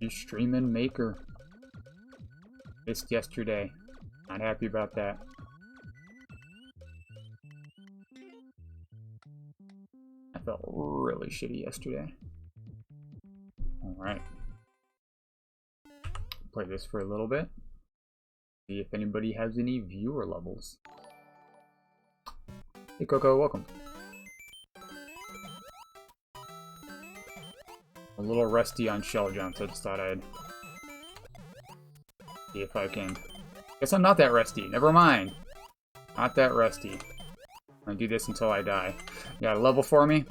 You streaming Maker. Missed yesterday. Not happy about that. I felt really shitty yesterday. Alright. Play this for a little bit. See if anybody has any viewer levels. Hey Coco, welcome. A little rusty on shell jumps, I just thought I'd see if I can. Guess I'm not that rusty, never mind. Not that rusty. I'm gonna do this until I die. You got a level for me?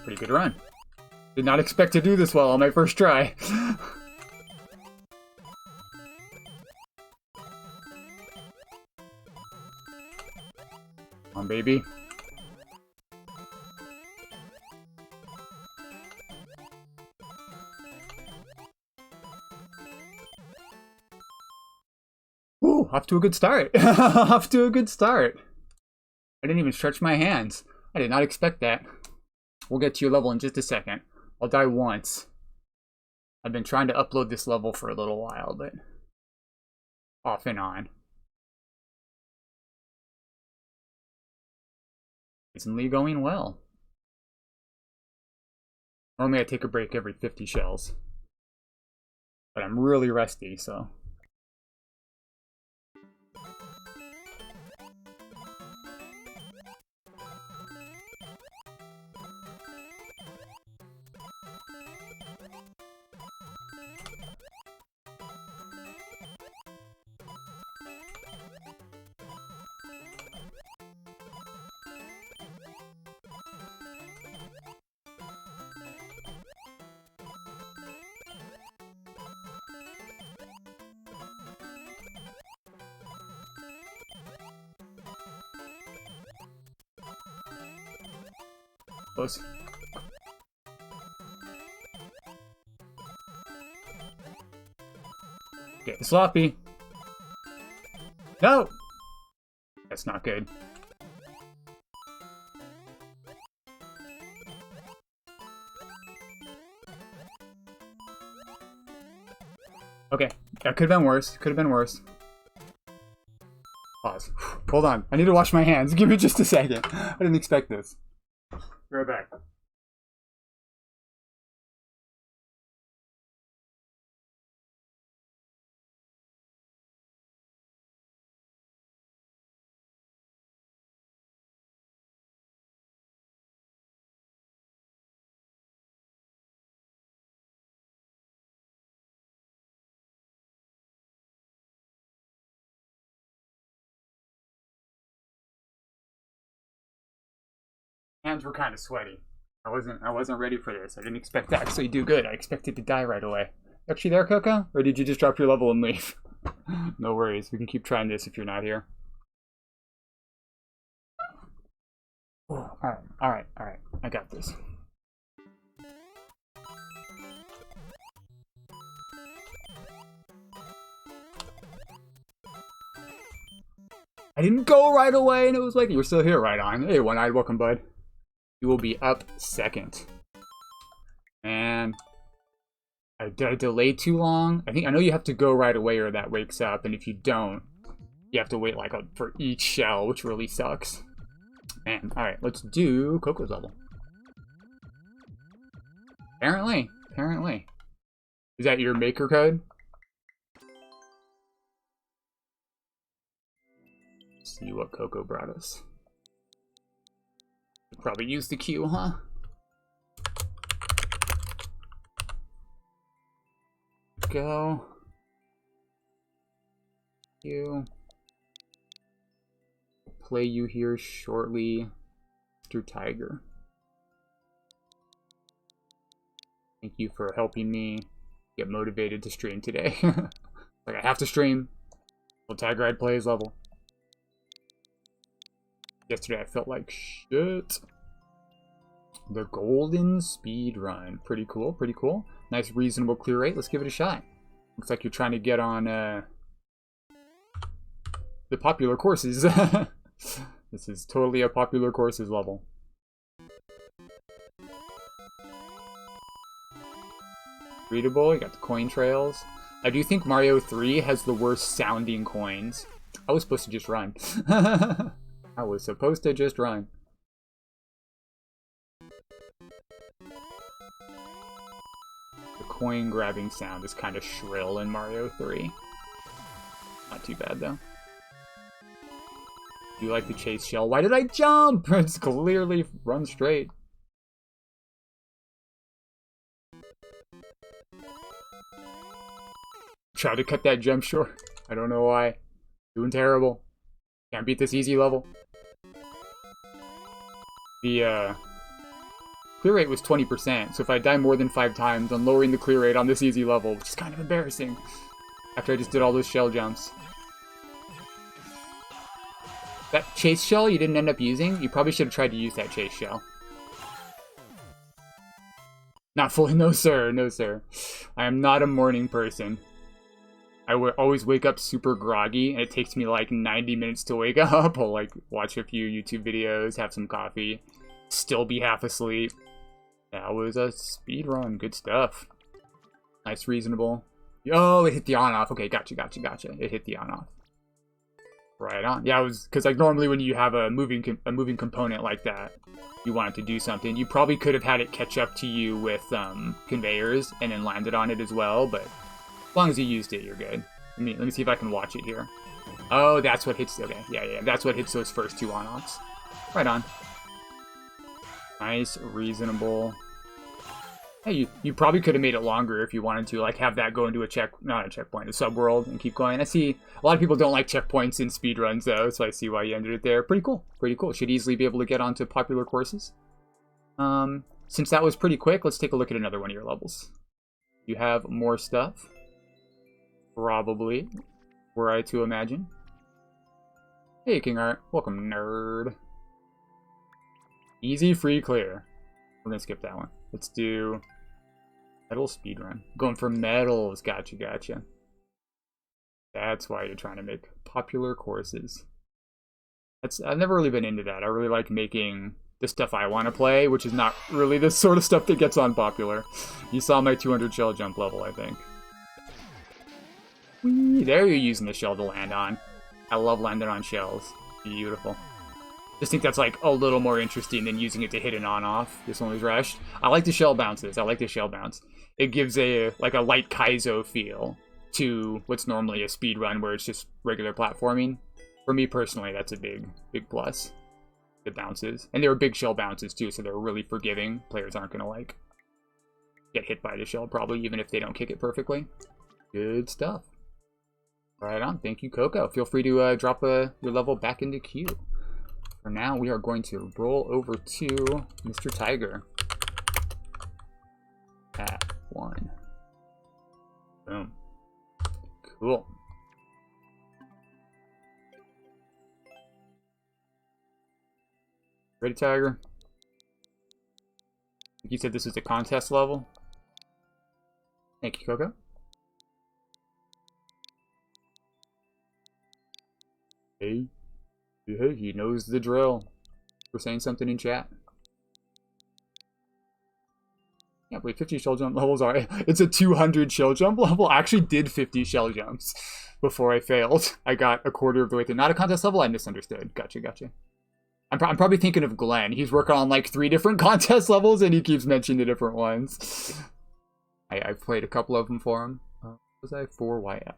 Pretty good run. Did not expect to do this well on my first try. Come on, baby. Ooh, off to a good start. Off to a good start. I didn't even stretch my hands. I did not expect that. We'll get to your level in just a second. I'll die once. I've been trying to upload this level for a little while, but off and on. Recently going well. Normally I take a break every 50 shells. But I'm really rusty, so. Close. Get sloppy. No! That's not good. Okay, that could have been worse. Could have been worse. Pause. Hold on. I need to wash my hands. Give me just a second. I didn't expect this. Be right back. Hands were kind of sweaty. I wasn't ready for this. I didn't expect to actually do good. I expected to die right away. Actually there, Coco? Or did you just drop your level and leave? No worries. We can keep trying this if you're not here. Alright. I got this. I didn't go right away and it was like, you're still here, right on. Hey, One-Eyed, welcome, bud. You will be up second. And did I delay too long? I know you have to go right away or that wakes up, and if you don't, you have to wait like for each shell, which really sucks. Man, alright, let's do Coco's level. Apparently. Is that your maker code? Let's see what Coco brought us. Probably use the Q, huh? Go. Q. Play you here shortly. Mr. Tiger. Thank you for helping me get motivated to stream today. Like, I have to stream. Well, Tiger, I'd play his level. Yesterday I felt like shit. The golden speed run. Pretty cool, pretty cool. Nice reasonable clear rate. Let's give it a shot. Looks like you're trying to get on the popular courses. This is totally a popular courses level. Readable, you got the coin trails. I do think Mario 3 has the worst sounding coins. I was supposed to just run. I was supposed to just run. The coin grabbing sound is kind of shrill in Mario 3. Not too bad though. Do you like the chase shell? Why did I jump? It's clearly run straight. Try to cut that jump short. I don't know why. Doing terrible. Can't beat this easy level. The clear rate was 20%, so if I die more than 5 times, I'm lowering the clear rate on this easy level, which is kind of embarrassing. After I just did all those shell jumps. That chase shell you didn't end up using, you probably should have tried to use that chase shell. Not fully, no sir, no sir. I am not a morning person. I would always wake up super groggy, and it takes me like 90 minutes to wake up. I'll like watch a few YouTube videos, have some coffee, still be half asleep. That was a speed run, good stuff. Nice, reasonable. Oh, it hit the on-off. Okay, gotcha. It hit the on-off. Right on. Yeah, it was because like normally when you have a moving component like that, you want it to do something. You probably could have had it catch up to you with conveyors and then landed on it as well, but as long as you used it, you're good. Let me see if I can watch it here. Oh, that's what hits. Okay, yeah, that's what hits those first 2 on-offs. Right on. Nice, reasonable. Hey, you probably could have made it longer if you wanted to, like have that go into a not a checkpoint, a subworld, and keep going. I see a lot of people don't like checkpoints in speedruns though, so I see why you ended it there. Pretty cool, pretty cool. Should easily be able to get onto popular courses. Since that was pretty quick, let's take a look at another one of your levels. You have more stuff. Probably, were I to imagine. Hey, King Art. Welcome, nerd. Easy, free, clear. We're gonna skip that one. Let's do medal speedrun. Going for medals. Gotcha. That's why you're trying to make popular courses. I've never really been into that. I really like making the stuff I want to play, which is not really the sort of stuff that gets on popular. You saw my 200 shell jump level, I think. Whee, there you're using the shell to land on. I love landing on shells. Beautiful. Just think that's like a little more interesting than using it to hit an on-off. This one was rushed. I like the shell bounces. I like the shell bounce. It gives a like a light Kaizo feel to what's normally a speed run where it's just regular platforming. For me personally, that's a big plus. The bounces. And they were big shell bounces too, so they're really forgiving. Players aren't gonna like get hit by the shell probably, even if they don't kick it perfectly. Good stuff. Right on. Thank you, Coco. Feel free to drop your level back into queue. For now, we are going to roll over to Mr. Tiger. At 1. Boom. Cool. Ready, Tiger? You said this is a contest level? Thank you, Coco. Hey, he knows the drill. We're saying something in chat. Yeah, wait, 50 shell jump levels are... It's a 200 shell jump level. I actually did 50 shell jumps before I failed. I got a quarter of the way through. Not a contest level? I misunderstood. Gotcha. I'm probably thinking of Glenn. He's working on like 3 different contest levels and he keeps mentioning the different ones. I've played a couple of them for him. Was I 4YF?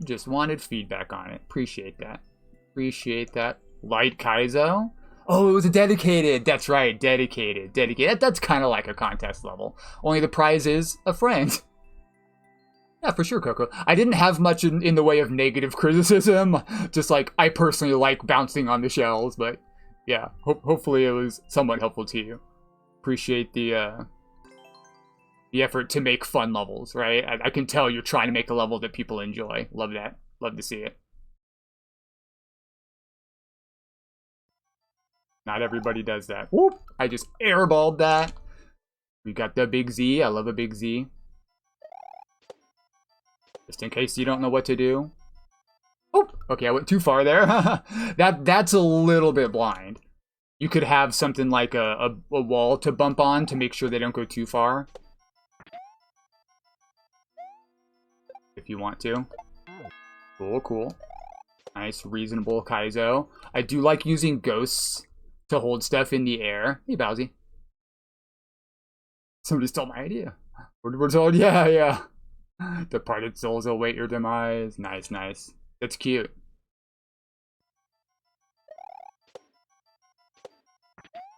Just wanted feedback on it. Appreciate that. Light Kaizo? Oh, it was a dedicated. That's right, dedicated. That's kind of like a contest level. Only the prize is a friend. Yeah, for sure, Coco. I didn't have much in the way of negative criticism. Just like, I personally like bouncing on the shells, but yeah, hopefully it was somewhat helpful to you. Appreciate the effort to make fun levels, right? I can tell you're trying to make a level that people enjoy. Love that. Love to see it. Not everybody does that. Whoop! I just airballed that. We got the big Z. I love a big Z. Just in case you don't know what to do, Okay, I went too far there. That's a little bit blind. You could have something like a wall to bump on to make sure they don't go too far. If you want to. Cool, cool. Nice, reasonable Kaizo. I do like using ghosts to hold stuff in the air. Hey, Bowsy. Somebody stole my idea. We're told, yeah. Departed souls await your demise. Nice, nice. That's cute.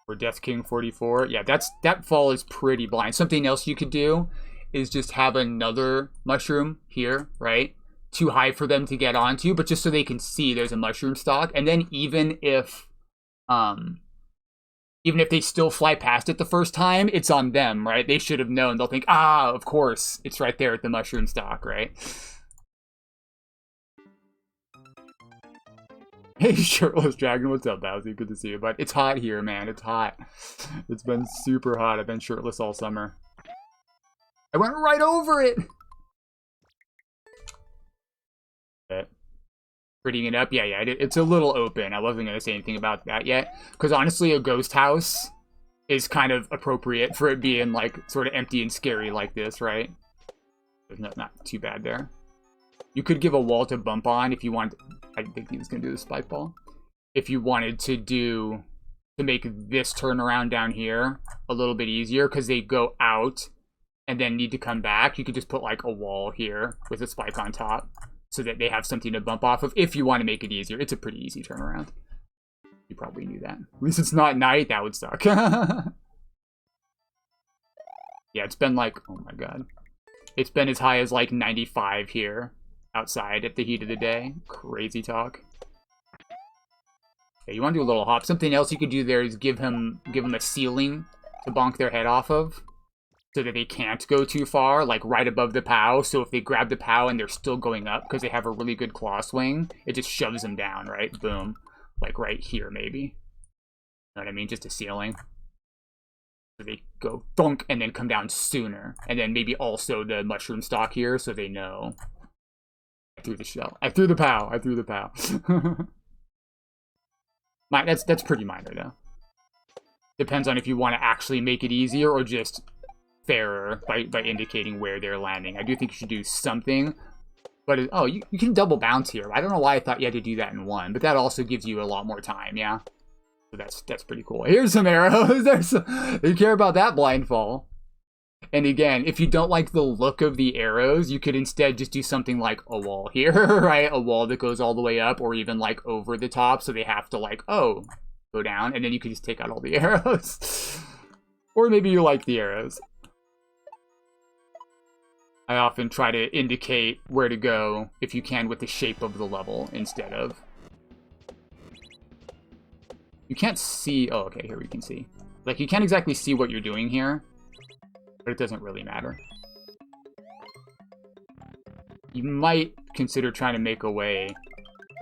For Death King 44. Yeah, that fall is pretty blind. Something else you could do is just have another mushroom here, right? Too high for them to get onto, but just so they can see there's a mushroom stock. And then even if they still fly past it the first time, it's on them, right? They should have known. They'll think, ah, of course, it's right there at the mushroom stock, right? Hey, shirtless dragon, what's up, Bowsy? Good to see you, but it's hot here, man. It's hot. It's been super hot. I've been shirtless all summer. I went right over it! Okay. Prettying it up? Yeah, it's a little open. I wasn't going to say anything about that yet. Because honestly, a ghost house is kind of appropriate for it being, like, sort of empty and scary like this, right? There's not too bad there. You could give a wall to bump on if you want. I think he was going to do the spike ball. If you wanted to make this turnaround down here a little bit easier, because they go out and then need to come back, you could just put like a wall here with a spike on top so that they have something to bump off of if you want to make it easier. It's a pretty easy turnaround. You probably knew that. At least it's not night. That would suck. Yeah, it's been like, oh my god. It's been as high as like 95 here. Outside at the heat of the day. Crazy talk. Yeah, you want to do a little hop. Something else you could do there is give him a ceiling to bonk their head off of, so that they can't go too far, like right above the POW. So if they grab the POW and they're still going up because they have a really good claw swing, it just shoves them down, right? Boom. Like right here, maybe. You know what I mean? Just a ceiling. So they go thunk and then come down sooner. And then maybe also the mushroom stock here so they know. I threw the shell. I threw the POW. I threw the POW. That's pretty minor, though. Depends on if you want to actually make it easier or just fairer by indicating where they're landing. I do think you should do something. But, oh, you can double bounce here. I don't know why I thought you had to do that in one, but that also gives you a lot more time, yeah? So that's pretty cool. Here's some arrows. You care about that blind fall. And again, if you don't like the look of the arrows, you could instead just do something like a wall here, right? A wall that goes all the way up or even like over the top so they have to like, oh, go down. And then you could just take out all the arrows. Or maybe you like the arrows. I often try to indicate where to go, if you can, with the shape of the level instead of... You can't see... Oh, okay, here we can see. Like, you can't exactly see what you're doing here. But it doesn't really matter. You might consider trying to make a way.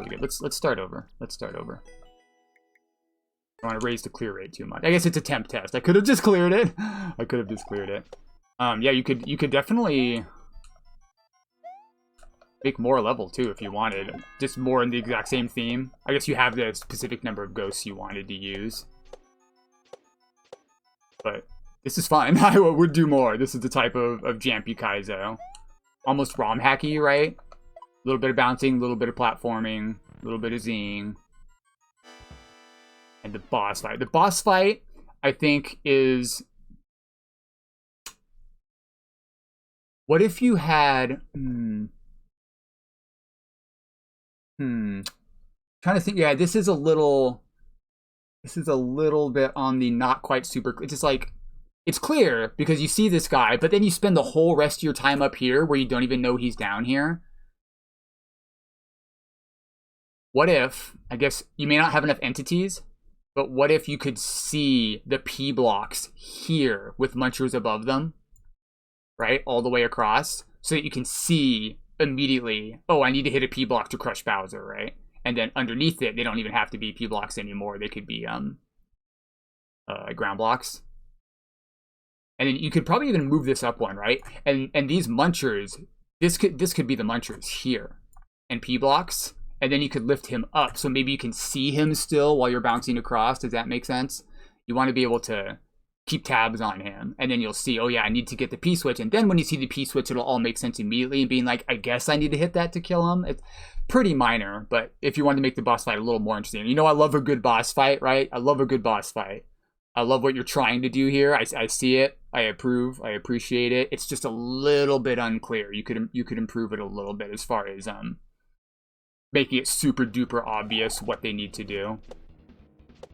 Okay, let's start over. Let's start over. I don't want to raise the clear rate too much. I guess it's a temp test. I could have just cleared it. I could have just cleared it. Yeah, you could definitely make more level too if you wanted. Just more in the exact same theme. I guess you have the specific number of ghosts you wanted to use. But this is fun. I would do more. This is the type of Jampy Kaizo. Almost ROM hacky, right? A little bit of bouncing, a little bit of platforming, a little bit of zing. And the boss fight. The boss fight, I think, is... What if you had... Trying to think, yeah, this is a little bit on the not quite super... It's just like... It's clear because you see this guy, but then you spend the whole rest of your time up here where you don't even know he's down here. What if, I guess you may not have enough entities, but what if you could see the P blocks here with munchers above them, right? All the way across, so that you can see immediately, oh, I need to hit a P block to crush Bowser, right? And then underneath it, they don't even have to be P blocks anymore. They could be ground blocks. And then you could probably even move this up one, right? And these munchers, this could be the munchers here. And P blocks. and then you could lift him up, so maybe you can see him still while you're bouncing across. Does that make sense? You want to be able to keep tabs on him, and then you'll see, oh yeah, I need to get the P-switch, and then when you see the P-switch, it'll all make sense immediately, and being like, I guess I need to hit that to kill him. It's pretty minor, but if you want to make the boss fight a little more interesting, you know, I love a good boss fight, right? I love a good boss fight. I love what you're trying to do here. I see it. I approve. I appreciate it. It's just a little bit unclear. You could improve it a little bit as far as making it super duper obvious what they need to do.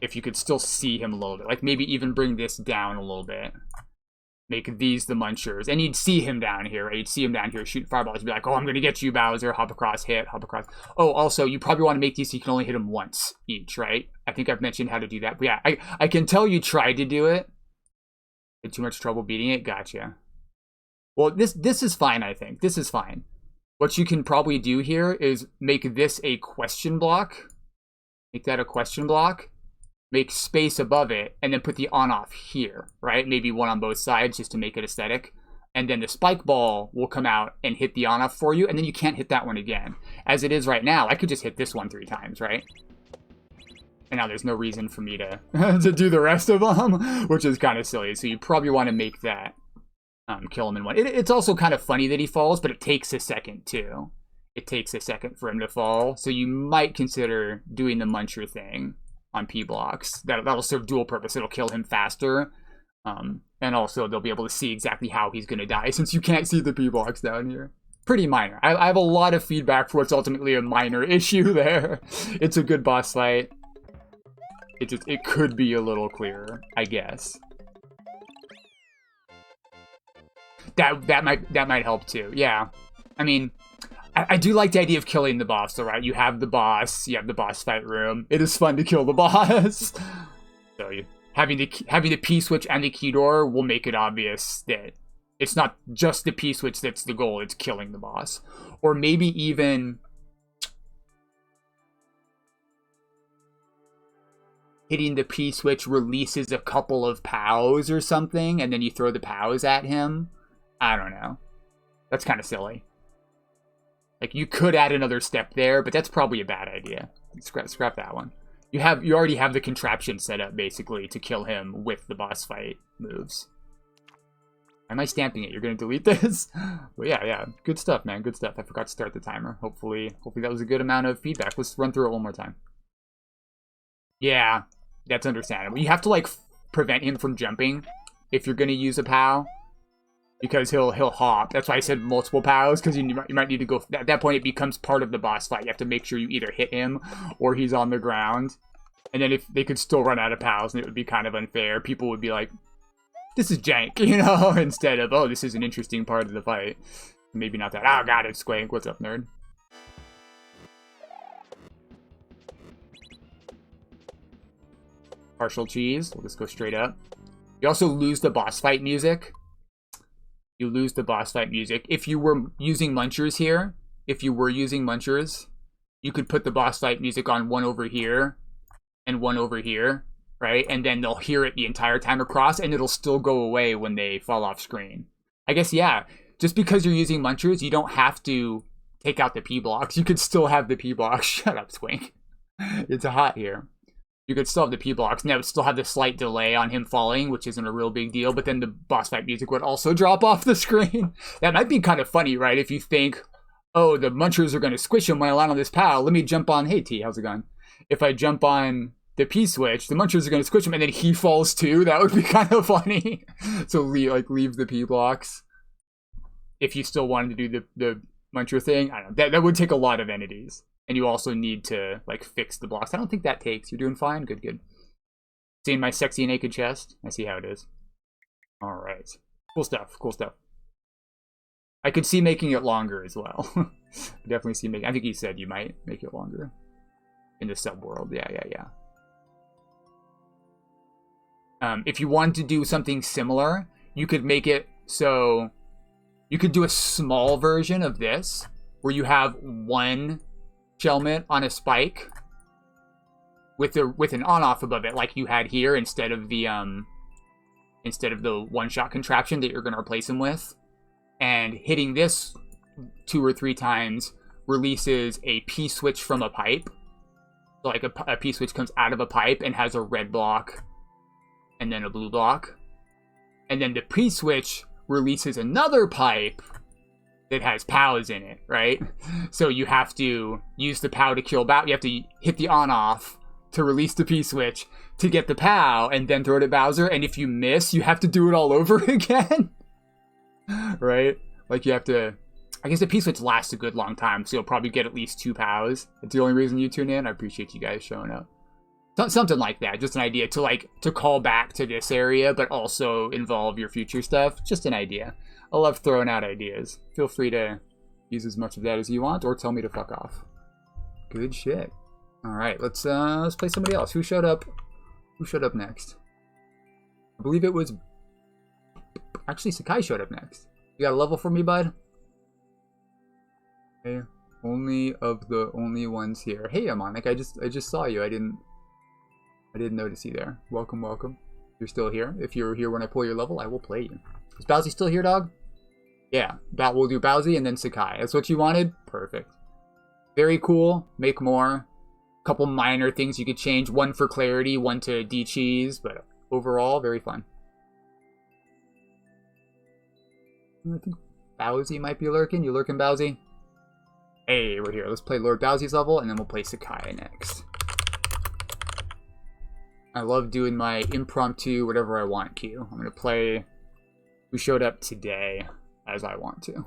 If you could still see him a little bit, like maybe even bring this down a little bit. Make these the munchers, and you'd see him down here, right? You'd see him down here shooting fireballs. You'd be like, oh, I'm gonna get you, Bowser. Hop across, hit, hop across. Oh, also, you probably want to make these so you can only hit them once each, right? I think I've mentioned how to do that. But yeah, I can tell you tried to do it. Had too much trouble beating it. Gotcha. Well, this is fine, I think. This is fine. What you can probably do here is make this a question block. Make that a question block. Make space above it, and then put the on-off here, right? Maybe one on both sides just to make it aesthetic. And then the spike ball will come out and hit the on-off for you, and then you can't hit that one again. As it is right now, I could just hit this one 3 times, right? And now there's no reason for me to, to do the rest of them, which is kind of silly. So you probably want to make that kill him in one. It's also kind of funny that he falls, but it takes a second, too. It takes a second for him to fall, so you might consider doing the muncher thing on P blocks. That'll serve dual purpose. It'll kill him faster, and also they'll be able to see exactly how he's going to die since you can't see the P blocks down here. Pretty minor. I have a lot of feedback for what's ultimately a minor issue there. It's a good boss fight. It could be a little clearer, I guess. That might help too. Yeah, I mean, I do like the idea of killing the boss, though, right? You have the boss fight room. It is fun to kill the boss. So having the P-switch and the key door will make it obvious that it's not just the P-switch that's the goal, it's killing the boss. Or maybe even hitting the P-switch releases a couple of POWs or something, and then you throw the POWs at him. I don't know. That's kind of silly. Like, you could add another step there, but that's probably a bad idea. Scrap that one. You already have the contraption set up, basically, to kill him with the boss fight moves. Why am I stamping it? You're going to delete this? But yeah. Good stuff, man. Good stuff. I forgot to start the timer. Hopefully that was a good amount of feedback. Let's run through it one more time. Yeah, that's understandable. You have to, like, prevent him from jumping if you're going to use a POW. Because he'll hop. That's why I said multiple POWs, because you might need to go... At that point, it becomes part of the boss fight. You have to make sure you either hit him or he's on the ground. And then if they could still run out of POWs, and it would be kind of unfair. People would be like, this is jank, you know? Instead of, oh, this is an interesting part of the fight. Maybe not that. Oh, got it, Squank. What's up, nerd? Partial cheese. We'll just go straight up. You also lose the boss fight music. You lose the boss fight music. If you were using munchers here, you could put the boss fight music on one over here and one over here, right? And then they'll hear it the entire time across, and it'll still go away when they fall off screen. I guess, yeah, just because you're using munchers, you don't have to take out the P blocks. You could still have the P blocks. Shut up, Swink. It's hot here. You could still have the P blocks, and that would still have the slight delay on him falling, which isn't a real big deal, but then the boss fight music would also drop off the screen. That might be kind of funny, right? If you think, oh, the munchers are going to squish him when I land on this POW, let me jump on, hey T, how's it going? If I jump on the P-switch, the munchers are going to squish him, and then he falls too. That would be kind of funny. So leave the P blocks. If you still wanted to do the muncher thing, I don't know. That would take a lot of entities. And you also need to, like, fix the blocks. I don't think that takes. You're doing fine? Good, good. Seeing my sexy naked chest? I see how it is. Alright. Cool stuff, cool stuff. I could see making it longer as well. Definitely see making... I think he said you might make it longer. In the sub-world. Yeah. If you wanted to do something similar, you could make it so... You could do a small version of this, where you have one Shelmet on a spike with an on-off above it, like you had here, instead of the one-shot contraption that you're going to replace him with, and hitting this 2 or 3 times releases a P-switch from a pipe. So like a P-switch comes out of a pipe and has a red block and then a blue block. And then the P-switch releases another pipe that has POWs in it, right? So you have to use the POW to kill Bowser. You have to hit the on-off to release the P-switch to get the POW and then throw it at Bowser. And if you miss, you have to do it all over again. Right? Like you have to... I guess the P-switch lasts a good long time, so you'll probably get at least 2 POWs. That's the only reason you tune in. I appreciate you guys showing up. Something like that. Just an idea to call back to this area, but also involve your future stuff. Just an idea. I love throwing out ideas. Feel free to use as much of that as you want, or tell me to fuck off. Good shit. All right, let's play somebody else. Who showed up? Who showed up next? I believe it was... Actually, Sakai showed up next. You got a level for me, bud? Okay. Only of the only ones here. Hey, Amonic, I just saw you. I didn't notice you there. Welcome, welcome. You're still here. If you're here when I pull your level, I will play you. Is Bowsy still here, dog? Yeah, we'll do Bowsy and then Sakai. That's what you wanted? Perfect. Very cool. Make more. Couple minor things you could change. One for clarity, one to de-cheese, but overall, very fun. I think Bowsy might be lurking. You lurking, Bowsy? Hey, we're here. Let's play Lord Bowsy's level, and then we'll play Sakai next. I love doing my impromptu whatever I want queue. I'm going to play who showed up today as I want to.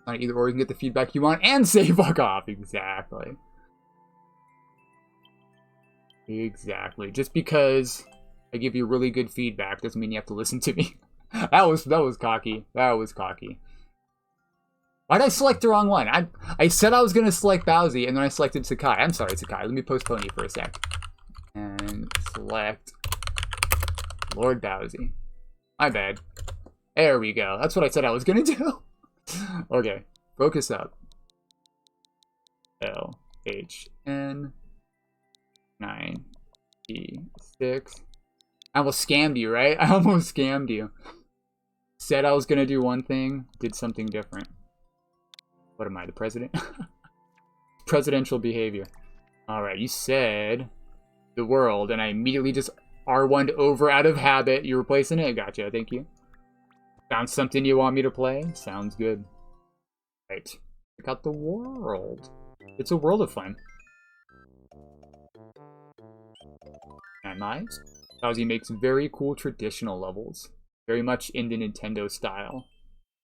Either or you can get the feedback you want and say fuck off. Exactly. Exactly. Just because I give you really good feedback doesn't mean you have to listen to me. That was cocky. That was cocky. Why did I select the wrong one? I said I was going to select Bowsy, and then I selected Sakai. I'm sorry, Sakai. Let me postpone you for a sec. And select Lord Bowsy. My bad. There we go. That's what I said I was going to do. Okay. Focus up. L, H, N, 9, E, 6. I almost scammed you, right? I almost scammed you. Said I was going to do one thing, did something different. What am I, the president? Presidential behavior. Alright, you said the world, and I immediately just R1'd over out of habit. You're replacing it? Gotcha, thank you. Found something you want me to play? Sounds good. Right. Check out the world. It's a world of fun. And nice. Bowsy makes very cool traditional levels. Very much in the Nintendo style.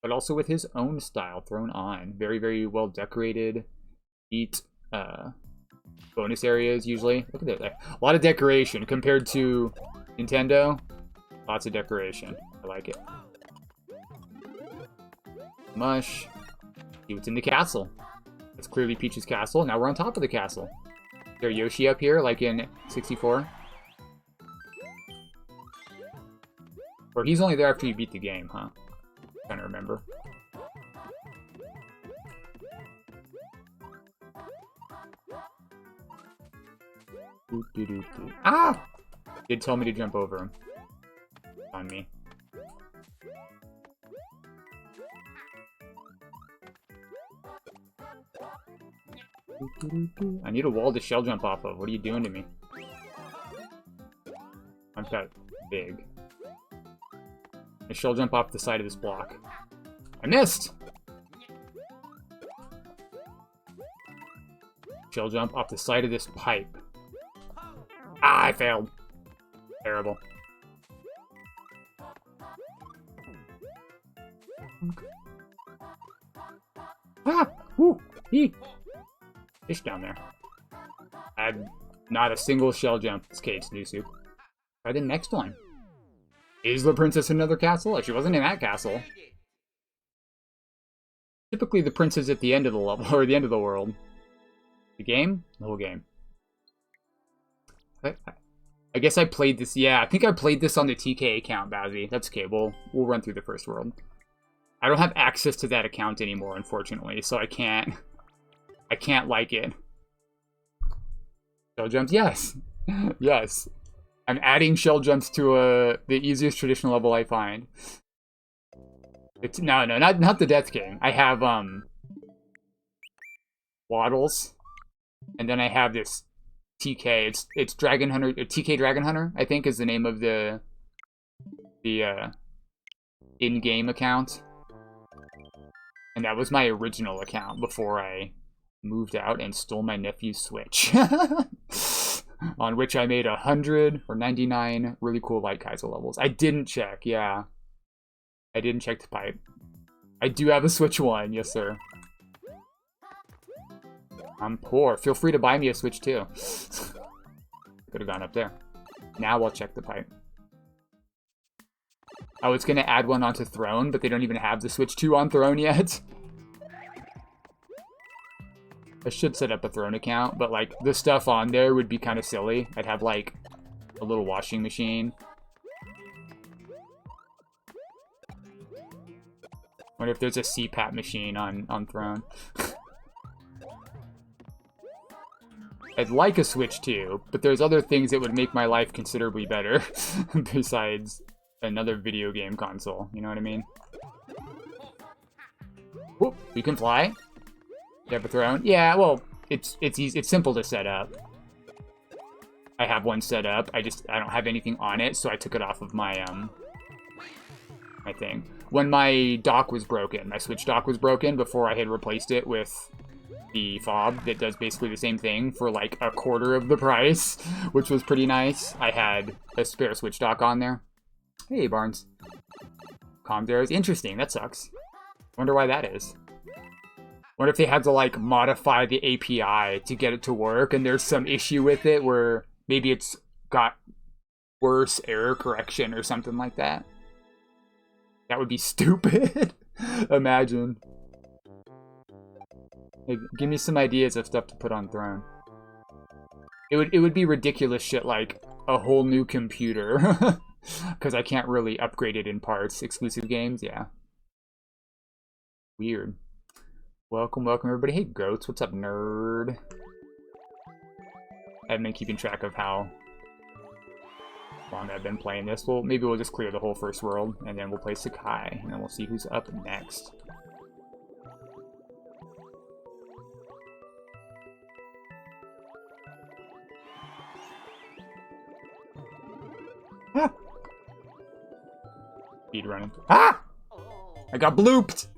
But also with his own style thrown on. Very, very well decorated. Neat bonus areas usually. Look at that. A lot of decoration compared to Nintendo. Lots of decoration. I like it. Mush. See what's in the castle. That's clearly Peach's castle. Now we're on top of the castle. Is there Yoshi up here like in 64? Or he's only there after you beat the game, huh? Trying to remember. Ah! Did tell me to jump over him. On me. I need a wall to shell jump off of. What are you doing to me? I'm that big. I shell jump off the side of this block. I missed! Shell jump off the side of this pipe. Ah, I failed. Terrible. Ah! Woo! Eek! Fish down there. I had not a single shell jump. This cave's new soup. Try the next one. Is the princess in another castle? She wasn't in that castle. Typically the prince is at the end of the level, or the end of the world. The game? The whole game. I guess I played this, yeah, I think I played this on the TK account, Bowsy. That's okay, we'll run through the first world. I don't have access to that account anymore, unfortunately, so I can't like it. Shell jumps, yes. Yes. I'm adding shell jumps to the easiest traditional level I find. It's no, not the Death King. I have Waddles. And then I have this TK. It's Dragon Hunter, TK Dragon Hunter, I think is the name of the in-game account. And that was my original account before I moved out and stole my nephew's Switch. On which I made 100 or 99 really cool Light Kaizo levels. I didn't check, yeah. I didn't check the pipe. I do have a Switch 1, yes sir. I'm poor. Feel free to buy me a Switch too. Could have gone up there. Now I'll check the pipe. I was gonna add one onto Throne, but they don't even have the Switch 2 on Throne yet. I should set up a Throne account, but like the stuff on there would be kind of silly. I'd have like a little washing machine. Wonder if there's a CPAP machine on Throne. I'd like a Switch 2, but there's other things that would make my life considerably better besides another video game console. You know what I mean? Whoop, we can fly. You have a Throne? Yeah, well, it's easy. It's simple to set up. I have one set up. I don't have anything on it, so I took it off of my my thing. When my dock was broken, my Switch dock was broken before I had replaced it with the fob that does basically the same thing for like a quarter of the price, which was pretty nice. I had a spare Switch dock on there. Hey, Barnes. Comms errors. Interesting. That sucks. Wonder why that is. Wonder if they had to like modify the API to get it to work, and there's some issue with it where maybe it's got worse error correction or something like that. That would be stupid. Imagine. Hey, give me some ideas of stuff to put on Throne. It would be ridiculous shit like a whole new computer. Because I can't really upgrade it in parts. Exclusive games, yeah. Weird. Welcome, welcome everybody. Hey Goats, what's up nerd? I haven't been keeping track of how long I've been playing this. Well, maybe we'll just clear the whole first world, and then we'll play Sakai, and then we'll see who's up next. Ah! Speed running. Ah! I got blooped!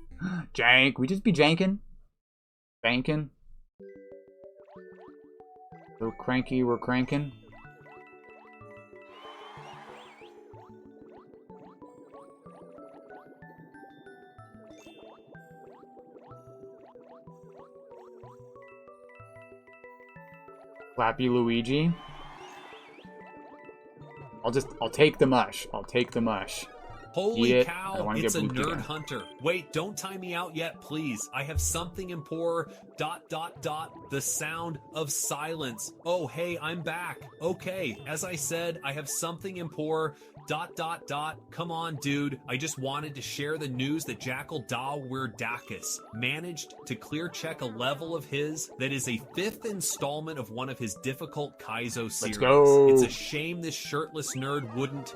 Jank. We just be janking? Banking? So cranky, we're cranking. Flappy Luigi. I'll take the mush. I'll take the mush. Holy cow, it's a nerd hunter. Wait, don't time me out yet, please. I have something important. ... The sound of silence. Oh, hey, I'm back. Okay, as I said, I have something important. ... Come on, dude. I just wanted to share the news that Jackal Da Weirdakis managed to clear check a level of his that is a 5th installment of one of his difficult Kaizo series. Let's go. It's a shame this shirtless nerd wouldn't... ...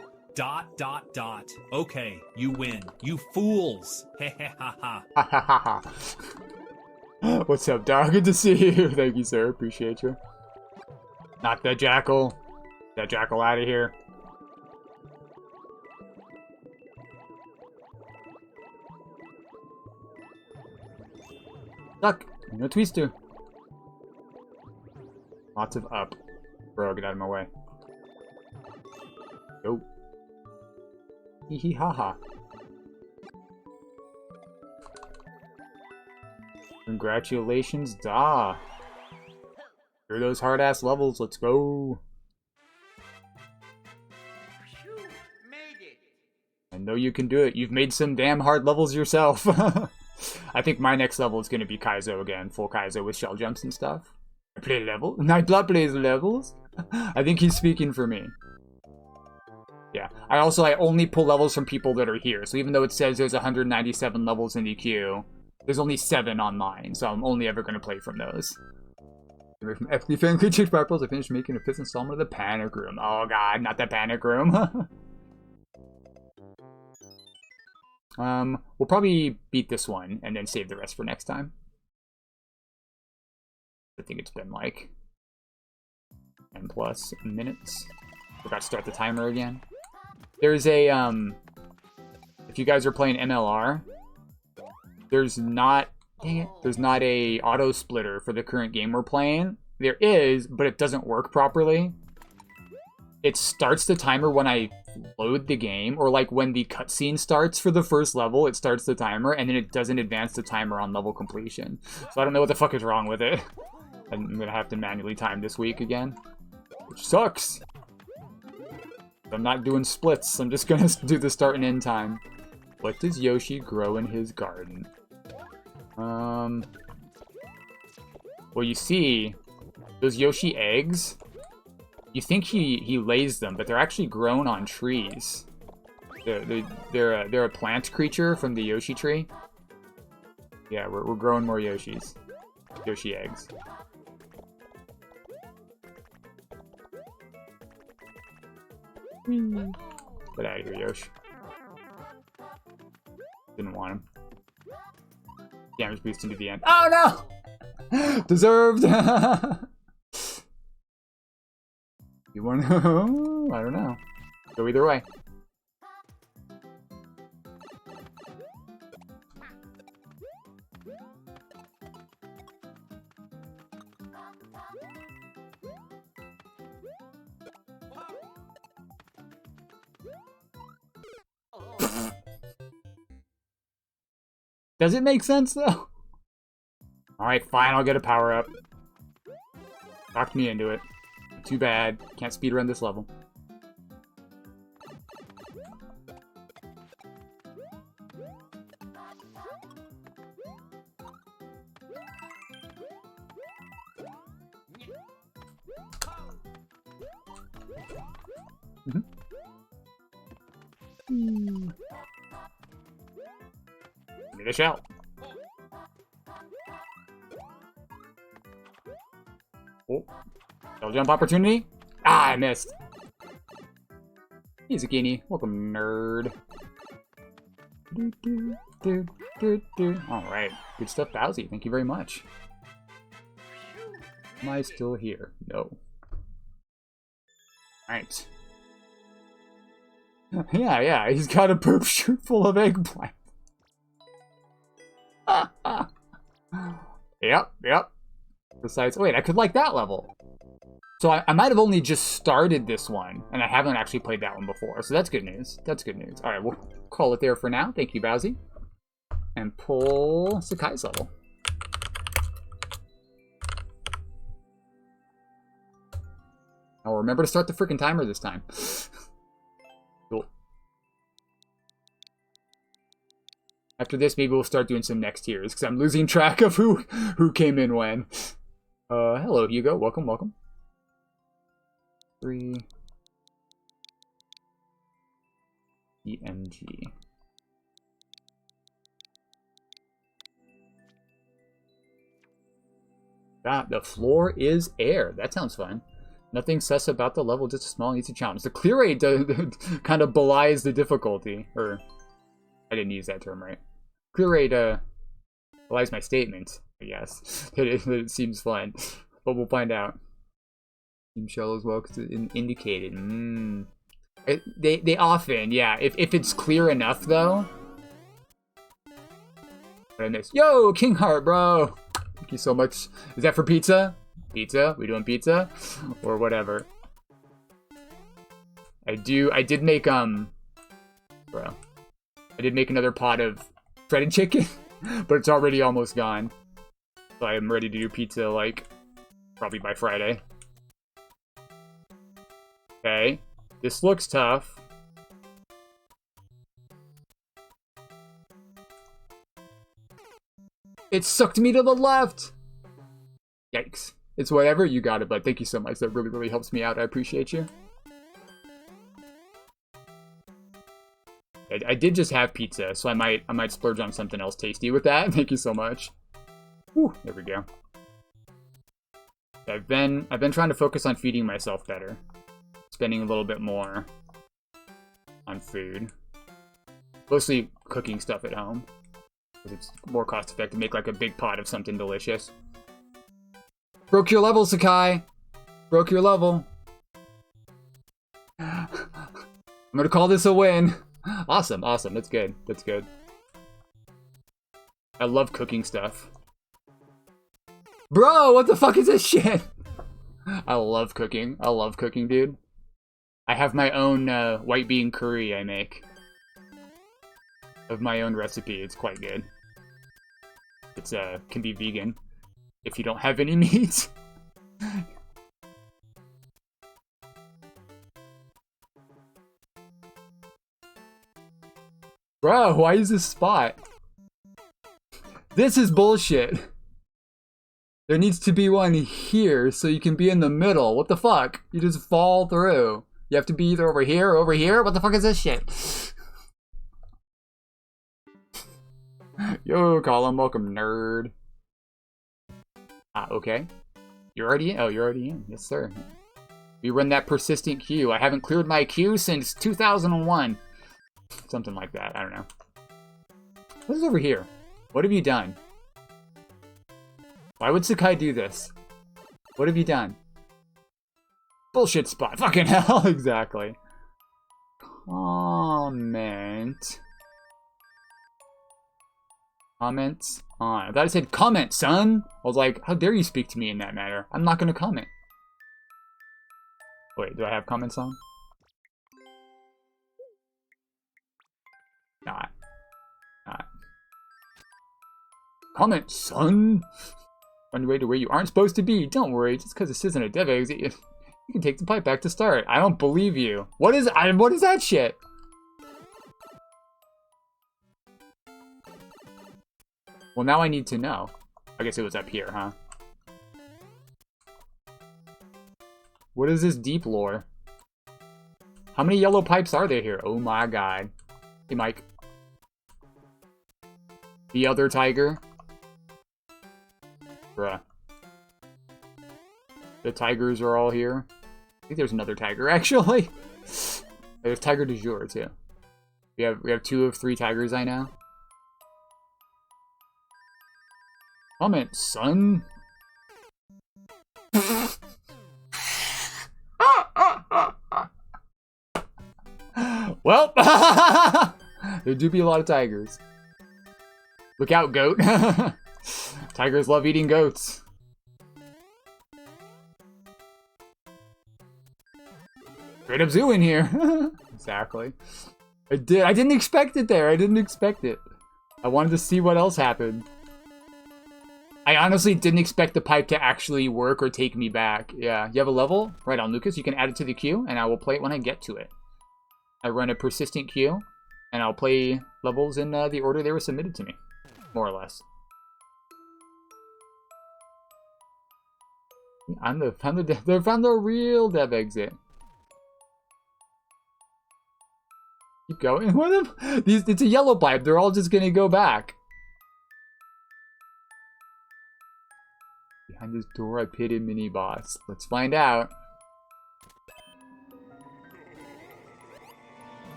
Okay, you win. You fools. Ha ha ha. What's up, dog? Good to see you. Thank you, sir. Appreciate you. Knock that jackal. That jackal out of here. Duck. No twister. Lots of up. Bro, get out of my way. Go. Hee hee ha ha. Congratulations, Da. Clear those hard ass levels. Let's go. You made it. I know you can do it. You've made some damn hard levels yourself. I think my next level is going to be Kaizo again. Full Kaizo with shell jumps and stuff. I play level. Nightblood plays levels. I think he's speaking for me. Yeah. I only pull levels from people that are here. So even though it says there's 197 levels in the queue, there's only 7 online. So I'm only ever going to play from those. From FD Fan Critique Purples, I finished making a 5th installment of the Panic Room. Oh god, not the Panic Room. We'll probably beat this one and then save the rest for next time. I think it's been like 10 plus minutes. Forgot to start the timer again. There's a, if you guys are playing MLR, there's not, dang it, there's not a auto splitter for the current game we're playing. There is, but it doesn't work properly. It starts the timer when I load the game, or like when the cutscene starts for the first level, it starts the timer, and then it doesn't advance the timer on level completion. So I don't know what the fuck is wrong with it. I'm gonna have to manually time this week again, which sucks. I'm not doing splits, I'm just gonna do the start and end time. What does Yoshi grow in his garden? Well, you see, those Yoshi eggs, you think he lays them, but they're actually grown on trees. They're a plant creature from the Yoshi tree. Yeah, we're growing more Yoshis. Yoshi eggs. Get out of here, Yoshi. Didn't want him. Damage boost into the end. Oh no! Deserved! You want to? I don't know. Go either way. Does it make sense though? Alright, fine, I'll get a power up. Talked me into it. Too bad. Can't speedrun this level. Give me the shell. Oh. Double jump opportunity? Ah, I missed. Hey, Zucchini. Welcome, nerd. Alright. Good stuff, Bowsy. Thank you very much. Am I still here? No. Alright. Yeah, he's got a poop chute full of eggplant. Yep. Besides, wait, I could like that level. So I might have only just started this one, and I haven't actually played that one before, so that's good news. That's good news. Alright, we'll call it there for now. Thank you, Bowsy. And pull Sakai's level. I'll remember to start the freaking timer this time. Cool. After this, maybe we'll start doing some next tiers, because I'm losing track of who came in when. Hello, Hugo. Welcome. 3 EMG. The floor is air. That sounds fun. Nothing sus about the level, just a small easy challenge. The clear rate kind of belies the difficulty. Or, I didn't use that term right. Clear rate belies my statement, I guess. It seems fun. But we'll find out. Team shell as well, because it's indicated. They often, yeah. If it's clear enough, though. What I missed? Yo, King Heart, bro. Thank you so much. Is that for pizza? Pizza? We doing pizza? Or whatever. I did make, bro. I did make another pot of breaded chicken, but it's already almost gone. So I'm ready to do pizza, like, probably by Friday. Okay. This looks tough. It sucked me to the left! Yikes. It's whatever, you got it, bud. Thank you so much. That really helps me out. I appreciate you. I did just have pizza, so I might splurge on something else tasty with that. Thank you so much. Whew, there we go. I've been trying to focus on feeding myself better. Spending a little bit more on food. Mostly cooking stuff at home. Because it's more cost effective to make like a big pot of something delicious. Broke your level, Sakai. Broke your level. I'm gonna call this a win. Awesome, awesome. That's good. That's good. I love cooking stuff. Bro, what the fuck is this shit? I love cooking. I love cooking, dude. I have my own white bean curry I make. Of my own recipe. It's quite good. It's can be vegan if you don't have any meat. Bro, why is this spot? This is bullshit. There needs to be one here so you can be in the middle. What the fuck? You just fall through. You have to be either over here or over here? What the fuck is this shit? Yo, Colin, welcome, nerd. Ah, okay. You're already in? Oh, you're already in. Yes, sir. We run that persistent queue. I haven't cleared my queue since 2001. Something like that. I don't know. What is over here? What have you done? Why would Sakai do this? What have you done? Bullshit spot. Fucking hell. Exactly. Comment. Comments on. I thought it said comment, son. I was like, how dare you speak to me in that manner? I'm not gonna comment. Wait, do I have comments on? Not. Comment, son. On your way to where you aren't supposed to be. Don't worry, just because this isn't a dev exit, you can take the pipe back to start. I don't believe you. What is that shit? Well, now I need to know. I guess it was up here, huh? What is this deep lore? How many yellow pipes are there here? Oh my god. Hey, Mike. The other tiger? Bruh. The tigers are all here. I think there's another tiger, actually. There's Tiger du jour, too. We have 2 of 3 tigers I know. Comment, son. Well, there do be a lot of tigers. Look out, goat. Tigers love eating goats. Straight up zoo in here. Exactly. I didn't expect it there. I didn't expect it. I wanted to see what else happened. I honestly didn't expect the pipe to actually work or take me back. Yeah, you have a level? Right on, Lucas. You can add it to the queue, and I will play it when I get to it. I run a persistent queue, and I'll play levels in the order they were submitted to me. More or less. They found the real dev exit. Keep going. What are it's a yellow pipe. They're all just gonna go back. Behind this door, I pitted mini boss. Let's find out.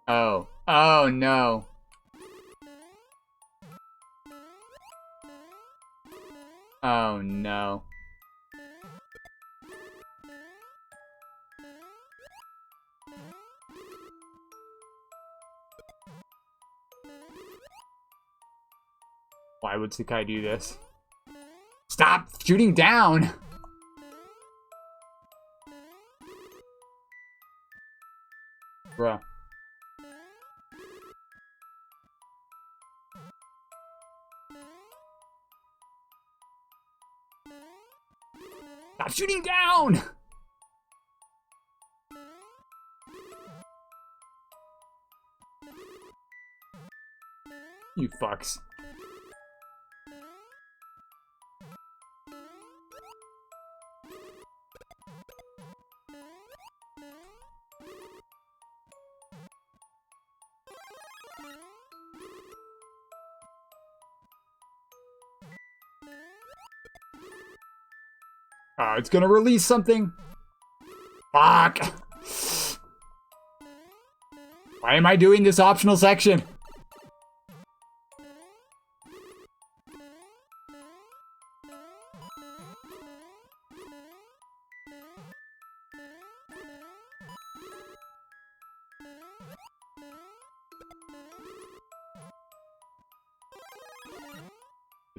Oh. Oh no. Oh no. Why would Sakai do this? Stop shooting down! Bruh. Stop shooting down! You fucks. Oh, it's gonna release something. Fuck. Why am I doing this optional section?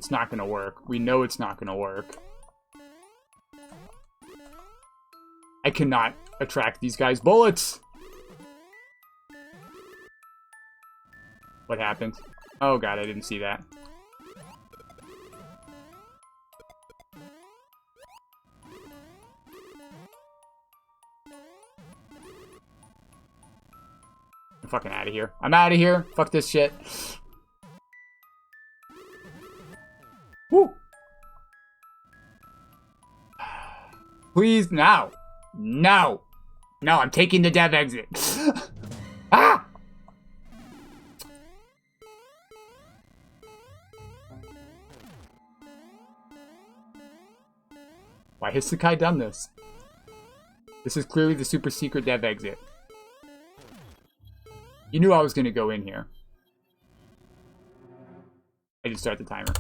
It's not gonna work. We know it's not gonna work. I cannot attract these guys' bullets. What happened? Oh god, I didn't see that. I'm fucking out of here. I'm out of here. Fuck this shit. Woo! Please, no. No. No, I'm taking the dev exit. Ah! Why has Sakai done this? This is clearly the super secret dev exit. You knew I was going to go in here. I just start the timer.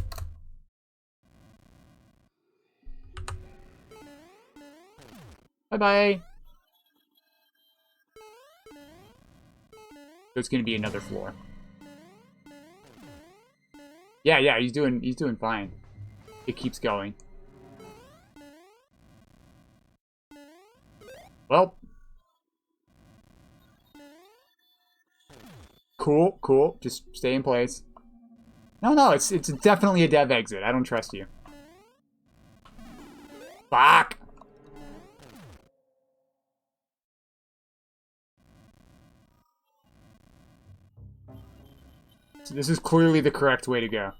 Bye-bye. There's going to be another floor. Yeah, he's doing fine. It keeps going. Well. Cool. Just stay in place. No, it's definitely a dev exit. I don't trust you. Fuck! So this is clearly the correct way to go.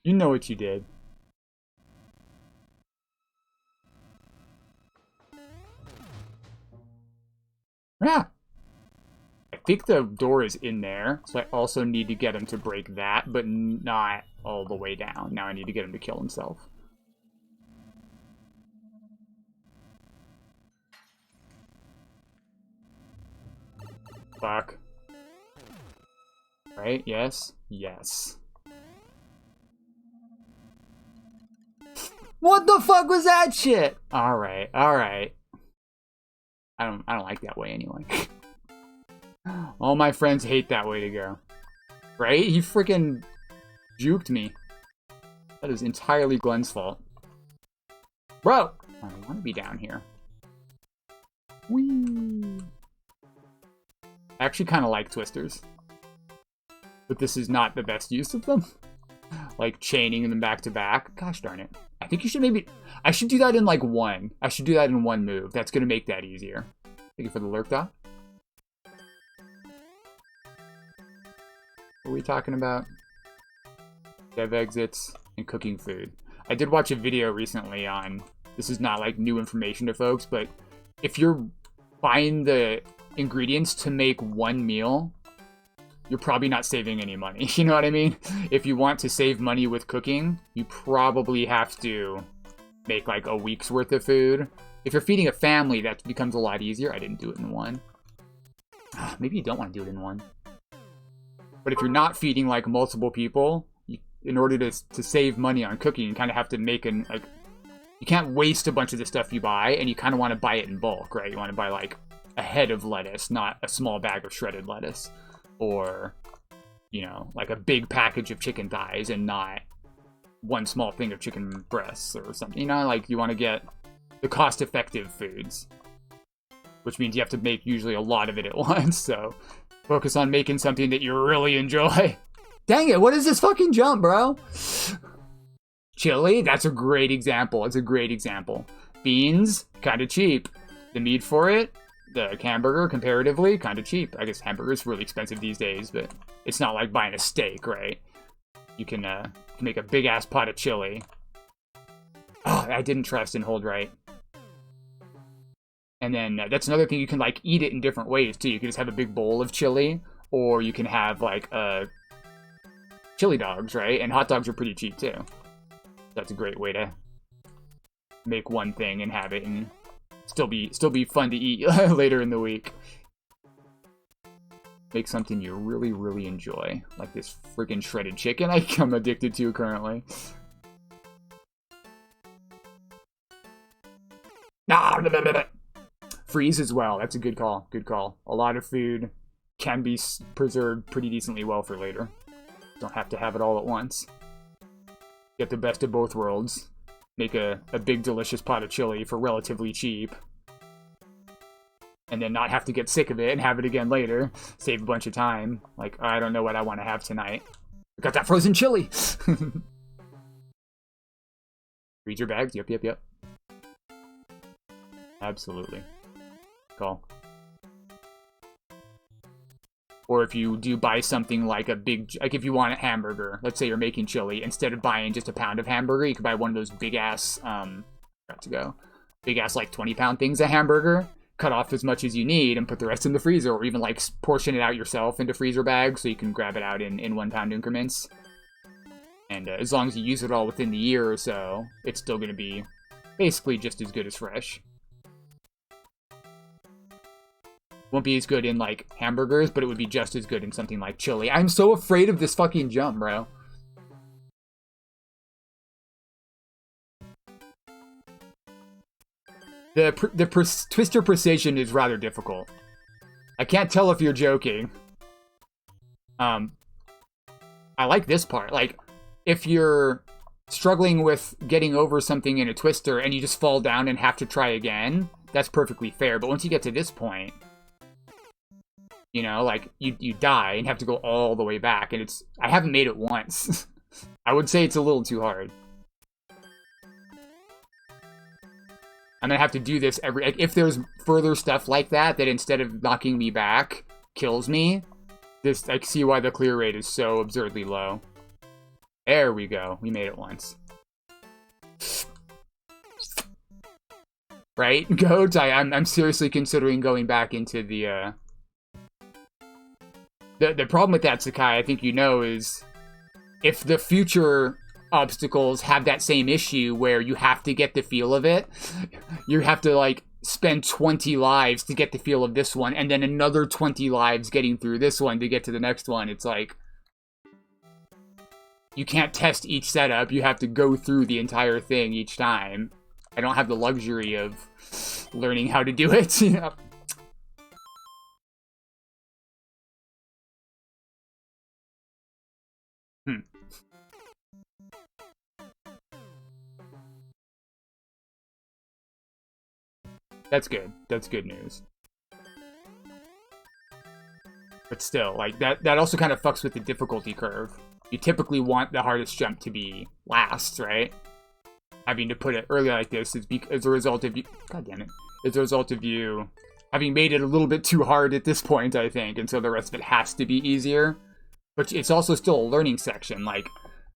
You know what you did. Yeah. I think the door is in there, so I also need to get him to break that, but not all the way down. Now I need to get him to kill himself. Fuck. Right? Yes? Yes. What the fuck was that shit? Alright. I don't like that way anyway. All my friends hate that way to go. Right? He freaking juked me. That is entirely Glenn's fault. Bro! I don't want to be down here. Whee! I actually kind of like twisters. But this is not the best use of them. Like chaining them back to back. Gosh darn it. I think you should maybe... I should do that in like one. I should do that in one move. That's going to make that easier. Thank you for the lurk dot. What are we talking about? Dev exits and cooking food. I did watch a video recently on... This is not like new information to folks, but if you're buying the ingredients to make one meal, you're probably not saving any money. You know what I mean? If you want to save money with cooking, you probably have to make like a week's worth of food. If you're feeding a family, that becomes a lot easier. I didn't do it in one. Maybe you don't want to do it in one. But if you're not feeding like multiple people, in order to save money on cooking, you kind of have to make an like... You can't waste a bunch of the stuff you buy, and you kind of want to buy it in bulk, right? You want to buy like a head of lettuce, not a small bag of shredded lettuce. Or, you know, like a big package of chicken thighs and not one small thing of chicken breasts or something. You know, like you want to get the cost-effective foods, which means you have to make usually a lot of it at once. So focus on making something that you really enjoy. Dang it, what is this fucking jump, bro? Chili, that's a great example. It's a great example. Beans, kind of cheap. The meat for it, the hamburger, comparatively, kind of cheap. I guess hamburger's really expensive these days, but it's not like buying a steak, right? You can make a big-ass pot of chili. Oh, I didn't trust and hold right. And then that's another thing, you can like eat it in different ways, too. You can just have a big bowl of chili, or you can have like chili dogs, right? And hot dogs are pretty cheap, too. That's a great way to make one thing and have it and still be fun to eat later in the week. Make something you really, really enjoy. Like this freaking shredded chicken I'm addicted to currently. Freeze as well. That's a good call. Good call. A lot of food can be preserved pretty decently well for later. Don't have to have it all at once. Get the best of both worlds. Make a big delicious pot of chili for relatively cheap. And then not have to get sick of it and have it again later. Save a bunch of time. Like, I don't know what I want to have tonight. I got that frozen chili! Freezer bags? Yep. Absolutely. Call. Or if you do buy something like a big, like if you want a hamburger, let's say you're making chili, instead of buying just a pound of hamburger, you could buy one of those big ass, big ass like 20-pound things of hamburger, cut off as much as you need and put the rest in the freezer, or even like portion it out yourself into freezer bags so you can grab it out in 1-pound increments. And as long as you use it all within the year or so, it's still going to be basically just as good as fresh. Won't be as good in, like, hamburgers, but it would be just as good in something like chili. I'm so afraid of this fucking jump, bro. The twister precision is rather difficult. I can't tell if you're joking. I like this part. Like, if you're struggling with getting over something in a twister and you just fall down and have to try again, that's perfectly fair. But once you get to this point, you know, like, you die and have to go all the way back, and I haven't made it once. I would say it's a little too hard. I'm gonna have to do this like, if there's further stuff like that instead of knocking me back, kills me, I see why the clear rate is so absurdly low. There we go. We made it once. Right? Goat? I'm seriously considering going back into the problem with that, Sakai, I think you know, is if the future obstacles have that same issue where you have to get the feel of it, you have to, like, spend 20 lives to get the feel of this one, and then another 20 lives getting through this one to get to the next one. It's like, you can't test each setup. You have to go through the entire thing each time. I don't have the luxury of learning how to do it. That's good. That's good news. But still, like, that also kind of fucks with the difficulty curve. You typically want the hardest jump to be last, right? Having to put it early like this is as a result of you... God damn it. As a result of you having made it a little bit too hard at this point, I think. And so the rest of it has to be easier. But it's also still a learning section. Like,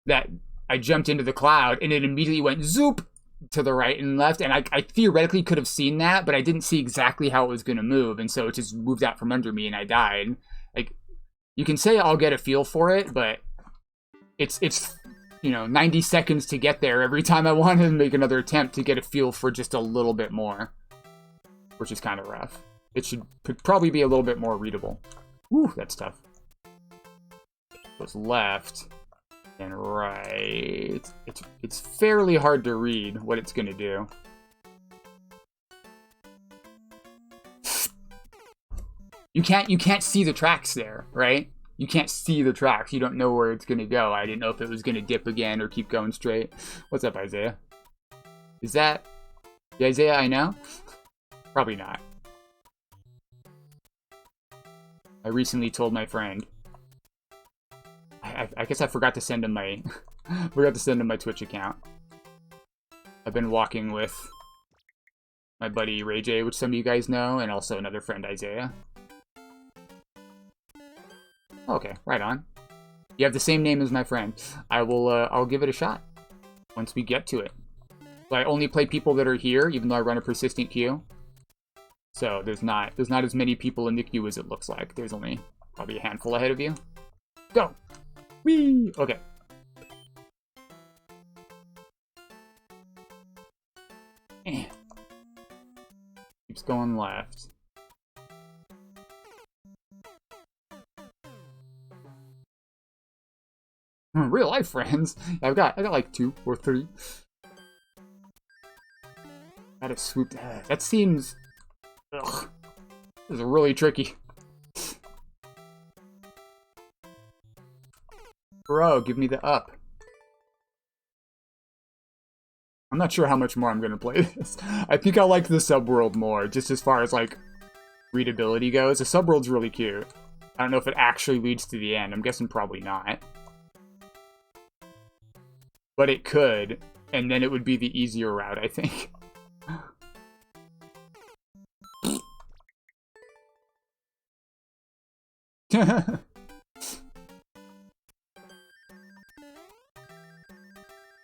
that I jumped into the cloud and it immediately went zoop to the right and left, and I theoretically could have seen that, but I didn't see exactly how it was going to move, and so it just moved out from under me and I died. Like, you can say I'll get a feel for it, but it's you know, 90 seconds to get there every time I want to make another attempt to get a feel for just a little bit more, which is kind of rough. It should probably be a little bit more readable. Whew, that's tough. Goes left and right. It's fairly hard to read what it's gonna do. You can't see the tracks there, right? You can't see the tracks. You don't know where it's gonna go. I didn't know if it was gonna dip again or keep going straight. What's up, Isaiah? Is that the Isaiah I know? Probably not. I recently told my friend. I guess I forgot to send him my Twitch account. I've been walking with my buddy Ray J, which some of you guys know, and also another friend, Isaiah. Okay, right on. You have the same name as my friend. I'll give it a shot once we get to it. But I only play people that are here, even though I run a persistent queue. So there's not as many people in the queue as it looks like. There's only probably a handful ahead of you. Go! Whee! Okay. Keeps going left. Real life friends. I got like 2 or 3. Gotta swoop. That seems. Ugh. This is really tricky. Bro, give me the up. I'm not sure how much more I'm going to play this. I think I like the subworld more, just as far as, like, readability goes. The subworld's really cute. I don't know if it actually leads to the end. I'm guessing probably not. But it could, and then it would be the easier route, I think.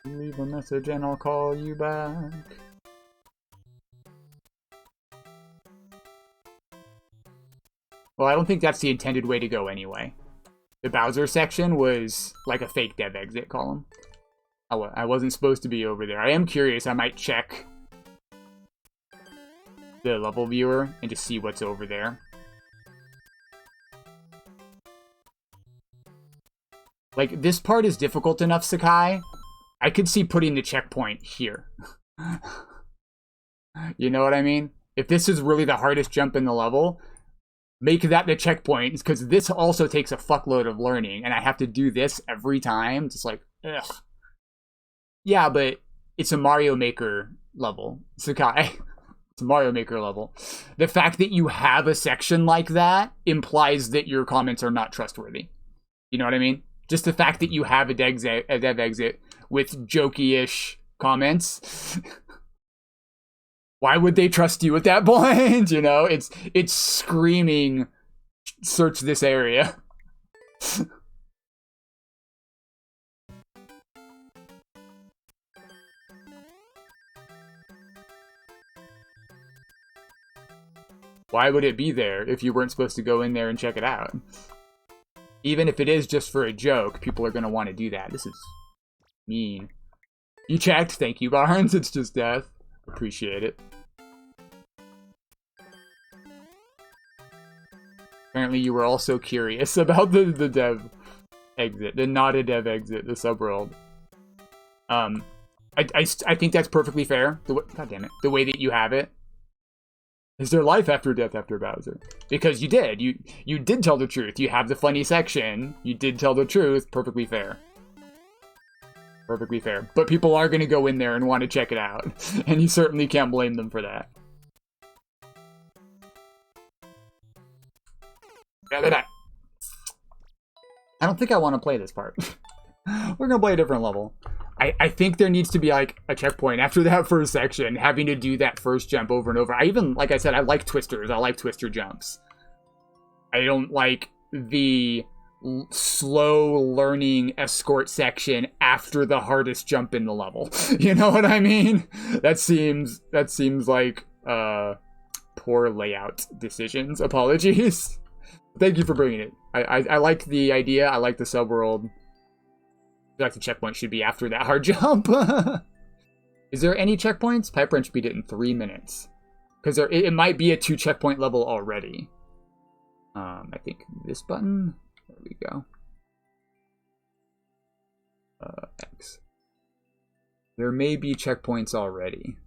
Leave a message and I'll call you back. Well, I don't think that's the intended way to go anyway. The Bowser section was like a fake dev exit column. I wasn't supposed to be over there. I am curious. I might check the level viewer and just see what's over there. Like, this part is difficult enough, Sakai. I could see putting the checkpoint here. You know what I mean? If this is really the hardest jump in the level, make that the checkpoint, because this also takes a fuckload of learning, and I have to do this every time. It's like, ugh. Yeah, but it's a Mario Maker level, Sakai. It's a Mario Maker level. The fact that you have a section like that implies that your comments are not trustworthy. You know what I mean? Just the fact that you have a dev exit with jokey-ish comments. Why would they trust you at that point? You know, it's screaming, search this area. Why would it be there if you weren't supposed to go in there and check it out? Even if it is just for a joke, people are going to want to do that. This is mean. You checked. Thank you, Barnes. It's just death. Appreciate it. Apparently you were also curious about the dev exit. The not a dev exit, the subworld. I think that's perfectly fair. God damn it. The way that you have it. Is there life after death after Bowser? Because you did. You did tell the truth. You have the funny section. You did tell the truth. Perfectly fair. Perfectly fair. But people are going to go in there and want to check it out. And you certainly can't blame them for that. I don't think I want to play this part. We're going to play a different level. I think there needs to be, like, a checkpoint after that first section, having to do that first jump over and over. I even, like I said, I like twisters. I like twister jumps. I don't like the slow learning escort section after the hardest jump in the level. You know what I mean? That seems like poor layout decisions. Apologies. Thank you for bringing it. I like the idea. I like the subworld. I feel like the checkpoint should be after that hard jump. Is there any checkpoints? Pipe Wrench beat it in 3 minutes. Because it might be a 2 checkpoint level already. I think this button. There we go. X. There may be checkpoints already.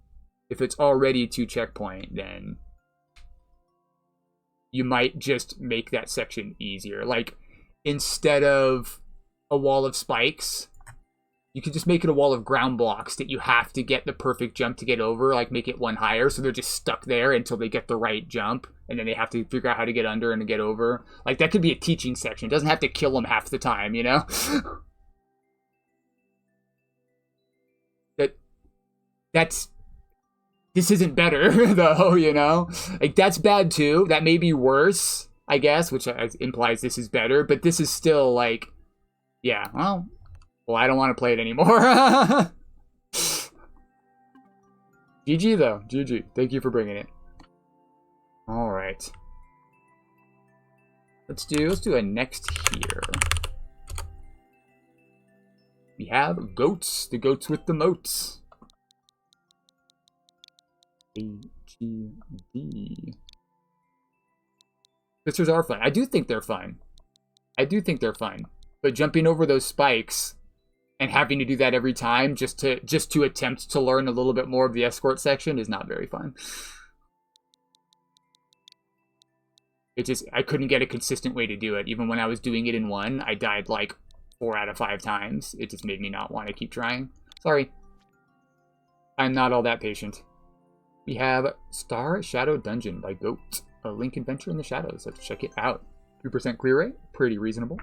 If it's already 2 checkpoint, then you might just make that section easier. Like, instead of a wall of spikes, you could just make it a wall of ground blocks that you have to get the perfect jump to get over, like make it one higher, so they're just stuck there until they get the right jump, and then they have to figure out how to get under and to get over. Like, that could be a teaching section. It doesn't have to kill them half the time, you know? This isn't better, though, you know? Like, that's bad, too. That may be worse, I guess, which implies this is better, but this is still, like, yeah, well, I don't want to play it anymore. GG, though. GG. Thank you for bringing it. All right. Let's do a next here. We have goats. The goats with the moats. AGD. Twisters are fun. I do think they're fun. But jumping over those spikes and having to do that every time just to attempt to learn a little bit more of the escort section is not very fun. I couldn't get a consistent way to do it. Even when I was doing it in 1, I died like 4 out of 5 times. It just made me not want to keep trying. Sorry. I'm not all that patient. We have Star Shadow Dungeon by Goat. A Link Adventure in the Shadows. Let's check it out. 2% clear rate. Pretty reasonable.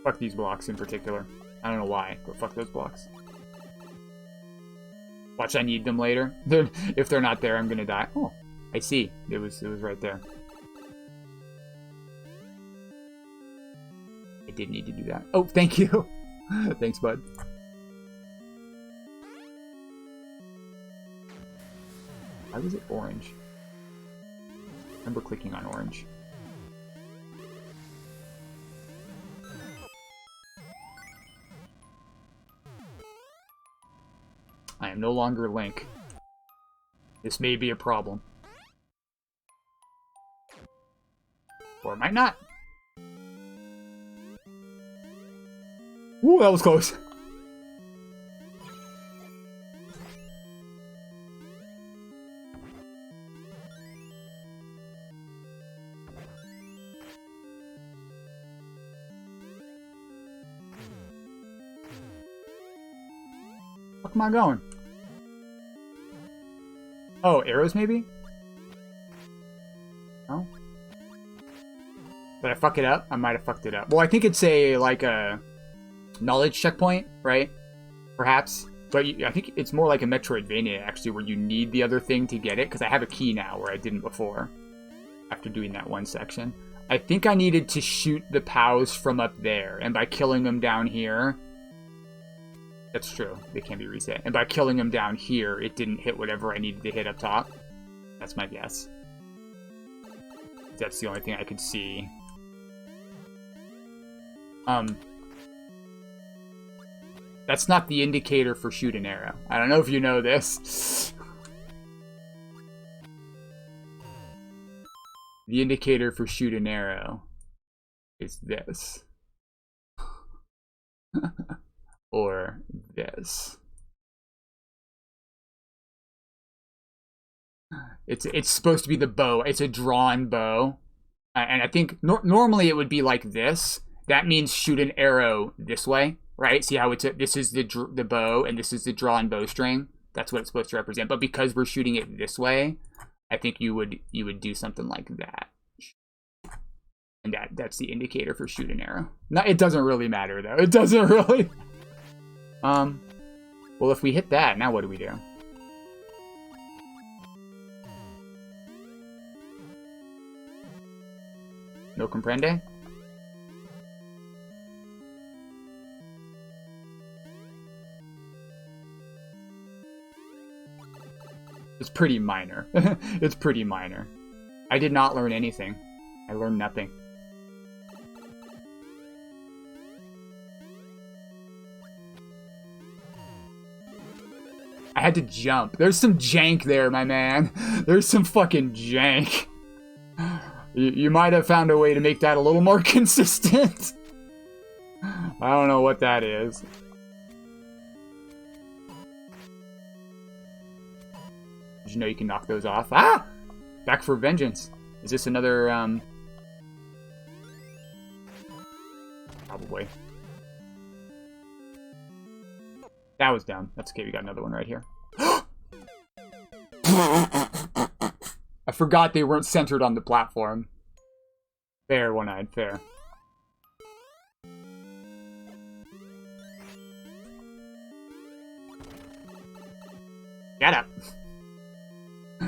Fuck these blocks in particular. I don't know why, but fuck those blocks. Watch, I need them later. If they're not there, I'm gonna die. Oh, I see. It was right there. I did need to do that. Oh, thank you. Thanks, bud. Why was it orange? I remember clicking on orange. I am no longer Link. This may be a problem. Or it might not. Ooh, that was close. Where am I going? Oh, arrows maybe? No? Did I fuck it up? I might have fucked it up. Well, I think it's like a knowledge checkpoint, right? Perhaps. But I think it's more like a Metroidvania, actually, where you need the other thing to get it, because I have a key now where I didn't before, after doing that one section. I think I needed to shoot the POWs from up there, and by killing them down here... That's true. They can be reset. And by killing them down here, it didn't hit whatever I needed to hit up top. That's my guess. That's the only thing I could see. That's not the indicator for shoot an arrow. I don't know if you know this. The indicator for shoot an arrow is this. Or this. It's supposed to be the bow. It's a drawn bow. And I think normally it would be like this. That means shoot an arrow this way, right? See how this is the bow and this is the drawn bowstring. That's what it's supposed to represent. But because we're shooting it this way, I think you would do something like that. And that's the indicator for shoot an arrow. No, it doesn't really matter though. It doesn't really. Well, if we hit that, now what do we do? No comprende? It's pretty minor. It's pretty minor. I did not learn anything. I learned nothing. I had to jump. There's some jank there, my man. There's some fucking jank. You might have found a way to make that a little more consistent. I don't know what that is. Did you know you can knock those off? Ah! Back for vengeance. Is this another, Probably. That was dumb. That's okay, we got another one right here. I forgot they weren't centered on the platform. Fair, one-eyed, fair. Get up.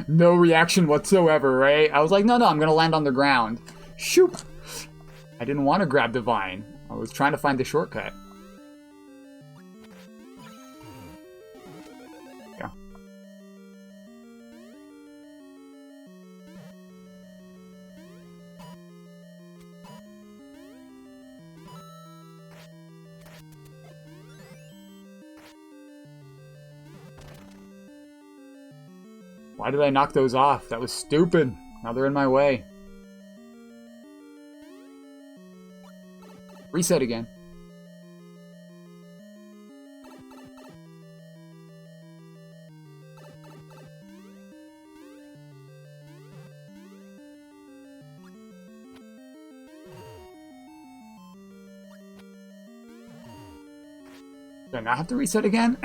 No reaction whatsoever, right? I was like, no, I'm gonna land on the ground. Shoot! I didn't want to grab the vine. I was trying to find the shortcut. Yeah. Why did I knock those off? That was stupid. Now they're in my way. Reset again. Do I not have to reset again?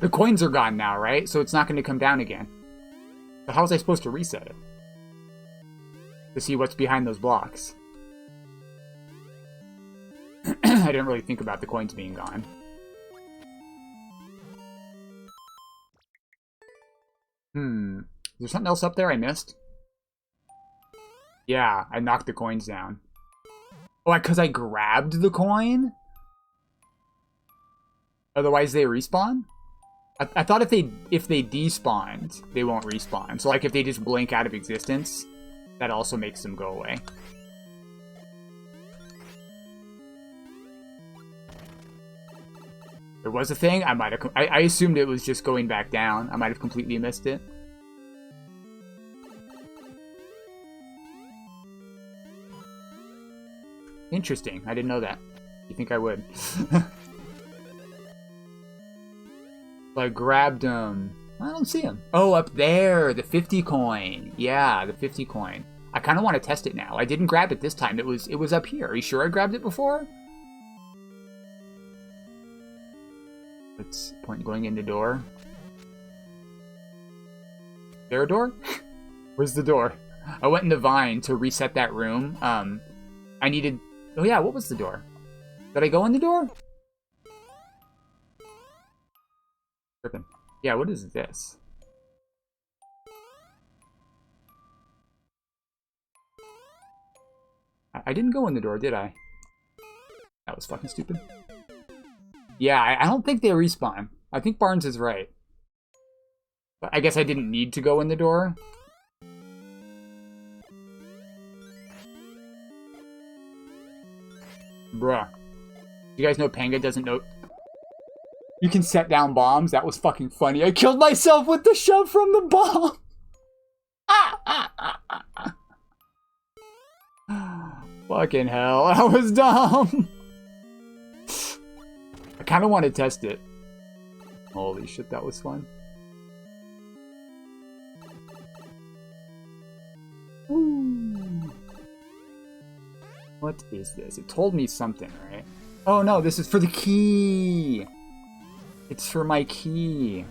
The coins are gone now, right? So it's not going to come down again. So how was I supposed to reset it? To see what's behind those blocks. I didn't really think about the coins being gone. Is there something else up there I missed? Yeah, I knocked the coins down. Oh, because I grabbed the coin? Otherwise they respawn? I thought if they despawned, they won't respawn. So like if they just blink out of existence, that also makes them go away. There was a thing? I assumed it was just going back down. I might have completely missed it. Interesting. I didn't know that. You think I would? So I grabbed him. I don't see him. Oh, up there. The 50 coin. Yeah, the 50 coin. I kind of want to test it now. I didn't grab it this time. It was up here. Are you sure I grabbed it before? Let's point going in the door. Is there a door? Where's the door? I went in the vine to reset that room. I needed... Oh yeah, what was the door? Did I go in the door? Tripping. Yeah, what is this? I didn't go in the door, did I? That was fucking stupid. Yeah, I don't think they respawn. I think Barnes is right. But I guess I didn't need to go in the door. Bruh. You guys know Panga doesn't know... You can set down bombs? That was fucking funny. I killed myself with the shove from the bomb! Fucking hell, that was dumb! I kind of want to test it. Holy shit, that was fun. Ooh. What is this? It told me something, right? Oh no, this is for the key! It's for my key.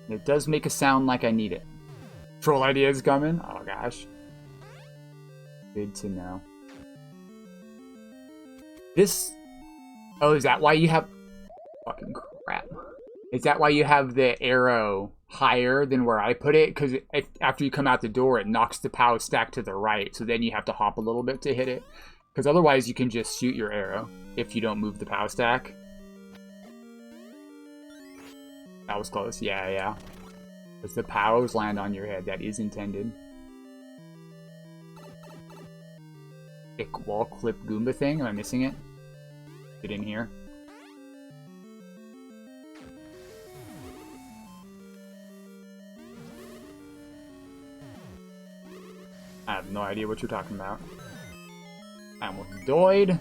It does make a sound like I need it. Troll ideas coming? Oh gosh. Good to know. This... Oh, is that why you have... Fucking crap. Is that why you have the arrow higher than where I put it? Because after you come out the door, it knocks the POW stack to the right. So then you have to hop a little bit to hit it. Because otherwise you can just shoot your arrow if you don't move the POW stack. That was close. Yeah, yeah. Because the POWs land on your head. That is intended. Thick wall clip Goomba thing. Am I missing it? Get in here. I have no idea what you're talking about. I almost died.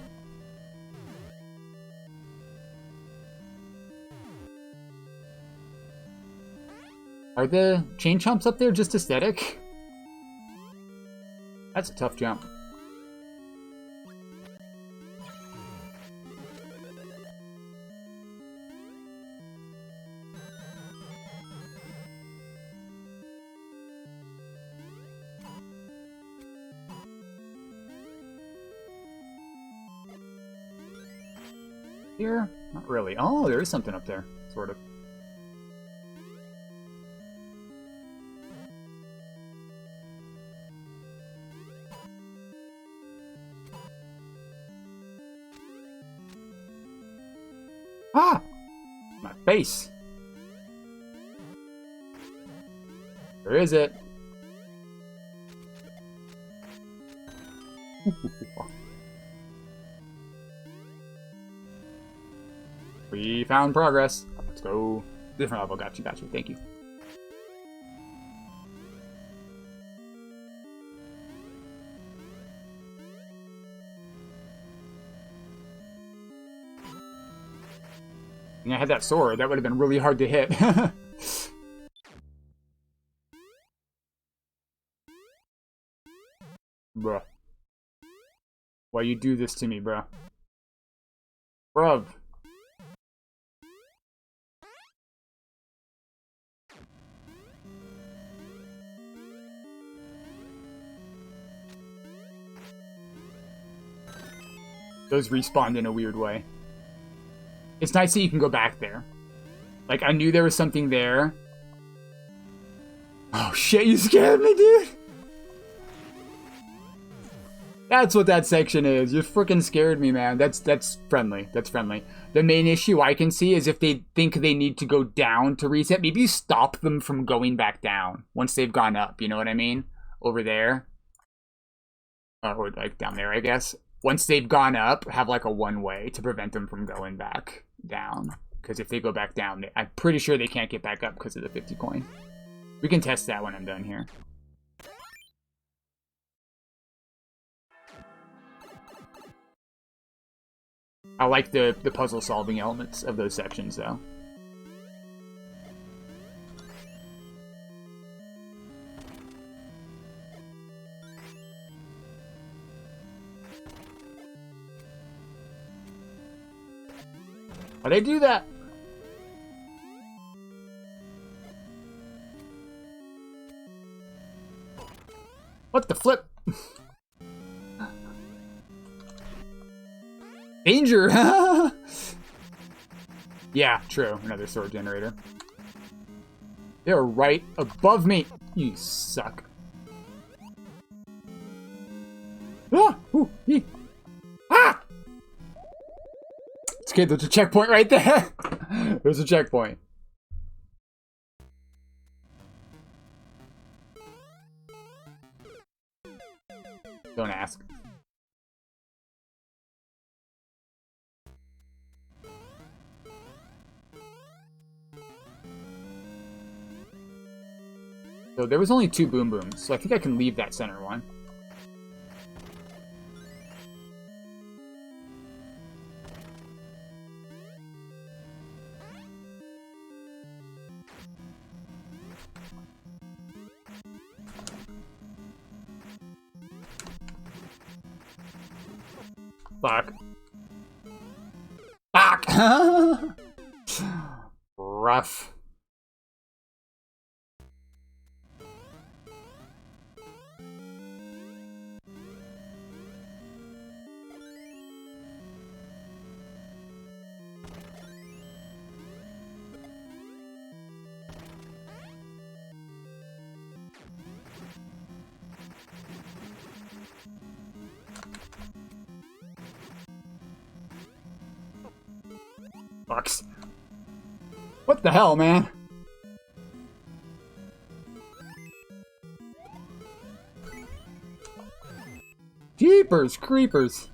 Are the chain chomps up there just aesthetic? That's a tough jump. Here? Not really. Oh, there is something up there. Sort of. Ah! My face! Where is it? We found progress. Let's go. Different level. Got you, got you. Thank you. And I had that sword. That would have been really hard to hit. Bruh. Why you do this to me, bro? Bruv. Those respawned in a weird way. It's nice that you can go back there. Like, I knew there was something there. Oh shit, you scared me, dude! That's what that section is. You freaking scared me, man. That's friendly. That's friendly. The main issue I can see is if they think they need to go down to reset, maybe you stop them from going back down once they've gone up. You know what I mean? Over there. Or like down there, I guess. Once they've gone up, have like a one-way to prevent them from going back down. Because if they go back down, I'm pretty sure they can't get back up because of the 50 coin. We can test that when I'm done here. I like the puzzle solving elements of those sections though. Why'd I do that? What the flip? Danger! Yeah, true. Another sword generator. They're right above me. You suck. Ah! Ooh, ah! It's okay, there's a checkpoint right there. There's a checkpoint. Don't ask. So there was only 2 boom booms, so I think I can leave that center one. Fuck. Fuck! Rough. Fucks. What the hell, man? Jeepers creepers.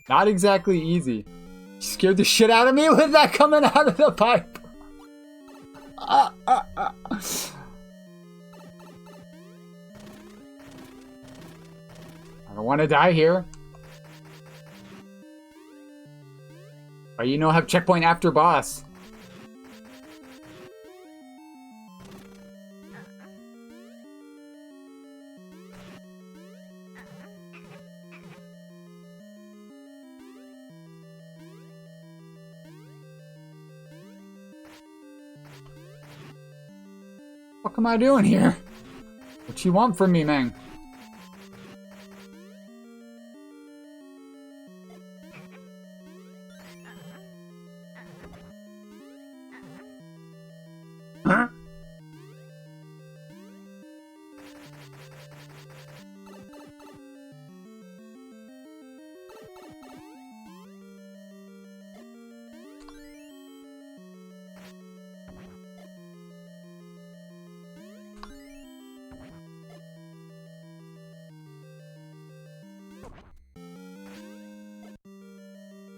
Not exactly easy. You scared the shit out of me with that coming out of the pipe. I don't want to die here. But you know, have checkpoint after boss. What am I doing here? What you want from me, man? Huh?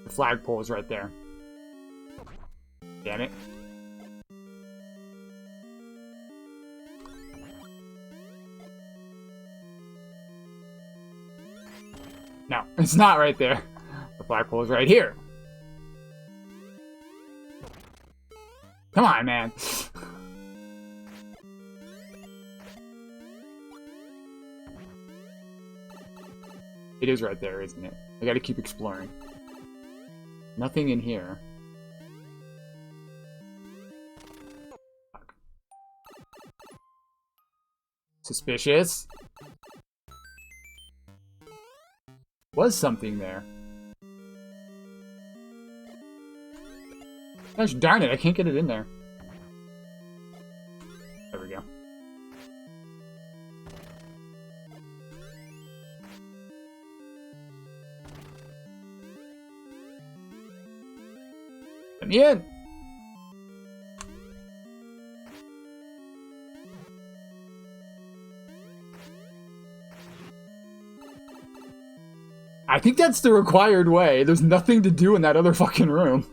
The flagpole is right there. Damn it. No, it's not right there. The flagpole is right here. Come on, man. It is right there, isn't it? I gotta keep exploring. Nothing in here. Fuck. Suspicious. Was something there. Gosh darn it, I can't get it in there. There we go. Let me in! I think that's the required way. There's nothing to do in that other fucking room.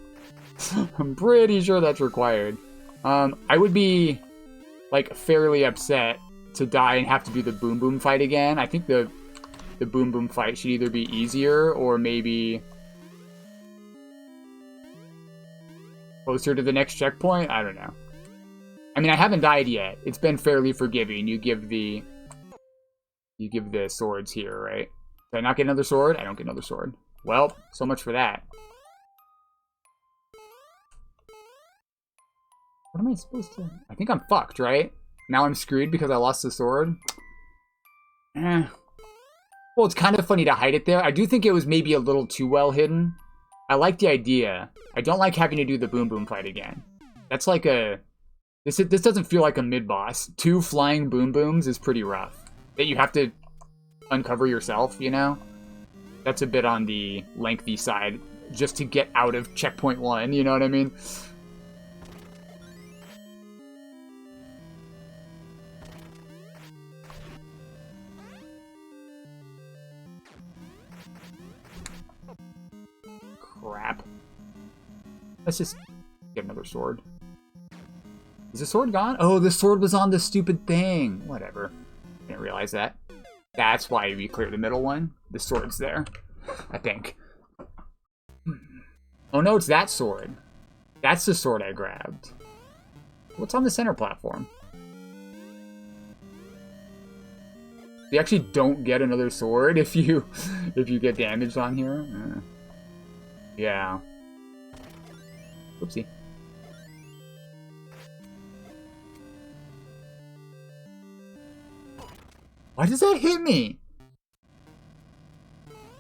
I'm pretty sure that's required. I would be, like, fairly upset to die and have to do the Boom Boom fight again. I think the Boom Boom fight should either be easier or maybe closer to the next checkpoint. I don't know. I mean, I haven't died yet. It's been fairly forgiving. You give the swords here, right? Did I not get another sword? I don't get another sword. Well, so much for that. What am I supposed to... I think I'm fucked, right? Now I'm screwed because I lost the sword? Well, it's kind of funny to hide it there. I do think it was maybe a little too well hidden. I like the idea. I don't like having to do the Boom Boom fight again. That's like a... This doesn't feel like a mid-boss. 2 flying Boom Booms is pretty rough. That you have to uncover yourself, you know? That's a bit on the lengthy side. Just to get out of checkpoint 1, you know what I mean? Crap. Let's just get another sword. Is the sword gone? Oh, the sword was on the stupid thing. Whatever. Didn't realize that. That's why we cleared the middle one. The sword's there, I think. Oh no, it's that sword. That's the sword I grabbed. What's on the center platform? You actually don't get another sword if you get damaged on here. Yeah. Whoopsie. Why does that hit me?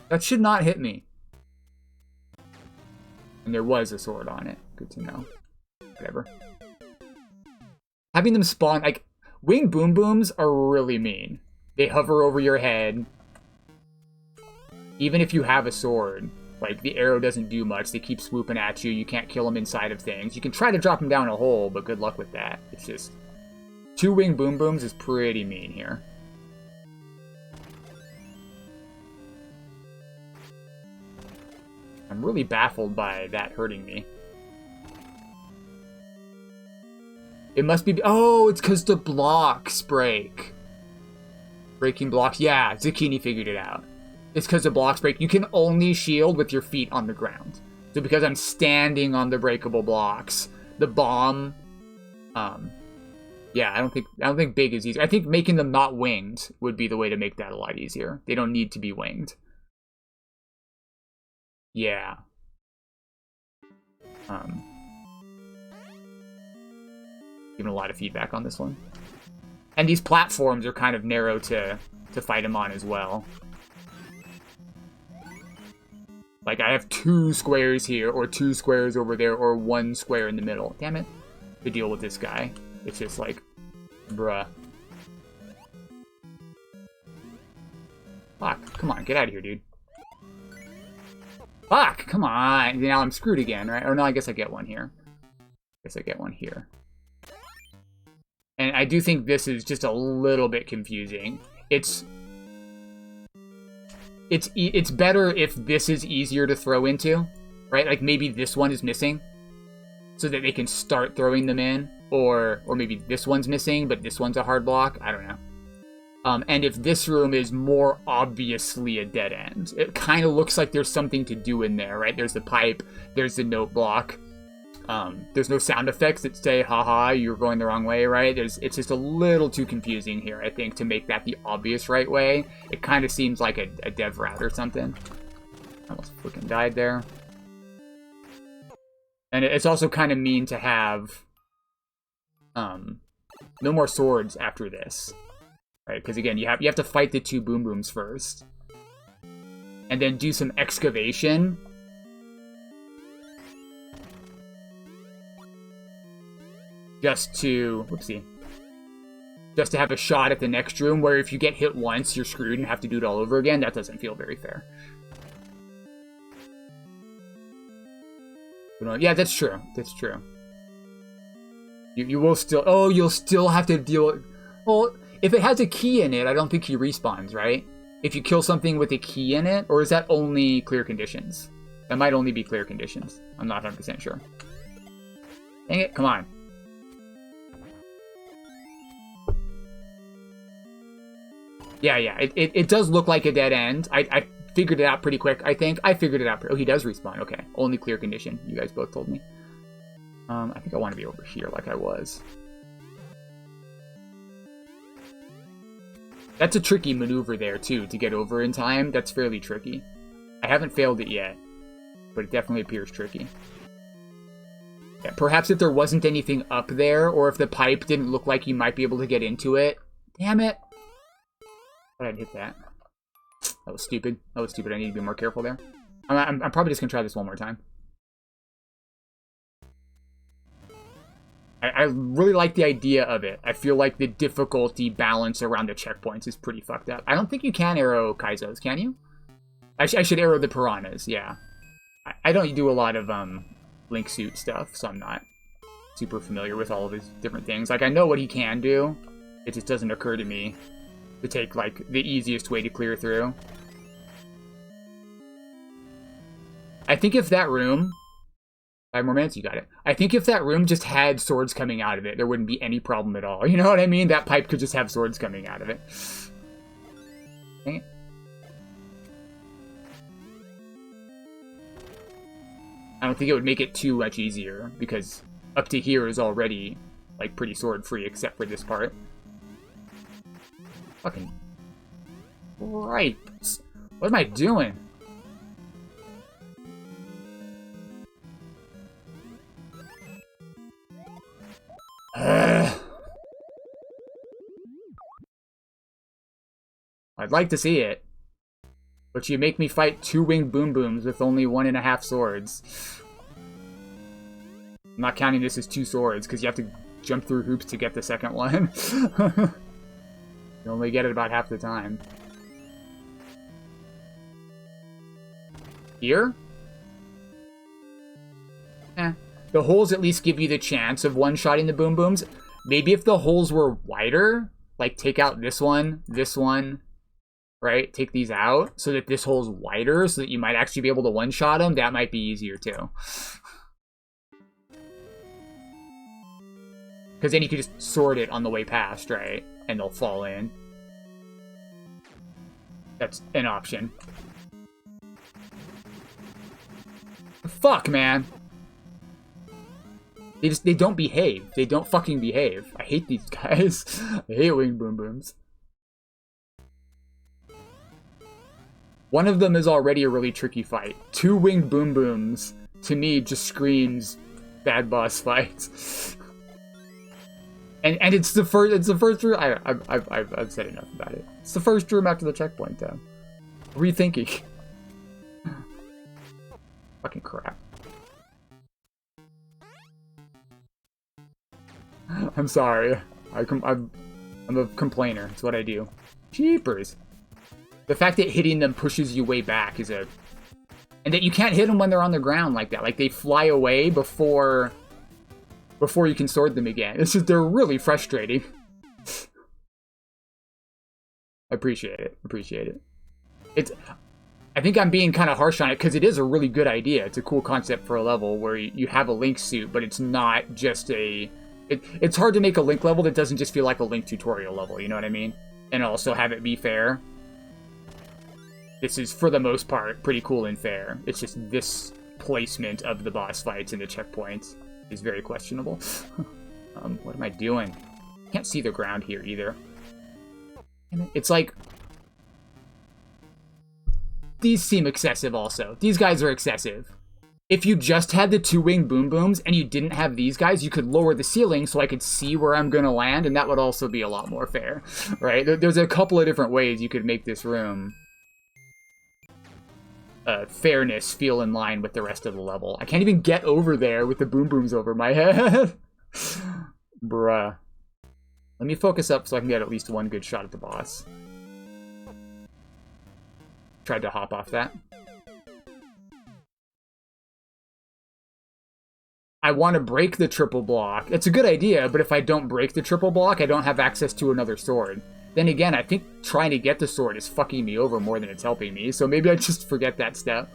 That should not hit me. And there was a sword on it. Good to know. Whatever. Having them spawn, like, winged Boom Booms are really mean. They hover over your head. Even if you have a sword, like, the arrow doesn't do much. They keep swooping at you. You can't kill them inside of things. You can try to drop them down a hole, but good luck with that. It's just... 2 winged Boom Booms is pretty mean here. I'm really baffled by that hurting me. It must be... Oh, it's because the blocks break. Breaking blocks. Yeah, Zucchini figured it out. It's because the blocks break. You can only shield with your feet on the ground. So because I'm standing on the breakable blocks, the bomb... Yeah, I don't think big is easy. I think making them not winged would be the way to make that a lot easier. They don't need to be winged. Yeah. Giving a lot of feedback on this one. And these platforms are kind of narrow to fight him on as well. Like, I have 2 squares here, or 2 squares over there, or 1 square in the middle. Damn it. To deal with this guy. It's just like, bruh. Fuck, come on, get out of here, dude. Fuck, come on. Now I'm screwed again, right? Or no, I guess I get one here. And I do think this is just a little bit confusing. It's better if this is easier to throw into, right? Like maybe this one is missing so that they can start throwing them in, or maybe this one's missing, but this one's a hard block. I don't know. And if this room is more obviously a dead end, it kind of looks like there's something to do in there, right? There's the pipe, there's the note block. there's no sound effects that say, haha, you're going the wrong way, right? It's just a little too confusing here, I think, to make that the obvious right way. It kind of seems like a dev route or something. Almost freaking died there. And it's also kind of mean to have no more swords after this, right? Because again, you have to fight the 2 boom booms first, and then do some excavation. Just to have a shot at the next room, where if you get hit once, you're screwed and have to do it all over again. That doesn't feel very fair. But, yeah, that's true. That's true. You will still... Oh, you'll still have to deal with... Well, if it has a key in it, I don't think he respawns, right? If you kill something with a key in it, or is that only clear conditions? That might only be clear conditions. I'm not 100% sure. Dang it, come on. Yeah, it does look like a dead end. I figured it out pretty quick, I think. I figured it out. Oh, he does respawn. Okay. Only clear condition. You guys both told me. I think I want to be over here like I was. That's a tricky maneuver there, too, to get over in time. That's fairly tricky. I haven't failed it yet, but it definitely appears tricky. Yeah, perhaps if there wasn't anything up there, or if the pipe didn't look like you might be able to get into it. Damn it. I didn't hit that. That was stupid. That was stupid. I need to be more careful there. I'm probably just going to try this one more time. I really like the idea of it. I feel like the difficulty balance around the checkpoints is pretty fucked up. I don't think you can arrow Kaizos, can you? I should arrow the piranhas, yeah. I don't do a lot of Link suit stuff, so I'm not super familiar with all of his different things. Like, I know what he can do. It just doesn't occur to me to take, like, the easiest way to clear through. I think if that room... 5 more minutes, you got it. I think if that room just had swords coming out of it, there wouldn't be any problem at all. You know what I mean? That pipe could just have swords coming out of it. Dang it. I don't think it would make it too much easier, because up to here is already, like, pretty sword-free, except for this part. Fucking... Right. What am I doing? I'd like to see it. But you make me fight 2 winged boom booms with only 1.5 swords. I'm not counting this as 2 swords, because you have to jump through hoops to get the second one. You only get it about half the time. Here? The holes at least give you the chance of one-shotting the boom booms. Maybe if the holes were wider, like take out this one, right? Take these out so that this hole's wider so that you might actually be able to one-shot them. That might be easier too. Because then you could just sword it on the way past, right? And they'll fall in. That's an option. Fuck, man. They don't behave. They don't fucking behave. I hate these guys. I hate winged boom booms. One of them is already a really tricky fight. 2 winged boom booms, to me, just screams bad boss fights. And it's the first room. I've said enough about it. It's the first room after the checkpoint, though. Rethinking. Fucking crap. I'm sorry. I'm a complainer. It's what I do. Jeepers. The fact that hitting them pushes you way back is a... And that you can't hit them when they're on the ground like that. Like, they fly away before you can sword them again. It's just, they're really frustrating. I appreciate it. Appreciate it. I think I'm being kind of harsh on it because it is a really good idea. It's a cool concept for a level where you have a Link suit, but it's not just a... It's hard to make a Link level that doesn't just feel like a Link tutorial level, you know what I mean? And also have it be fair. This is, for the most part, pretty cool and fair. It's just this placement of the boss fights and the checkpoints is very questionable. What am I doing? Can't see the ground here either. It's like... These seem excessive also. These guys are excessive. If you just had the 2-wing boom booms and you didn't have these guys, you could lower the ceiling so I could see where I'm going to land, and that would also be a lot more fair, right? There's a couple of different ways you could make this room fairness feel in line with the rest of the level. I can't even get over there with the boom booms over my head. Bruh. Let me focus up so I can get at least one good shot at the boss. Tried to hop off that. I want to break the triple block. It's a good idea, but if I don't break the triple block, I don't have access to another sword. Then again, I think trying to get the sword is fucking me over more than it's helping me, so maybe I just forget that step.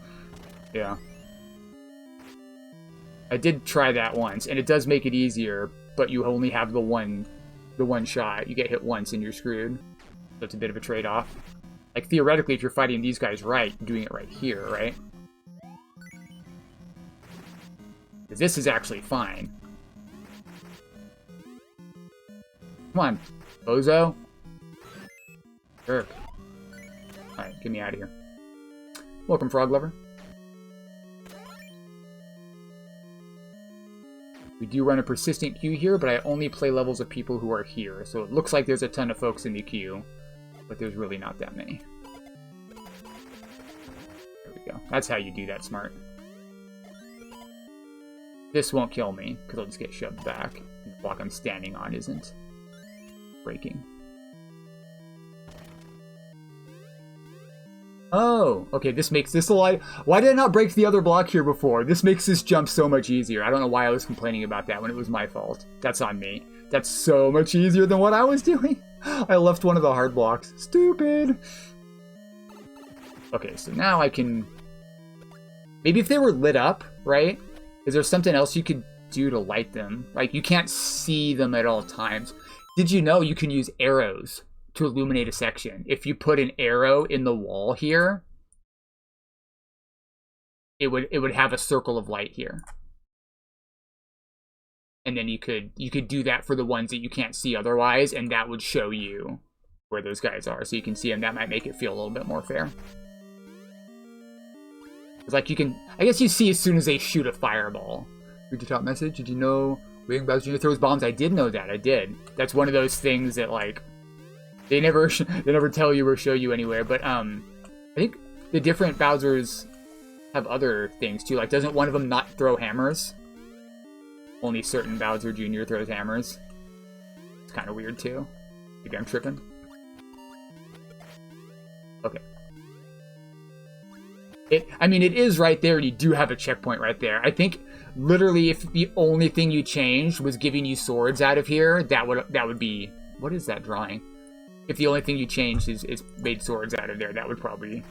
Yeah. I did try that once, and it does make it easier, but you only have the one shot. You get hit once and you're screwed. So it's a bit of a trade-off. Like, theoretically, if you're fighting these guys right, you're doing it right here, right? Because this is actually fine. Come on, bozo. Jerk. Alright, get me out of here. Welcome, Frog Lover. We do run a persistent queue here, but I only play levels of people who are here. So it looks like there's a ton of folks in the queue, but there's really not that many. There we go. That's how you do that smart. This won't kill me, because I'll just get shoved back. The block I'm standing on isn't breaking. Oh, okay, this makes this a lot... Why did I not break the other block here before? This makes this jump so much easier. I don't know why I was complaining about that when it was my fault. That's on me. That's so much easier than what I was doing. I left one of the hard blocks. Stupid! Okay, so now I can... Maybe if they were lit up, right? Is there something else you could do to light them? Like, you can't see them at all times. Did you know you can use arrows to illuminate a section? If you put an arrow in the wall here, it would have a circle of light here. And then you could do that for the ones that you can't see otherwise, and that would show you where those guys are, so you can see them. That might make it feel a little bit more fair. It's like you can, I guess you see as soon as they shoot a fireball. Read your top message. Did you know William Bowser Jr. throws bombs? I did know that. I did. That's one of those things that, like, they never tell you or show you anywhere. But I think the different Bowsers have other things too. Like, doesn't one of them not throw hammers? Only certain Bowser Jr. throws hammers. It's kind of weird too. Maybe I'm tripping. Okay. I mean, it is right there, and you do have a checkpoint right there. I think, literally, if the only thing you changed was giving you swords out of here, that would be... What is that drawing? If the only thing you changed is made swords out of there, that would probably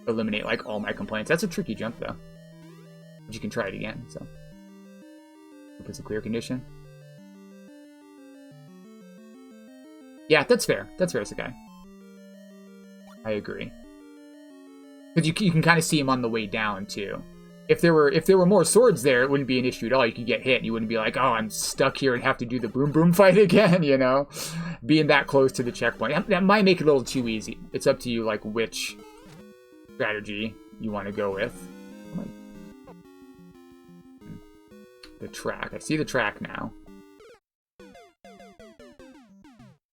eliminate, like, all my complaints. That's a tricky jump, though. But you can try it again, so... Hope it's a clear condition. Yeah, that's fair. That's fair, Sakai. I agree. Because you can kind of see him on the way down, too. If there were more swords there, it wouldn't be an issue at all. You could get hit, and you wouldn't be like, oh, I'm stuck here and have to do the boom boom fight again, you know? Being that close to the checkpoint. That might make it a little too easy. It's up to you, like, which strategy you want to go with. The track. I see the track now.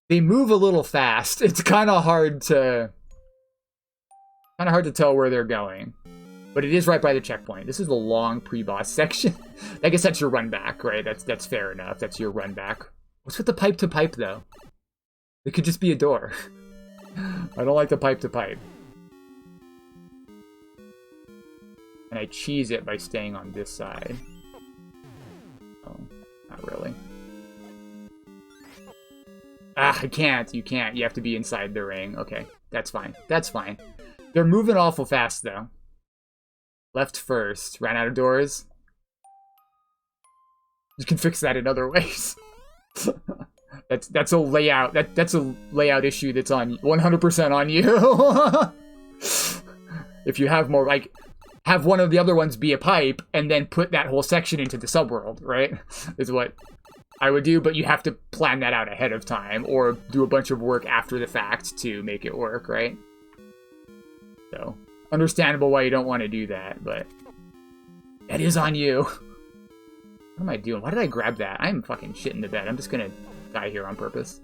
They move a little fast. It's kind of hard to tell where they're going. But it is right by the checkpoint. This is the long pre-boss section. I guess that's your run back, right? That's fair enough. That's your run back. What's with the pipe to pipe, though? It could just be a door. I don't like the pipe to pipe. And I cheese it by staying on this side. Oh, not really. Ah, I can't. You can't. You have to be inside the ring. Okay, that's fine. That's fine. They're moving awful fast, though. Left first. Ran out of doors. You can fix that in other ways. that's a layout. That's a layout issue that's on 100% on you. If you have more, like, have one of the other ones be a pipe, and then put that whole section into the subworld, right? Is what I would do, but you have to plan that out ahead of time, or do a bunch of work after the fact to make it work, right? So, understandable why you don't want to do that, but that is on you. What am I doing? Why did I grab that? I'm fucking shitting the bed. I'm just gonna die here on purpose.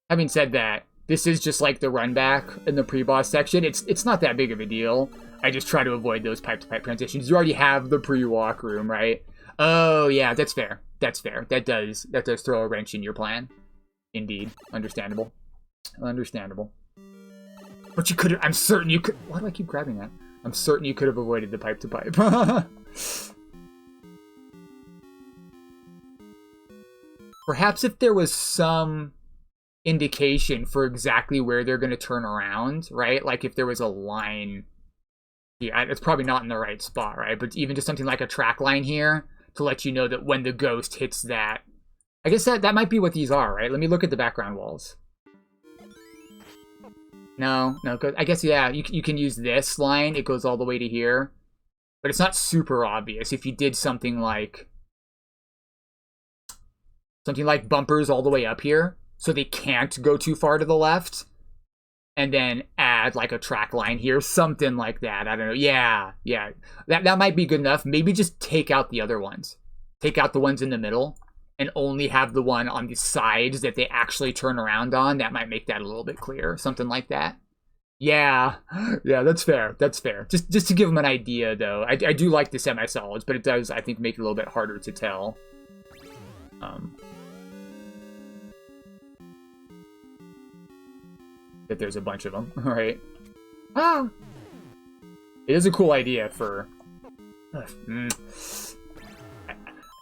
Having said that, this is just like the run back in the pre-boss section. It's not that big of a deal. I just try to avoid those pipe-to-pipe transitions. You already have the pre-walk room, right? Oh, yeah, that's fair. That's fair. That does throw a wrench in your plan. Indeed. Understandable. Understandable. But you could have... I'm certain you could... Why do I keep grabbing that? I'm certain you could have avoided the pipe-to-pipe. Perhaps if there was some indication for exactly where they're going to turn around, right? Like if there was a line here. It's probably not in the right spot, right? But even just something like a track line here to let you know that when the ghost hits that... I guess that might be what these are, right? Let me look at the background walls. No, I guess, yeah, you can use this line. It goes all the way to here. But it's not super obvious. If you did something like bumpers all the way up here, so they can't go too far to the left, and then add like a track line here, something like that. I don't know. Yeah. That might be good enough. Maybe just take out the other ones. Take out the ones in the middle, and only have the one on the sides that they actually turn around on. That might make that a little bit clearer. Something like that. Yeah, that's fair. That's fair. Just to give them an idea, though. I do like the semi-solids, but it does, I think, make it a little bit harder to tell. That there's a bunch of them, right? Ah! It is a cool idea for... I feel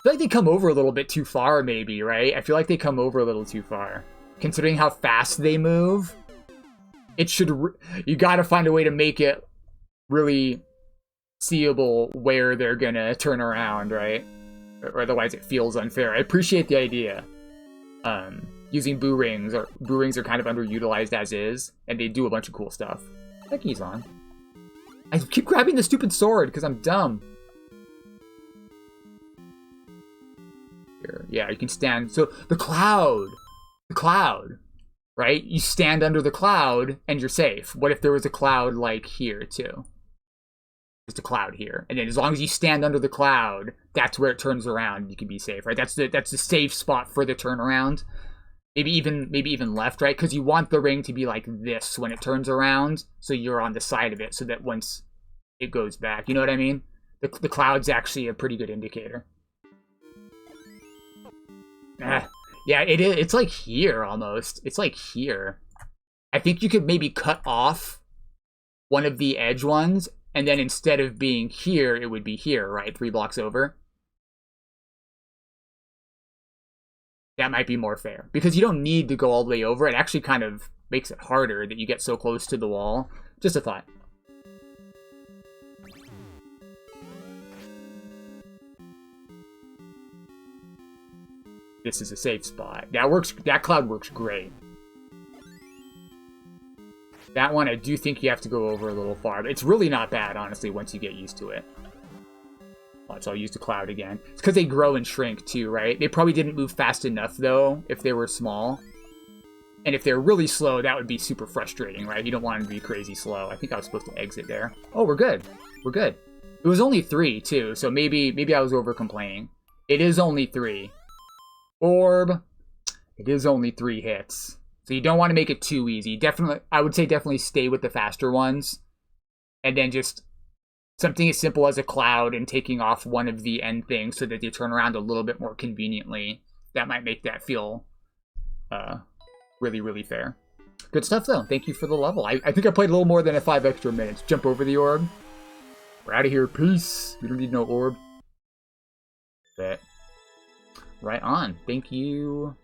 like they come over a little bit too far, maybe, right? I feel like they come over a little too far. Considering how fast they move, it should... You gotta find a way to make it really seeable where they're gonna turn around, right? Or otherwise it feels unfair. I appreciate the idea. Using boo rings are kind of underutilized as is, and they do a bunch of cool stuff. Heck, he's on. I keep grabbing the stupid sword because I'm dumb. Here. Yeah, you can stand. So the cloud, right? You stand under the cloud and you're safe. What if there was a cloud like here too? Just a cloud here, and then as long as you stand under the cloud, that's where it turns around. You can be safe, right? That's the safe spot for the turnaround. Maybe even left, right? Because you want the ring to be like this when it turns around, so you're on the side of it, so that once it goes back, you know what I mean? The cloud's actually a pretty good indicator. Yeah, it is. It's like here almost. It's like here. I think you could maybe cut off one of the edge ones, and then instead of being here, it would be here, right? 3 blocks over. That might be more fair. Because you don't need to go all the way over. It actually kind of makes it harder that you get so close to the wall. Just a thought. This is a safe spot. That cloud works great. That one, I do think you have to go over a little far. But it's really not bad, honestly, once you get used to it. Watch, I'll use the cloud again. It's because they grow and shrink too, right? They probably didn't move fast enough, though, if they were small. And if they're really slow, that would be super frustrating, right? You don't want them to be crazy slow. I think I was supposed to exit there. Oh, we're good. We're good. It was only 3, too, so maybe I was over-complaining. It is only 3. Orb. It is only 3 hits. So you don't want to make it too easy. Definitely, I would say definitely stay with the faster ones. And then just... something as simple as a cloud and taking off one of the end things so that they turn around a little bit more conveniently. That might make that feel really, really fair. Good stuff, though. Thank you for the level. I think I played a little more than 5 extra minutes. Jump over the orb. We're out of here. Peace. We don't need no orb. But right on. Thank you,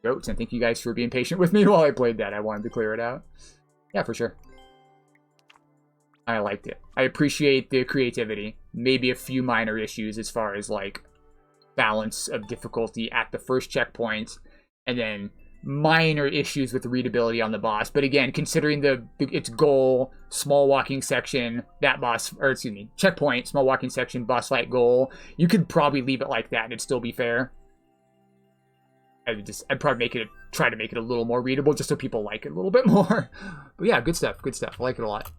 goats, and thank you guys for being patient with me while I played that. I wanted to clear it out. Yeah, for sure. I liked it. I appreciate the creativity. Maybe a few minor issues as far as, like, balance of difficulty at the first checkpoint, and then minor issues with readability on the boss. But again, considering its goal, small walking section, that boss, or excuse me, checkpoint, small walking section, boss fight goal, you could probably leave it like that and it'd still be fair. I'd probably try to make it a little more readable just so people like it a little bit more. But yeah, good stuff, good stuff. I like it a lot.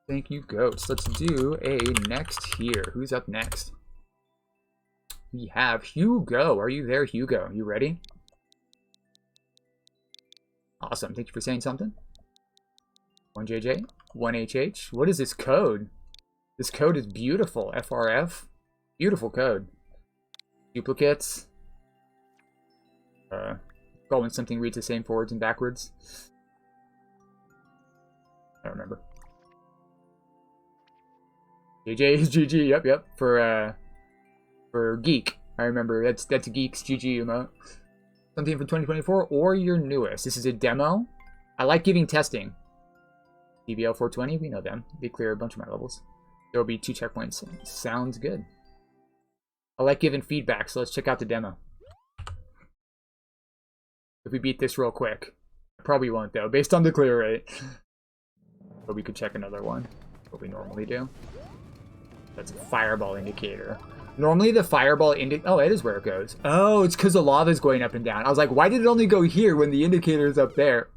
Thank you, goats. Let's do a next here. Who's up next? We have Hugo. Are you there, Hugo? You ready? Awesome. Thank you for saying something. 1JJ, 1HH. What is this code? This code is beautiful. FRF. Beautiful code. Duplicates. When something reads the same forwards and backwards. I don't remember. JJ is GG. Yep. For Geek. I remember. That's Geek's GG emote. Something from 2024 or your newest. This is a demo. I like giving testing. DBL 420, we know them. They clear a bunch of my levels. There will be 2 checkpoints. Sounds good. I like giving feedback, so let's check out the demo. If we beat this real quick. Probably won't though, based on the clear rate. But we could check another one. What we normally do. That's a fireball indicator. Normally the fireball oh, it is where it goes. Oh, it's because the lava is going up and down. I was like, why did it only go here when the indicator is up there?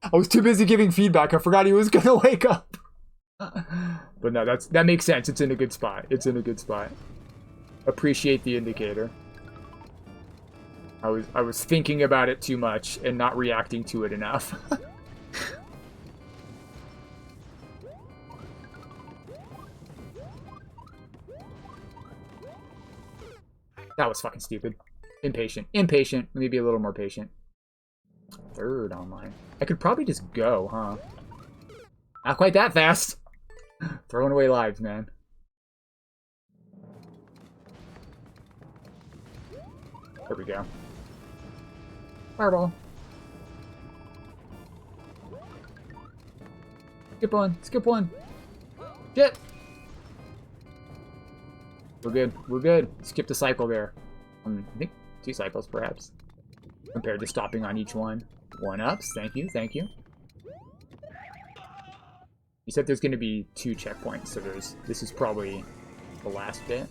I was too busy giving feedback. I forgot he was going to wake up. But no, that makes sense. It's in a good spot. It's in a good spot. Appreciate the indicator. I was thinking about it too much and not reacting to it enough. That was fucking stupid. Impatient. Impatient. Let me be a little more patient. Third online. I could probably just go, huh? Not quite that fast. Throwing away lives, man. There we go. Fireball. Skip one. Skip one. Shit. We're good. We're good. Skip the cycle there. I think 2 cycles, perhaps. Compared to stopping on each one. 1-ups. Thank you. Thank you. You said there's going to be 2 checkpoints, so this is probably the last bit.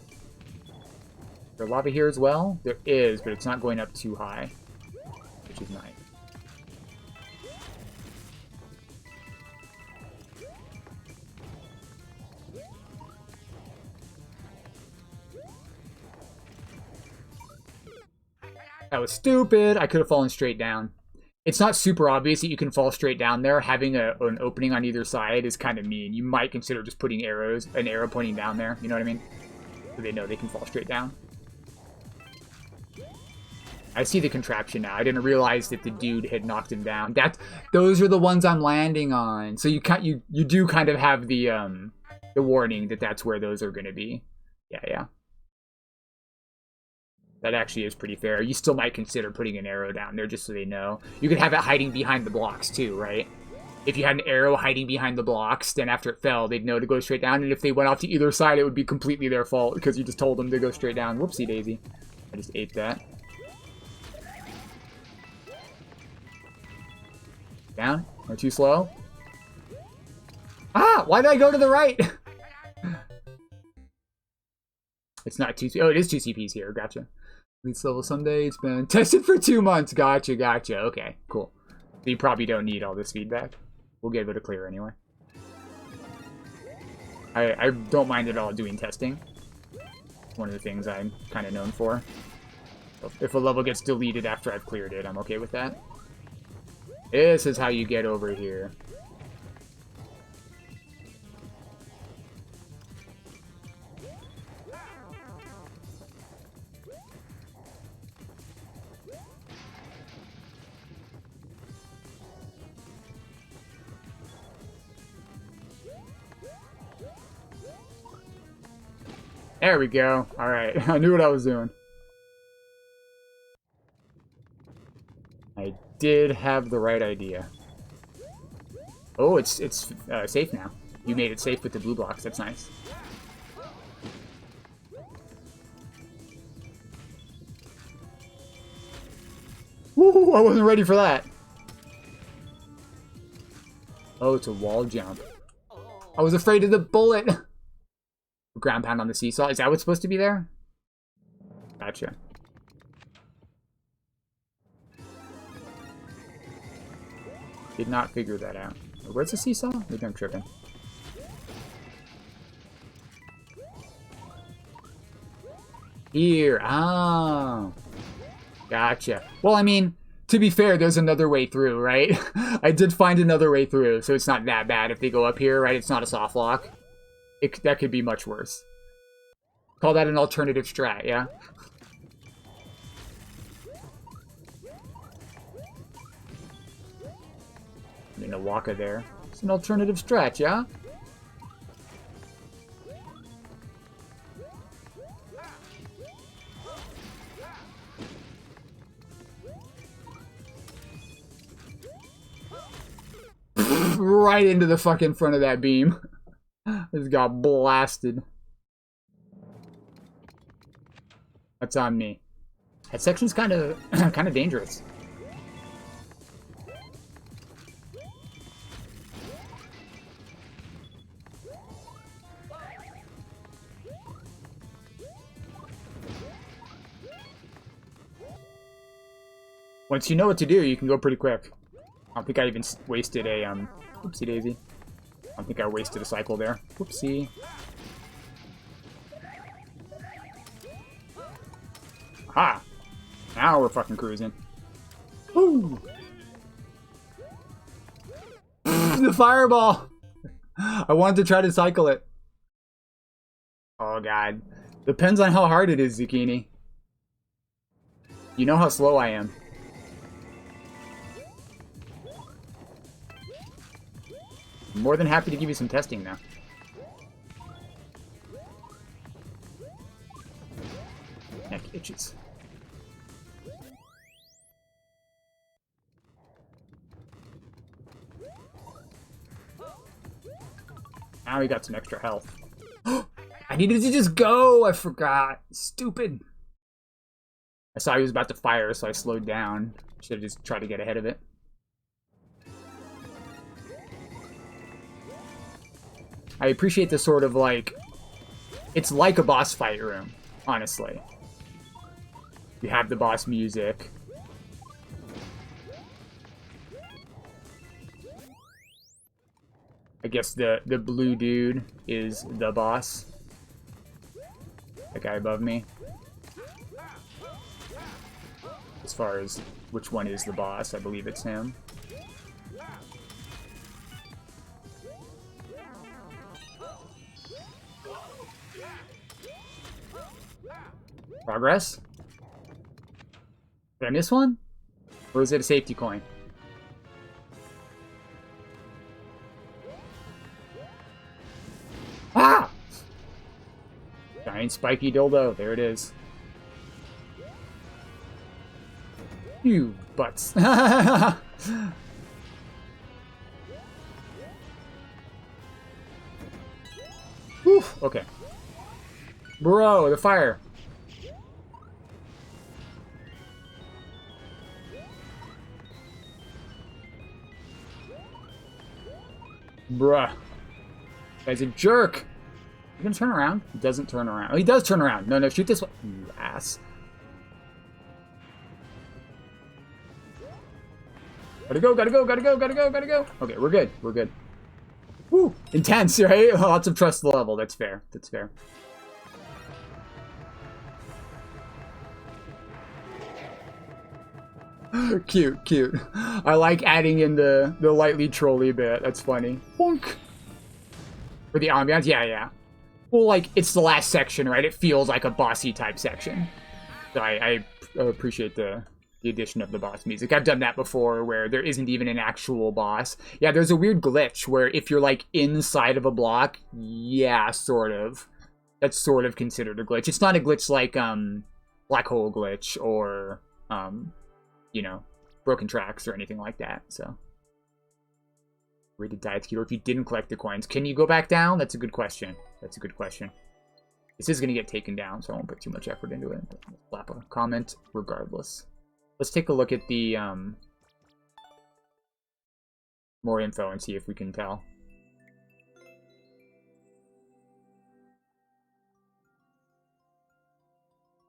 Is there lava here as well? There is, but it's not going up too high, which is nice. That was stupid. I could have fallen straight down. It's not super obvious that you can fall straight down there. Having an opening on either side is kind of mean. You might consider just putting an arrow pointing down there. You know what I mean? So they know they can fall straight down. I see the contraption now. I didn't realize that the dude had knocked him down. Those are the ones I'm landing on. So you do kind of have the warning that that's where those are going to be. Yeah. That actually is pretty fair. You still might consider putting an arrow down there just so they know. You could have it hiding behind the blocks too, right? If you had an arrow hiding behind the blocks, then after it fell, they'd know to go straight down. And if they went off to either side, it would be completely their fault because you just told them to go straight down. Whoopsie daisy. I just ate that. Down? Am I too slow? Ah! Why did I go to the right? It's not 2... Oh, it is 2 CPs here. Gotcha. Leads level someday. It's been tested for 2 months. Gotcha. Okay, cool. So you probably don't need all this feedback. We'll give it a clear anyway. I don't mind at all doing testing. It's one of the things I'm kind of known for. So if a level gets deleted after I've cleared it, I'm okay with that. This is how you get over here. There we go. Alright, I knew what I was doing. I did have the right idea. Oh, it's safe now. You made it safe with the blue blocks. That's nice. Woo! I wasn't ready for that. Oh, it's a wall jump. I was afraid of the bullet. Ground pound on the seesaw. Is that what's supposed to be there? Gotcha. Did not figure that out. Where's the seesaw? Maybe I'm tripping. Here. Oh. Gotcha. Well, I mean, to be fair, there's another way through, right? I did find another way through, so it's not that bad if they go up here, right? It's not a soft lock. That could be much worse. Call that an alternative strat, yeah? I mean, a Waka there. It's an alternative stretch, yeah? Right into the fucking front of that beam. Just got blasted. That's on me. That section's kind of dangerous. Once you know what to do, you can go pretty quick. I don't think I even wasted a, whoopsie daisy. I don't think I wasted a cycle there. Whoopsie. Aha! Now we're fucking cruising. Woo! The fireball! I wanted to try to cycle it. Oh god. Depends on how hard it is, Zucchini. You know how slow I am. I'm more than happy to give you some testing now. Neck itches. Now we got some extra health. I needed to just go! I forgot. Stupid. I saw he was about to fire, so I slowed down. Should have just tried to get ahead of it. I appreciate the sort of, like... It's like a boss fight room, honestly. You have the boss music. I guess the blue dude is the boss. The guy above me. As far as which one is the boss, I believe it's him. Progress? Did I miss one? Or is it a safety coin? Ah! Giant spiky dildo. There it is. You butts. Whew, okay. Bro, the fire. Bruh. Guy's a jerk. You gonna turn around? He doesn't turn around. Oh, he does turn around. No, shoot this way. You ass. Gotta go. Okay, we're good. Woo! Intense, right? Lots of trust level. That's fair. Cute. I like adding in the lightly trolly bit. That's funny. Bonk. For the ambiance, yeah. Well, like, it's the last section, right? It feels like a bossy type section. So I appreciate the addition of the boss music. I've done that before where there isn't even an actual boss. Yeah, there's a weird glitch where if you're, like, inside of a block, yeah, sort of. That's sort of considered a glitch. It's not a glitch like, Black Hole Glitch or, you know, Broken Tracks or anything like that, so. Rated Diet Keto if you didn't collect the coins. Can you go back down? That's a good question. This is going to get taken down, so I won't put too much effort into it. But I'll slap a comment regardless. Let's take a look at the more info and see if we can tell.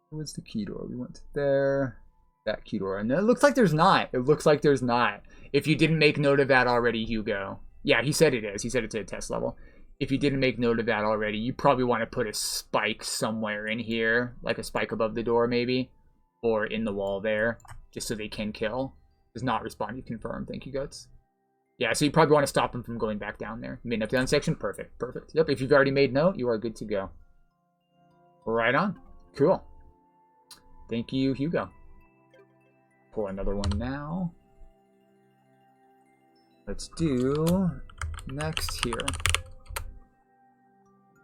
What's the key door? We went to there. That key door. And it looks like there's not. It looks like there's not. If you didn't make note of that already, Hugo. Yeah, he said it is. He said it's at a test level. If you didn't make note of that already, you probably want to put a spike somewhere in here. Like a spike above the door, maybe. Or in the wall there. Just so they can kill. Does not respond. You confirm. Thank you, Guts. Yeah, so you probably want to stop them from going back down there. Made an up down section. Perfect. Perfect. Yep, if you've already made note, you are good to go. Right on. Cool. Thank you, Hugo. Pull another one now. Let's do next here.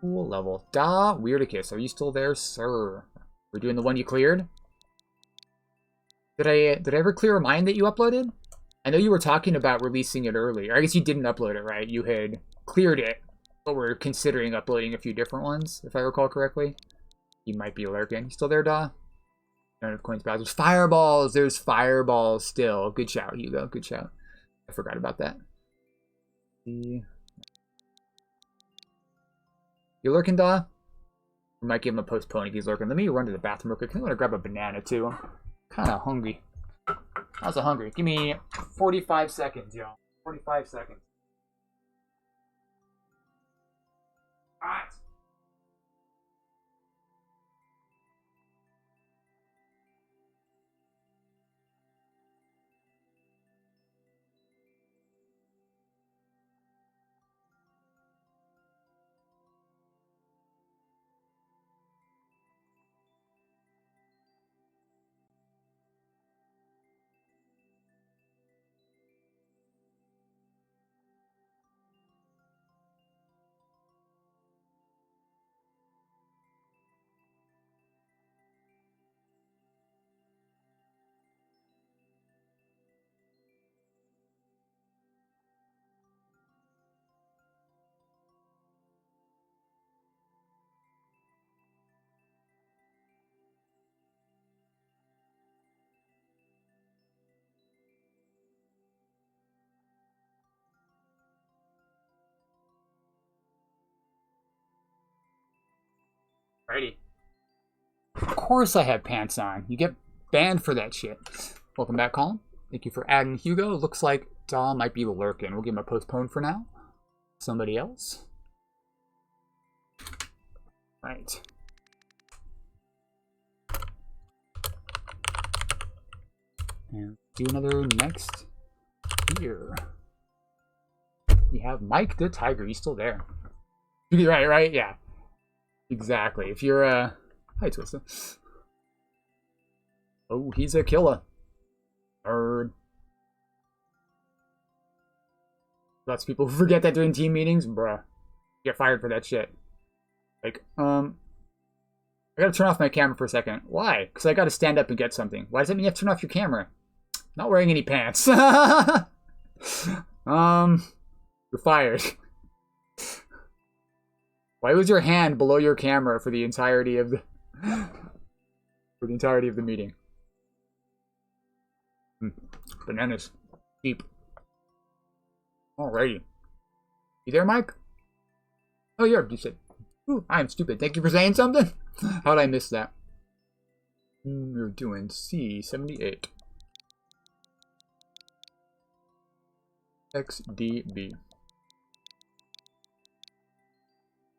Cool level. Da Weirdicus, are you still there, sir? We're doing the one you cleared? Did I ever clear a mine that you uploaded? I know you were talking about releasing it earlier. I guess you didn't upload it, right? You had cleared it, but we're considering uploading a few different ones, if I recall correctly. You might be lurking. You still there, Da? None of coins back. There's fireballs. There's fireballs still. Good shout, Hugo. Good shout. I forgot about that. You lurking, Da? We might give him a postpone if he's lurking. Let me run to the bathroom real quick. I want to grab a banana too. I'm kind of hungry. How's it hungry? Give me 45 seconds, yo. 45 seconds. Alright. Righty. Of course I have pants on. You get banned for that shit. Welcome back, Colin. Thank you for adding Hugo. Looks like Dahl might be lurking. We'll give him a postpone for now. Somebody else. Right. And do another next here. We have Mike the Tiger. He's still there. Right, yeah. Exactly. If you're hi Twister. Oh, he's a killer. Nerd. Lots of people who forget that during team meetings, bruh. Get fired for that shit. Like, I gotta turn off my camera for a second. Why? Because I gotta stand up and get something. Why does that mean you have to turn off your camera? Not wearing any pants. You're fired. Why was your hand below your camera for the entirety of the meeting? Bananas. Deep. Alrighty. You there, Mike? Oh, you said, ooh, I'm stupid. Thank you for saying something. How'd I miss that? You're doing C78. XDB.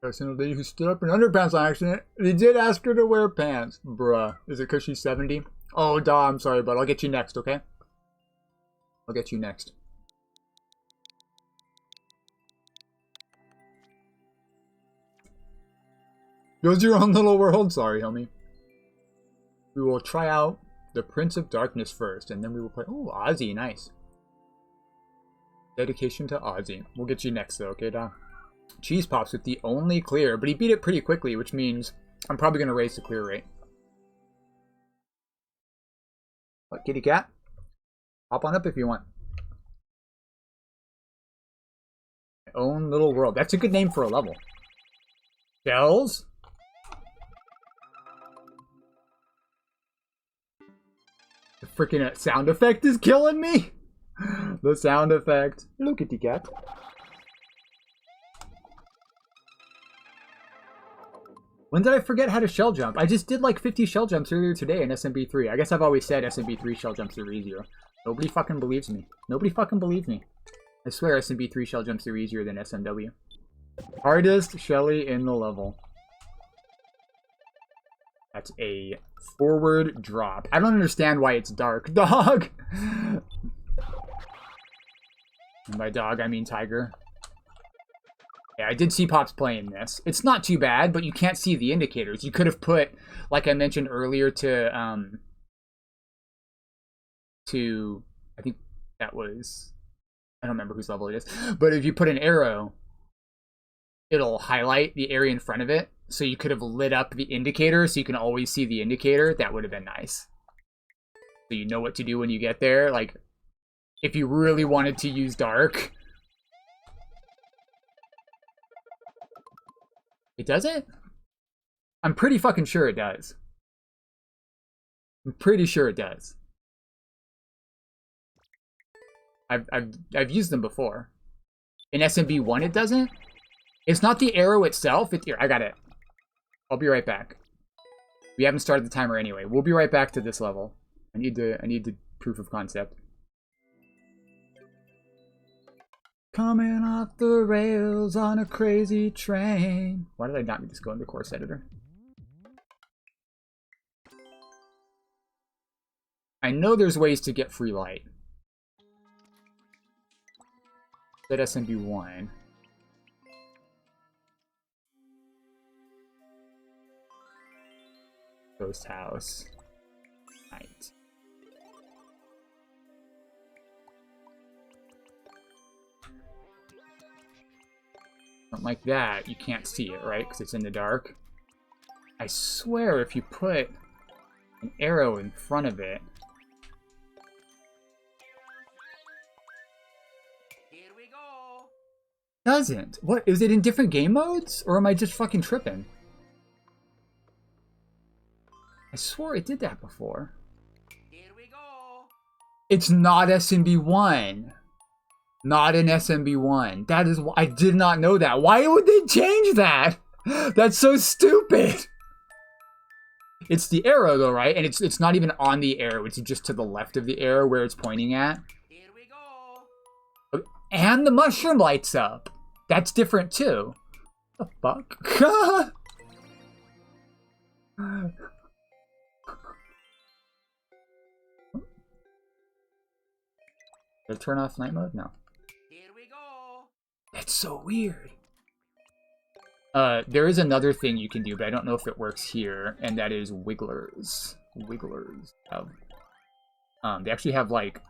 A single lady who stood up in underpants on accident. They did ask her to wear pants. Bruh. Is it because she's 70? Oh, duh, I'm sorry, but I'll get you next, okay? I'll get you next. Yours your own little world. Sorry, homie. We will try out the Prince of Darkness first, and then we will play... Oh, Ozzy, nice. Dedication to Ozzy. We'll get you next, though, okay, Doc? Cheese Pops with the only clear, but he beat it pretty quickly, which means I'm probably going to raise the clear rate. What, kitty cat? Hop on up if you want. My own little world. That's a good name for a level. Shells? The freaking sound effect is killing me. The sound effect. Hello, kitty cat. When did I forget how to shell jump? I just did like 50 shell jumps earlier today in SMB3. I guess I've always said SMB3 shell jumps are easier. Nobody fucking believes me. Nobody fucking believes me. I swear SMB3 shell jumps are easier than SMW. Hardest Shelly in the level. That's a forward drop. I don't understand why it's dark, dog. And by dog, I mean tiger. Yeah, I did see Pops playing this. It's not too bad, but you can't see the indicators. You could have put, like I mentioned earlier, to I think that was, I don't remember whose level it is, but if you put an arrow, it'll highlight the area in front of it. So you could have lit up the indicator so you can always see the indicator. That would have been nice. So you know what to do when you get there. Like, if you really wanted to use dark. It doesn't? I'm pretty fucking sure it does. I'm pretty sure it does. I've used them before. In SMB1 it doesn't? It's not the arrow itself. Here, I got it. I'll be right back. We haven't started the timer anyway. We'll be right back to this level. I need the proof of concept. Coming off the rails on a crazy train. Why did I not just go into course editor? I know there's ways to get free light. At SMB1. Ghost house. Right. Something like that, you can't see it, right? Because it's in the dark. I swear if you put an arrow in front of it. Here we go. Doesn't. What? Is it in different game modes? Or am I just fucking tripping? I swore it did that before. Here we go. It's not SMB1. Not in SMB1. That is why I did not know that. Why would they change that? That's so stupid. It's the arrow though, right? And it's not even on the arrow. It's just to the left of the arrow where it's pointing at. Here we go. And the mushroom lights up. That's different too. The fuck? Did it turn off night mode? No. Here we go. That's so weird. There is another thing you can do, but I don't know if it works here, and that is wigglers. Wigglers have, they actually have like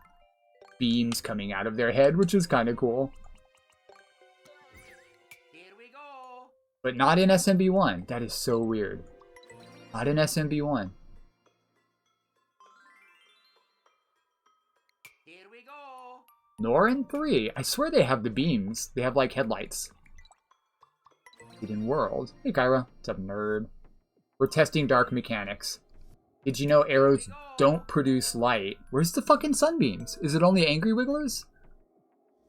beams coming out of their head, which is kind of cool. Here we go. But not in SMB1. That is so weird. Not in SMB1. Here we go. Nor in 3. I swear they have the beams. They have like headlights. Hidden world. Hey Kyra. What's up, nerd? We're testing dark mechanics. Did you know arrows don't produce light? Where's the fucking sunbeams? Is it only angry wigglers?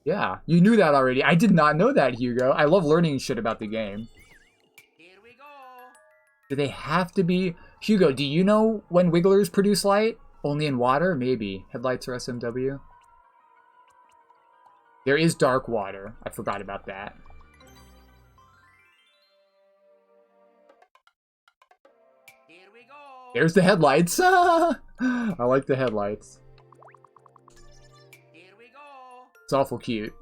Yeah, you knew that already. I did not know that, Hugo. I love learning shit about the game. Here we go. Do they have to be... Hugo, do you know when wigglers produce light? Only in water? Maybe. Headlights or SMW? There is dark water. I forgot about that. Here we go. There's the headlights. I like the headlights. Here we go. It's awful cute.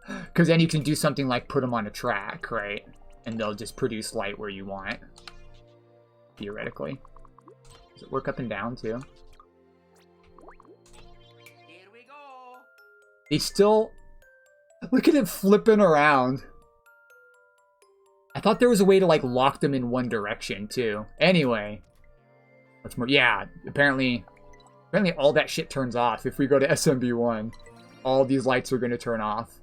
Because then you can do something like put them on a track, right? And they'll just produce light where you want. Theoretically. Does it work up and down too? Here we go. They still... Look at it flipping around. I thought there was a way to like lock them in one direction too. Anyway. What's more? Yeah, apparently all that shit turns off if we go to SMB1. All these lights are going to turn off.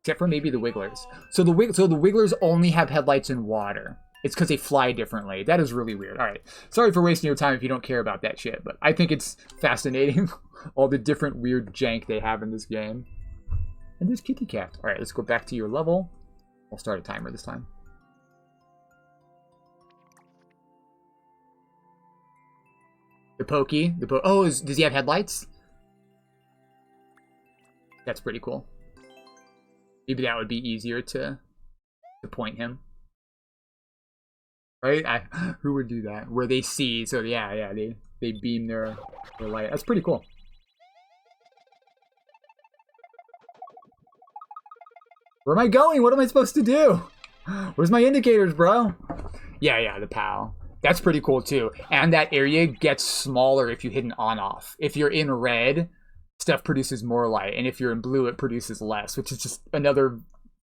Except for maybe the wigglers. So the wigglers only have headlights in water. It's because they fly differently. That is really weird. All right. Sorry for wasting your time if you don't care about that shit, but I think it's fascinating. All the different weird jank they have in this game. And there's Kitty Cat. All right, let's go back to your level. I'll start a timer this time. The Pokey. Oh, does he have headlights? That's pretty cool. Maybe that would be easier to point him. Right? Who would do that? Where they see, so yeah, they beam their light. That's pretty cool. Where am I going? What am I supposed to do? Where's my indicators, bro? Yeah, the POW. That's pretty cool too. And that area gets smaller if you hit an on-off. If you're in red, stuff produces more light. And if you're in blue, it produces less, which is just another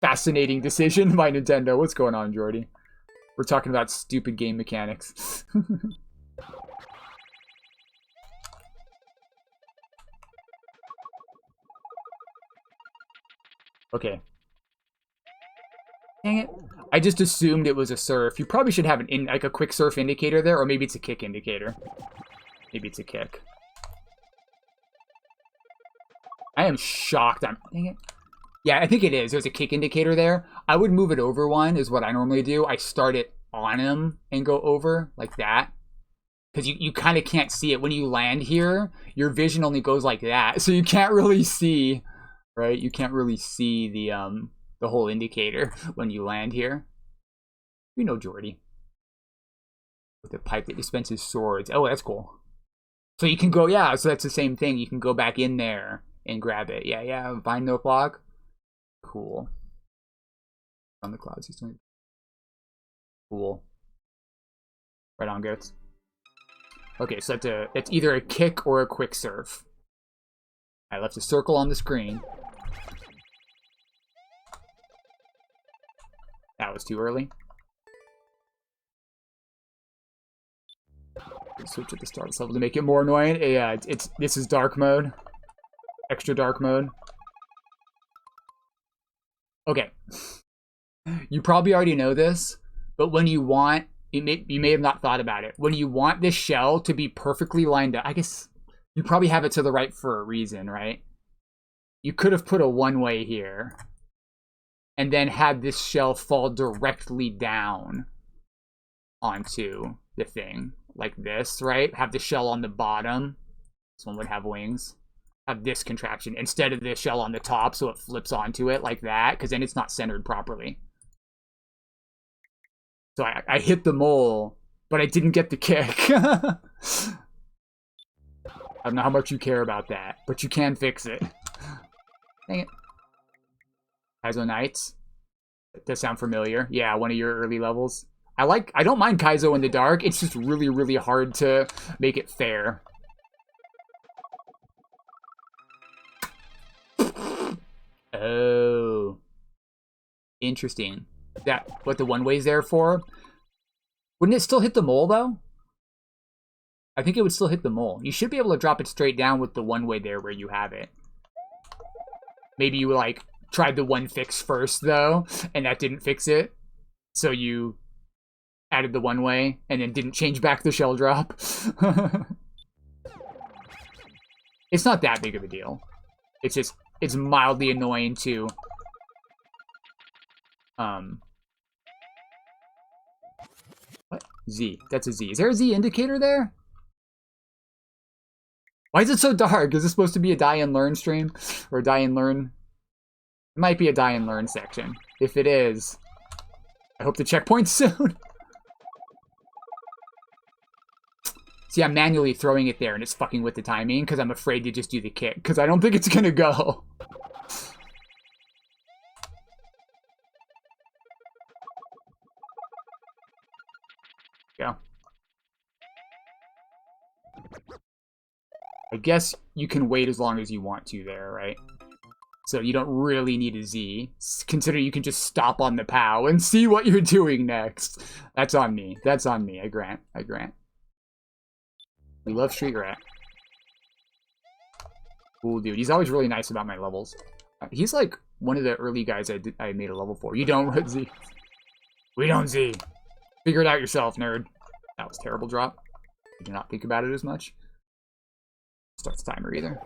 fascinating decision by Nintendo. What's going on, Jordy? We're talking about stupid game mechanics. Okay. Dang it. I just assumed it was a surf. You probably should have like a quick surf indicator there, or maybe it's a kick indicator. Maybe it's a kick. I am shocked. Dang it. Yeah, I think it is. There's a kick indicator there. I would move it over one, is what I normally do. I start it on him and go over, like that. Because you kind of can't see it. When you land here, your vision only goes like that. So you can't really see, right? You can't really see the whole indicator when you land here. You know Jordy. With the pipe that dispenses swords. Oh, that's cool. So you can go, yeah, so that's the same thing. You can go back in there and grab it. Yeah, Vine no block. Cool. On the clouds, he's doing cool. Right on, goats. Okay, so it's either a kick or a quick surf. I left a circle on the screen. That was too early. Switch at the start of this level to make it more annoying. Yeah, this is dark mode. Extra dark mode. Okay. You probably already know this, but when you want, you may have not thought about it. When you want this shell to be perfectly lined up, I guess you probably have it to the right for a reason, right? You could have put a one-way here and then had this shell fall directly down onto the thing like this, right? Have the shell on the bottom. This one would have wings. Have this contraption instead of the shell on the top, so it flips onto it like that, because then it's not centered properly. So I hit the mole, but I didn't get the kick. I don't know how much you care about that, but you can fix it. Dang it. Kaizo Knights. Does sound familiar. Yeah, one of your early levels. I don't mind Kaizo in the dark. It's just really, really hard to make it fair. Oh. Interesting. That what the one-way's there for? Wouldn't it still hit the mole, though? I think it would still hit the mole. You should be able to drop it straight down with the one-way there where you have it. Maybe you, like, tried the one fix first, though, and that didn't fix it. So you added the one-way and then didn't change back the shell drop. It's not that big of a deal. It's just, it's mildly annoying to... What? Z. That's a Z. Is there a Z indicator there? Why is it so dark? Is this supposed to be a die and learn stream? Or a die and learn? It might be a die and learn section. If it is, I hope the checkpoint's soon. See, I'm manually throwing it there and it's fucking with the timing because I'm afraid to just do the kick because I don't think it's gonna go. Go. I guess you can wait as long as you want to there, right? So you don't really need a Z. Consider you can just stop on the POW and see what you're doing next. That's on me. That's on me. I grant. I grant. We love Street Rat. Cool dude. He's always really nice about my levels. He's like one of the early guys I made a level for. You don't Z. We don't Z. Figure it out yourself, nerd. That was a terrible drop. I did not think about it as much. Starts the timer either.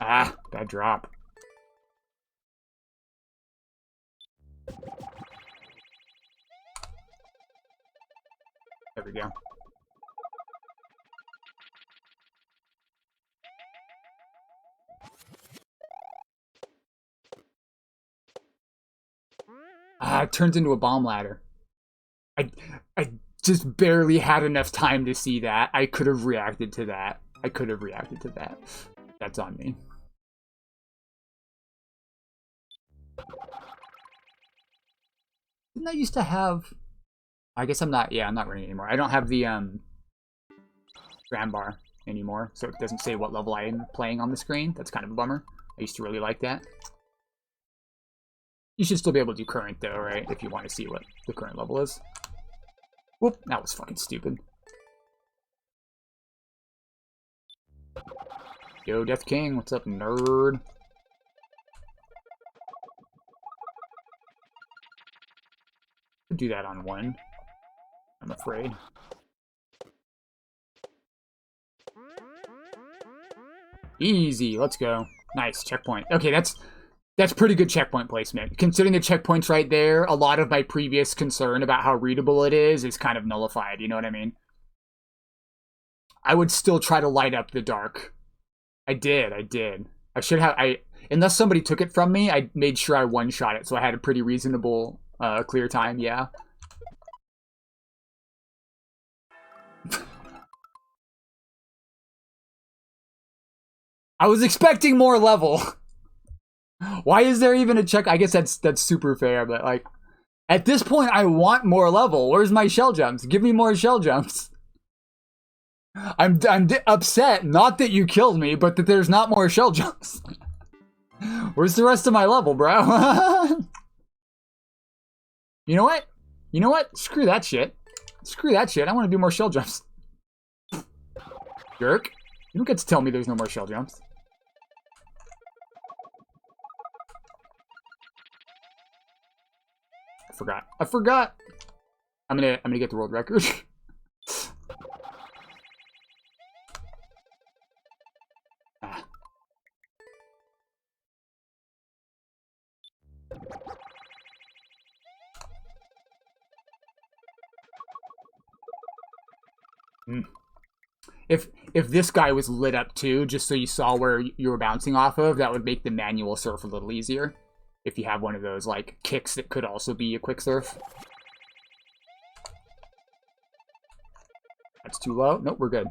Ah, bad drop. There we go. Ah, it turns into a bomb ladder. I just barely had enough time to see that. I could have reacted to that. That's on me. Didn't I used to have... I guess I'm not... Yeah, I'm not running anymore. I don't have the gram bar anymore, so it doesn't say what level I am playing on the screen. That's kind of a bummer. I used to really like that. You should still be able to do current, though, right? If you want to see what the current level is. Whoop, that was fucking stupid. Yo, Death King, what's up, nerd? Could do that on one, I'm afraid. Easy, let's go. Nice, checkpoint. Okay, that's pretty good checkpoint placement. Considering the checkpoint's right there, a lot of my previous concern about how readable it is kind of nullified, you know what I mean? I would still try to light up the dark. I did. I should have, unless somebody took it from me, I made sure I one-shot it, so I had a pretty reasonable, clear time, yeah. I was expecting more level. Why is there even a check? I guess that's super fair, but like, at this point, I want more level. Where's my shell jumps? Give me more shell jumps. I'm upset, not that you killed me, but that there's not more shell jumps. Where's the rest of my level, bro? You know what? You know what? Screw that shit. Screw that shit. I want to do more shell jumps. Jerk. You don't get to tell me there's no more shell jumps. I forgot. I'm gonna get the world record. Ah. If this guy was lit up too, just so you saw where you were bouncing off of, that would make the manual surf a little easier. If you have one of those, like, kicks that could also be a quick surf. That's too low. Nope, we're good.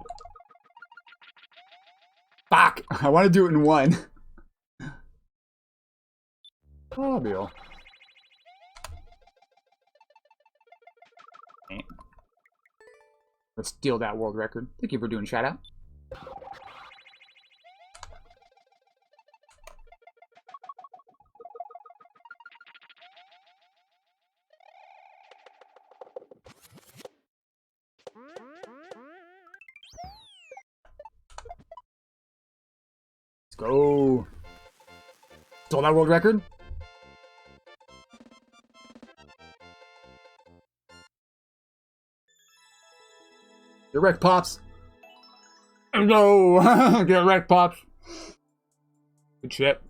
Fuck! I want to do it in one. Oh, Bill. Let's steal that world record. Thank you for doing shout out. Let's go. Stole that world record? Get wrecked, Pops. No! Get wrecked, Pops. Good shit.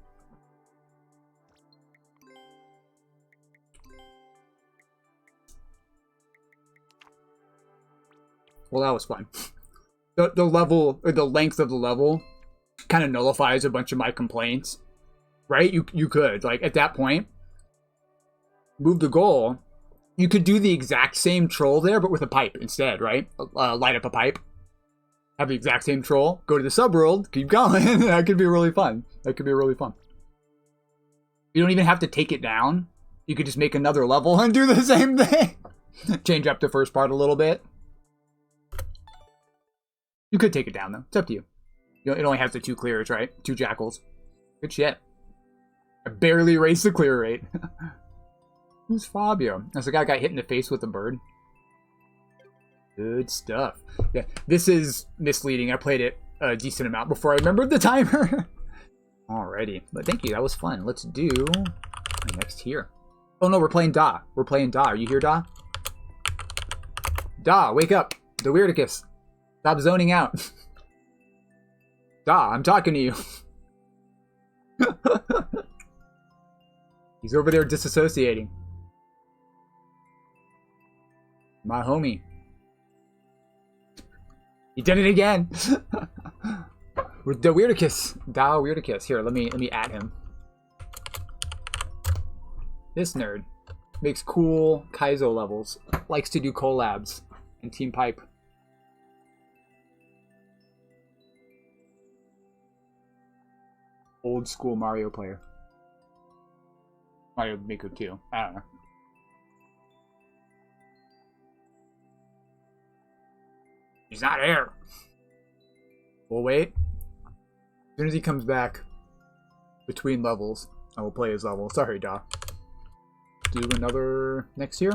Well, that was fun. The level, or the length of the level, kind of nullifies a bunch of my complaints. Right? You could, like, at that point, move the goal. You could do the exact same troll there, but with a pipe instead, right? Light up a pipe. Have the exact same troll. Go to the subworld. Keep going. That could be really fun. That could be really fun. You don't even have to take it down. You could just make another level and do the same thing. Change up the first part a little bit. You could take it down, though. It's up to you. It only has the 2 clears, right? 2 jackals. Good shit. I barely raised the clear rate. Who's Fabio? That's the guy got hit in the face with a bird. Good stuff. Yeah, this is misleading. I played it a decent amount before I remembered the timer. Alrighty. But thank you. That was fun. Let's do my next tier. Oh no, we're playing Da. We're playing Da. Are you here, Da? Da, wake up. The Weirdicus. Stop zoning out. Da, I'm talking to you. He's over there disassociating. My homie. He did it again. With the Weirdicus. Da Weirdicus. Here, let me add him. This nerd makes cool Kaizo levels. Likes to do collabs and Team Pipe. Old school Mario player. Mario Maker 2. I don't know. He's not here. We'll wait. As soon as he comes back between levels, I will play his level. Sorry, Da. Do another next year.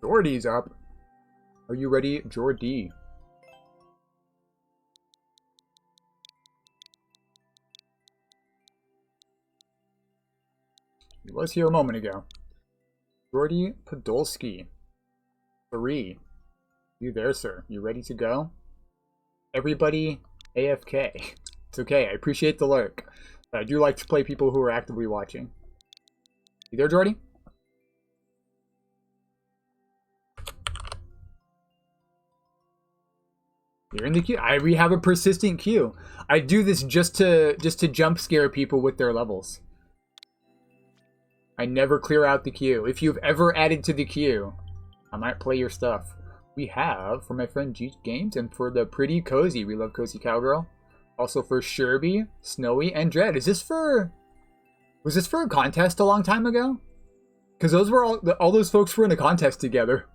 Jordy's up. Are you ready, Jordy? He was here a moment ago. Jordy Podolsky. 3. You there, sir? You ready to go? Everybody AFK. It's okay, I appreciate the lurk. But I do like to play people who are actively watching. You there, Jordy? You're in the queue. We have a persistent queue. I do this just to jump scare people with their levels. I never clear out the queue. If you've ever added to the queue, I might play your stuff. We have for my friend G Games and for the pretty Cozy. We love Cozy Cowgirl. Also for Sherby, Snowy, and Dread. Is this for... Was this for a contest a long time ago? Because those were all those folks were in a contest together.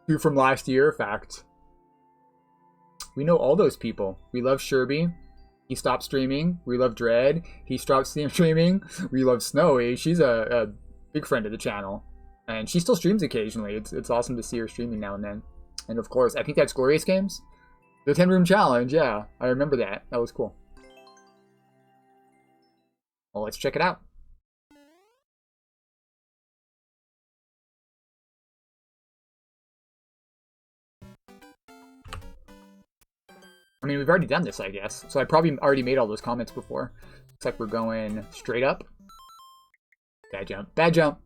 2 from last year, fact. We know all those people. We love Sherby. He stopped streaming. We love Dread. He stopped streaming. We love Snowy. She's a big friend of the channel. And she still streams occasionally. It's awesome to see her streaming now and then. And of course, I think that's Glorious Games. The 10-room challenge, yeah. I remember that. That was cool. Well, let's check it out. I mean, we've already done this, I guess. So I probably already made all those comments before. Looks like we're going straight up. Bad jump. Bad jump.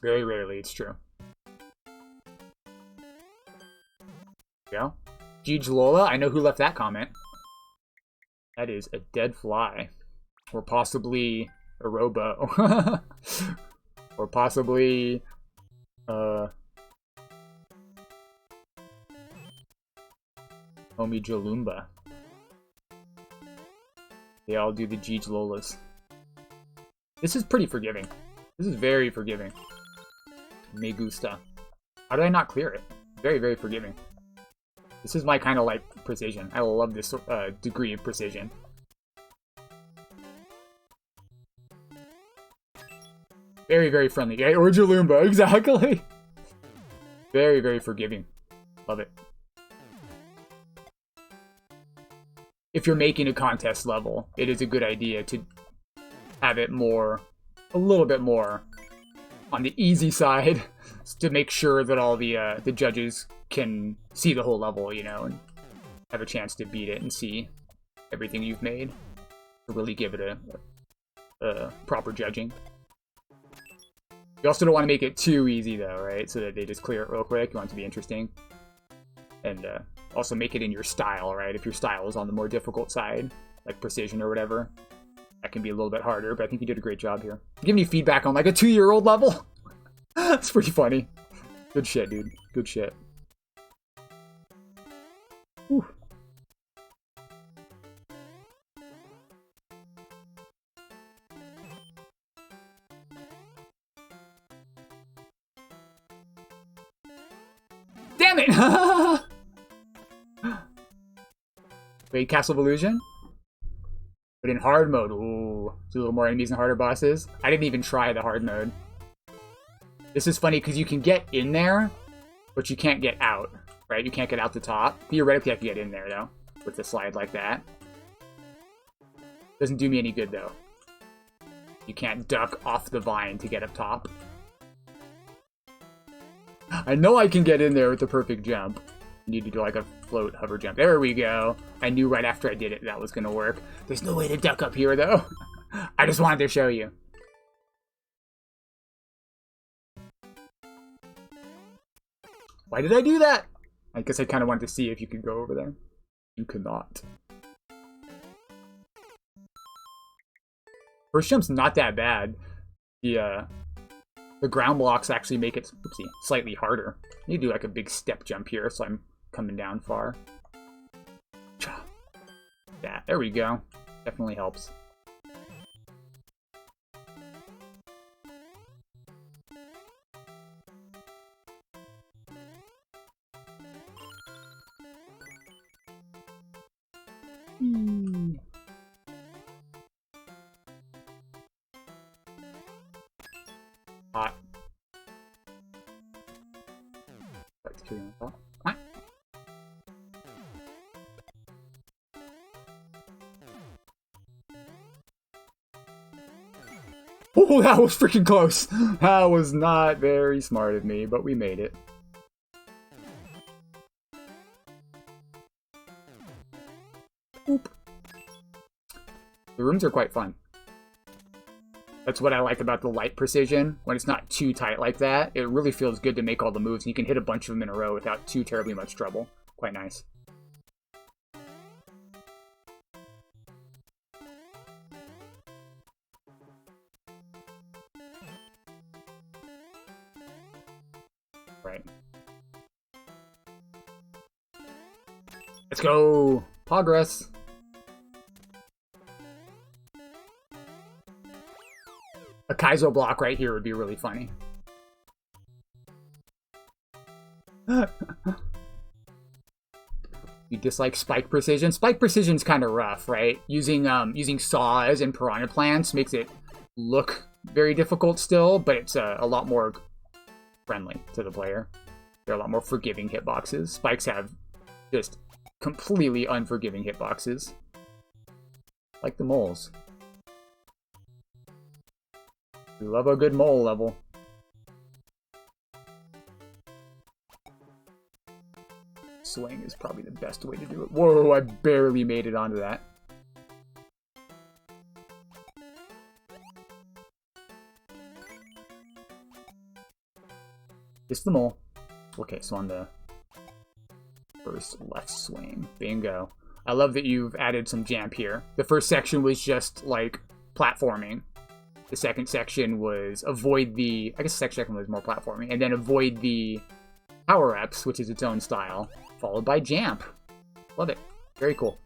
Very rarely, it's true. There we go. Jeej Lola, I know who left that comment. That is a dead fly. Or possibly a robo. Or possibly... Homie Jalumba. They all do the Jeej Lolas. This is pretty forgiving. This is very forgiving. Me gusta. How did I not clear it? Very, very forgiving. This is my kind of like precision. I love this degree of precision. Very, very friendly. Yeah, or Jalumba, exactly. Very, very forgiving. Love it. If you're making a contest level, it is a good idea to have it a little bit more on the easy side to make sure that all the judges can see the whole level, you know, and have a chance to beat it and see everything you've made to really give it a proper judging. You also don't want to make it too easy though, right? So that they just clear it real quick. You want it to be interesting. And also make it in your style, right? If your style is on the more difficult side, like precision or whatever, that can be a little bit harder, but I think you did a great job here. Give me feedback on like a 2-year-old level. That's pretty funny. Good shit, dude. Good shit. Whew. Damn it! Wait, Castle of Illusion? But in hard mode, ooh. Do a little more enemies and harder bosses. I didn't even try the hard mode. This is funny because you can get in there, but you can't get out, right? You can't get out the top. Theoretically, I can get in there, though, with the slide like that. Doesn't do me any good, though. You can't duck off the vine to get up top. I know I can get in there with the perfect jump. You need to do like a float hover jump. There we go. I knew right after I did it that was going to work. There's no way to duck up here, though. I just wanted to show you. Why did I do that? I guess I kind of wanted to see if you could go over there. You could not. First jump's not that bad. The ground blocks actually make it, oopsie, slightly harder. You do like a big step jump here, so I'm coming down far. Yeah, there we go. Definitely helps. Hot. Oh, that was freaking close. That was not very smart of me, but we made it. Oop. The rooms are quite fun. That's what I like about the light precision. When it's not too tight like that, it really feels good to make all the moves, and you can hit a bunch of them in a row without too terribly much trouble. Quite nice. Right. Let's go! Progress! A Kaizo block right here would be really funny. You dislike spike precision? Spike precision's kind of rough, right? Using saws and piranha plants makes it look very difficult still, but it's a lot more friendly to the player. They're a lot more forgiving hitboxes. Spikes have just completely unforgiving hitboxes. Like the moles. We love a good mole level. Swing is probably the best way to do it. Whoa, I barely made it onto that. Just the mole. Okay, so on the first left swing. Bingo. I love that you've added some jump here. The first section was just like platforming. The second section was avoid the... I guess the second section was more platforming. And then avoid the power-ups, which is its own style. Followed by Jamp. Love it. Very cool.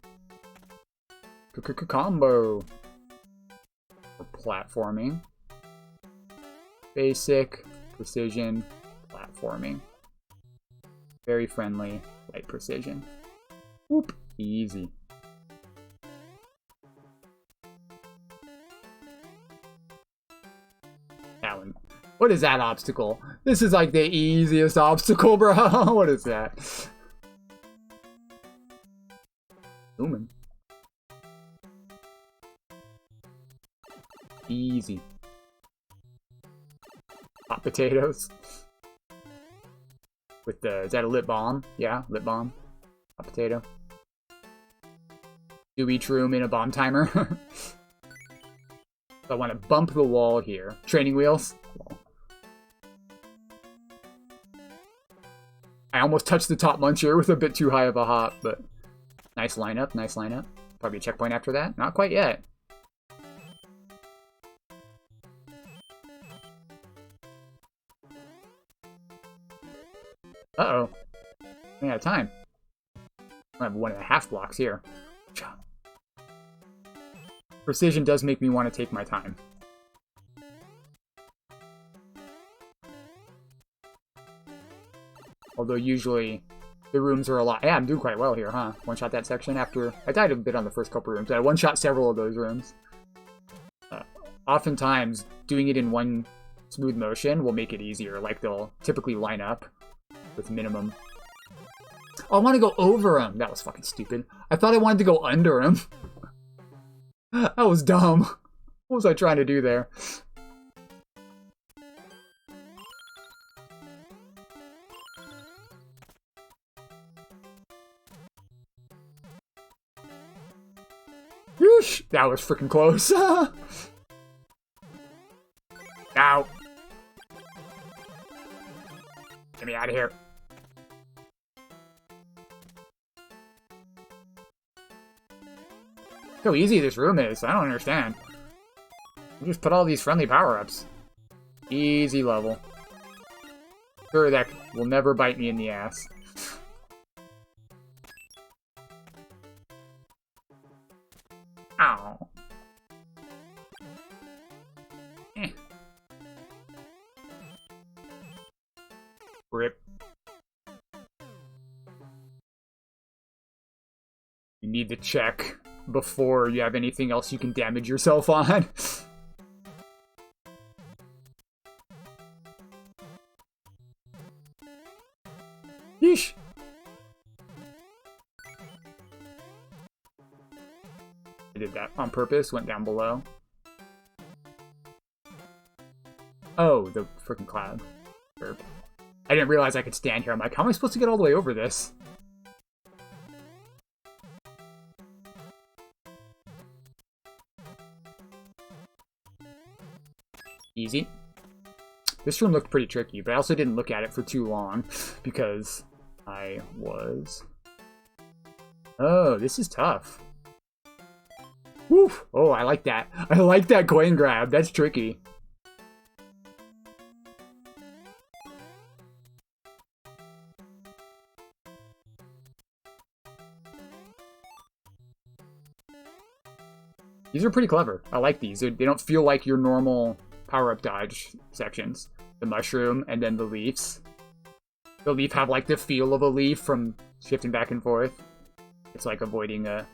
Combo. For platforming. Basic. Precision. Platforming. Very friendly. Light precision. Whoop. Easy. That one. What is that obstacle? This is like the easiest obstacle, bro. What is that? Zooming. Easy. Hot potatoes. With the... Is that a lip balm? Yeah, lip balm. Hot potato. Do each room in a bomb timer. So I want to bump the wall here. Training wheels. I almost touched the top muncher with a bit too high of a hop, but nice lineup, nice lineup. Probably a checkpoint after that. Not quite yet. Uh-oh. Running out of time. I have 1.5 blocks here. Precision does make me want to take my time. Although usually the rooms are a lot... Yeah, I'm doing quite well here, huh? One-shot that section after... I died a bit on the first couple rooms, but I one-shot several of those rooms. Oftentimes, doing it in one smooth motion will make it easier. Like, they'll typically line up with minimum... Oh, I want to go over him! That was fucking stupid. I thought I wanted to go under him. That was dumb. What was I trying to do there? Yeesh, that was freaking close. Ow. Get me out of here. How easy this room is. I don't understand. You just put all these friendly power-ups. Easy level. Sure, that will never bite me in the ass. Ow. Eh. Rip. You need to check before you have anything else you can damage yourself on. Yeesh. I did that on purpose, went down below. Oh, the freaking cloud. Burp. I didn't realize I could stand here. I'm like, how am I supposed to get all the way over this? Easy. This room looked pretty tricky, but I also didn't look at it for too long because I was... Oh, this is tough. Woo! Oh, I like that. I like that coin grab. That's tricky. These are pretty clever. I like these. They don't feel like your normal power-up dodge sections. The mushroom and then the leaves. The leaf have like the feel of a leaf from shifting back and forth. It's like avoiding a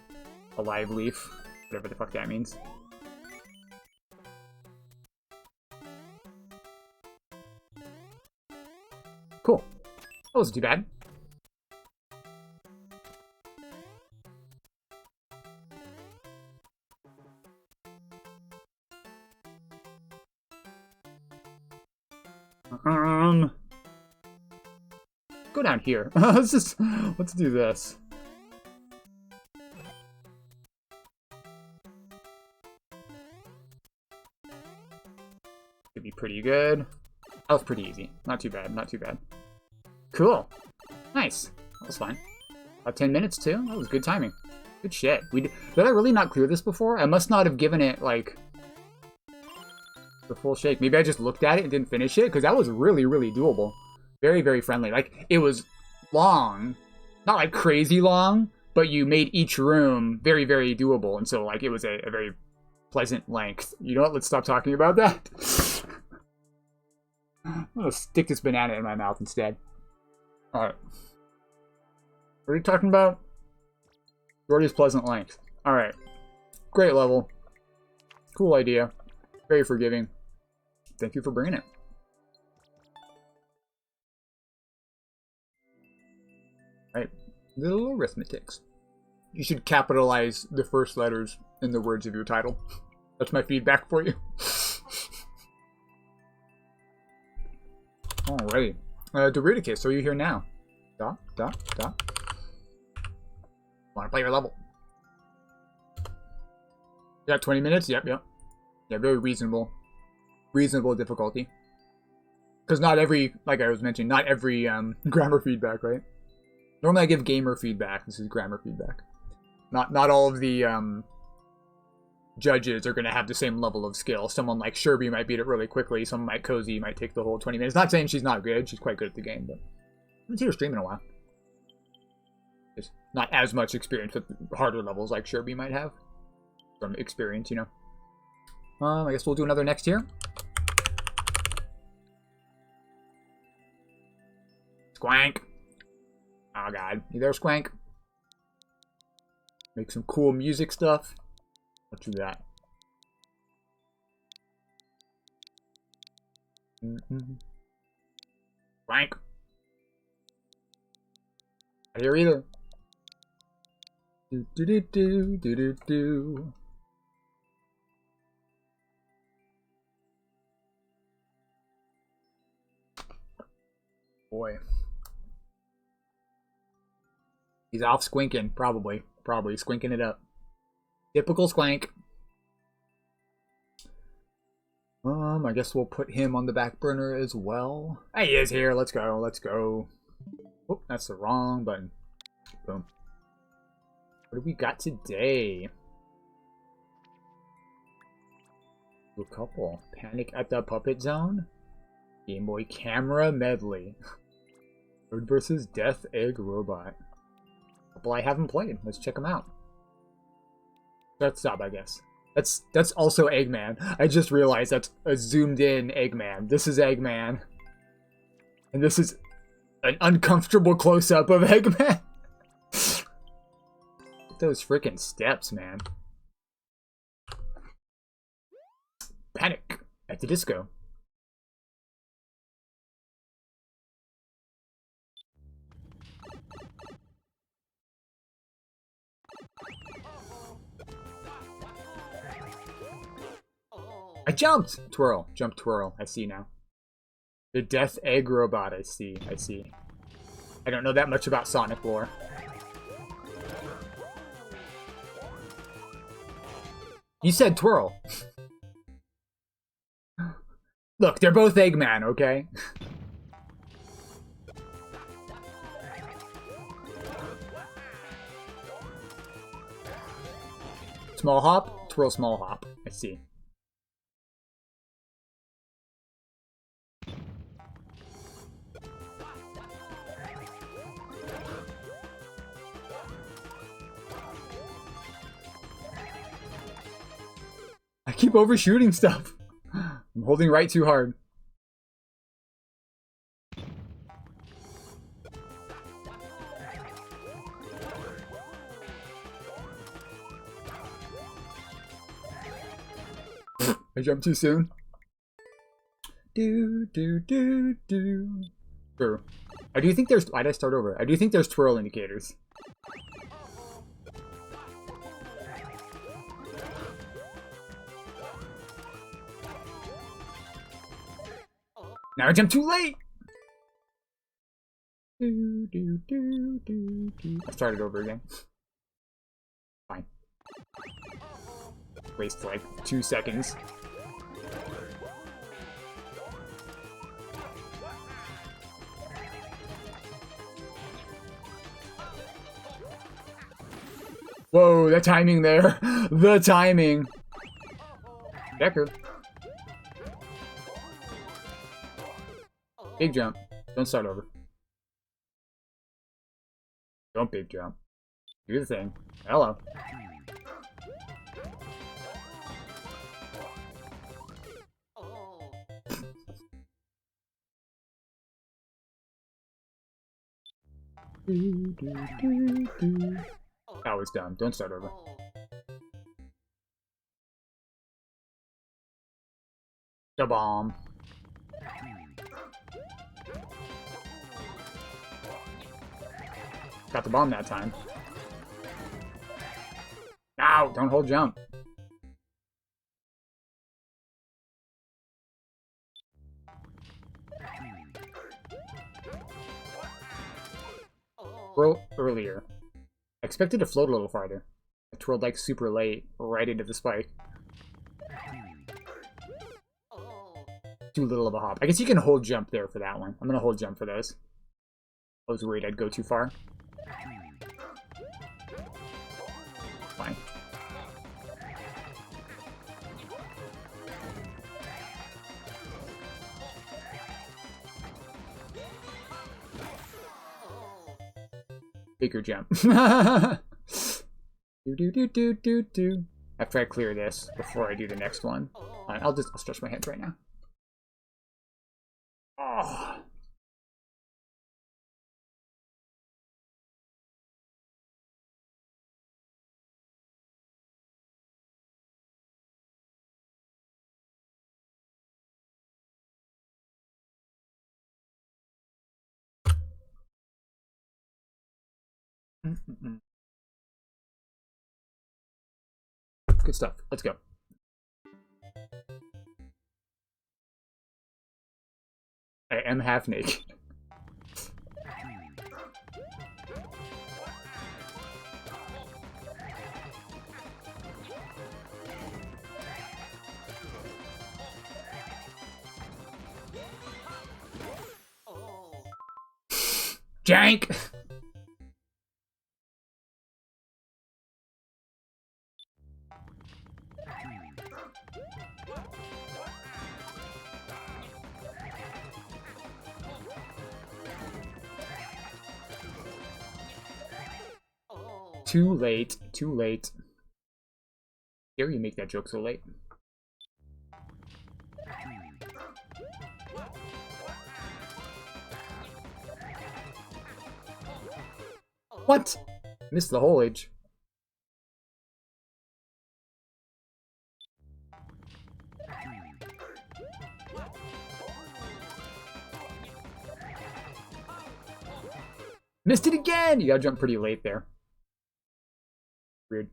live leaf. Whatever the fuck that means. Cool. That wasn't too bad. Go down here. let's do this. Should be pretty good. That was pretty easy. Not too bad, not too bad. Cool. Nice. That was fine. About 10 minutes too? That was good timing. Good shit. Did I really not clear this before? I must not have given it, like, the full shake. Maybe I just looked at it and didn't finish it, because that was really, really doable. Very, very friendly. Like, it was long. Not, like, crazy long, but you made each room very, very doable, and so, like, it was a very pleasant length. You know what? Let's stop talking about that. I'm gonna stick this banana in my mouth instead. Alright. What are you talking about? Jordy's pleasant length. Alright. Great level. Cool idea. Very forgiving. Thank you for bringing it. Right. Little arithmetics. You should capitalize the first letters in the words of your title. That's my feedback for you. Alrighty. Doriticus, are you here now? Dot. Want to play your level? Yeah, 20 minutes? Yep. Yeah, very reasonable. Reasonable difficulty. Because not every, like I was mentioning, not every grammar feedback, right? Normally I give gamer feedback. This is grammar feedback. Not all of the judges are going to have the same level of skill. Someone like Sherby might beat it really quickly. Someone like Cozy might take the whole 20 minutes. Not saying she's not good. She's quite good at the game, but I haven't seen her stream in a while. Just not as much experience with harder levels like Sherby might have. From experience, you know. I guess we'll do another next here. Squank. Oh god. You there, Squank? Make some cool music stuff. Let's do that. Squank. Not here either. Do. Boy. He's off squinking, probably. Probably squinking it up. Typical squank. I guess we'll put him on the back burner as well. Hey, he is here. Let's go. Let's go. Oh, that's the wrong button. Boom. What do we got today? A couple. Panic at the Puppet Zone. Game Boy Camera Medley. Bird vs. Death Egg Robot. Couple I haven't played. Let's check them out. Let's stop, I guess. That's also Eggman. I just realized that's a zoomed in Eggman. This is Eggman. And this is an uncomfortable close-up of Eggman. Those freaking steps, man. Panic at the Disco. I jumped! Twirl. Jump, twirl. I see now. The Death Egg Robot. I see. I see. I don't know that much about Sonic lore. You said twirl. Look, they're both Eggman, okay? Small hop, twirl, small hop. I see. I keep overshooting stuff. I'm holding right too hard. I jumped too soon. Do. True. I do think there's. Why'd I start over? I do think there's twirl indicators. Now I jumped too late! I started over again. Fine. Waste like 2 seconds. Whoa, the timing there. The timing. Decker. Big jump. Don't start over. Don't big jump. Do the thing. Hello. That was dumb. Don't start over. The bomb. Got the bomb that time. Ow! Don't hold jump. Twirl earlier. I expected to float a little farther. I twirled like super late, right into the spike. Too little of a hop. I guess you can hold jump there for that one. I'm gonna hold jump for those. I was worried I'd go too far. Fine. Bigger jump. Do. After I clear this, before I do the next one. Fine, I'll stretch my hands right now. Oh. Good stuff. Let's go. I am half naked. Jank! Too late. Too late. Dare you make that joke so late? What? Missed the whole age. Missed it again! You gotta jump pretty late there. Weird.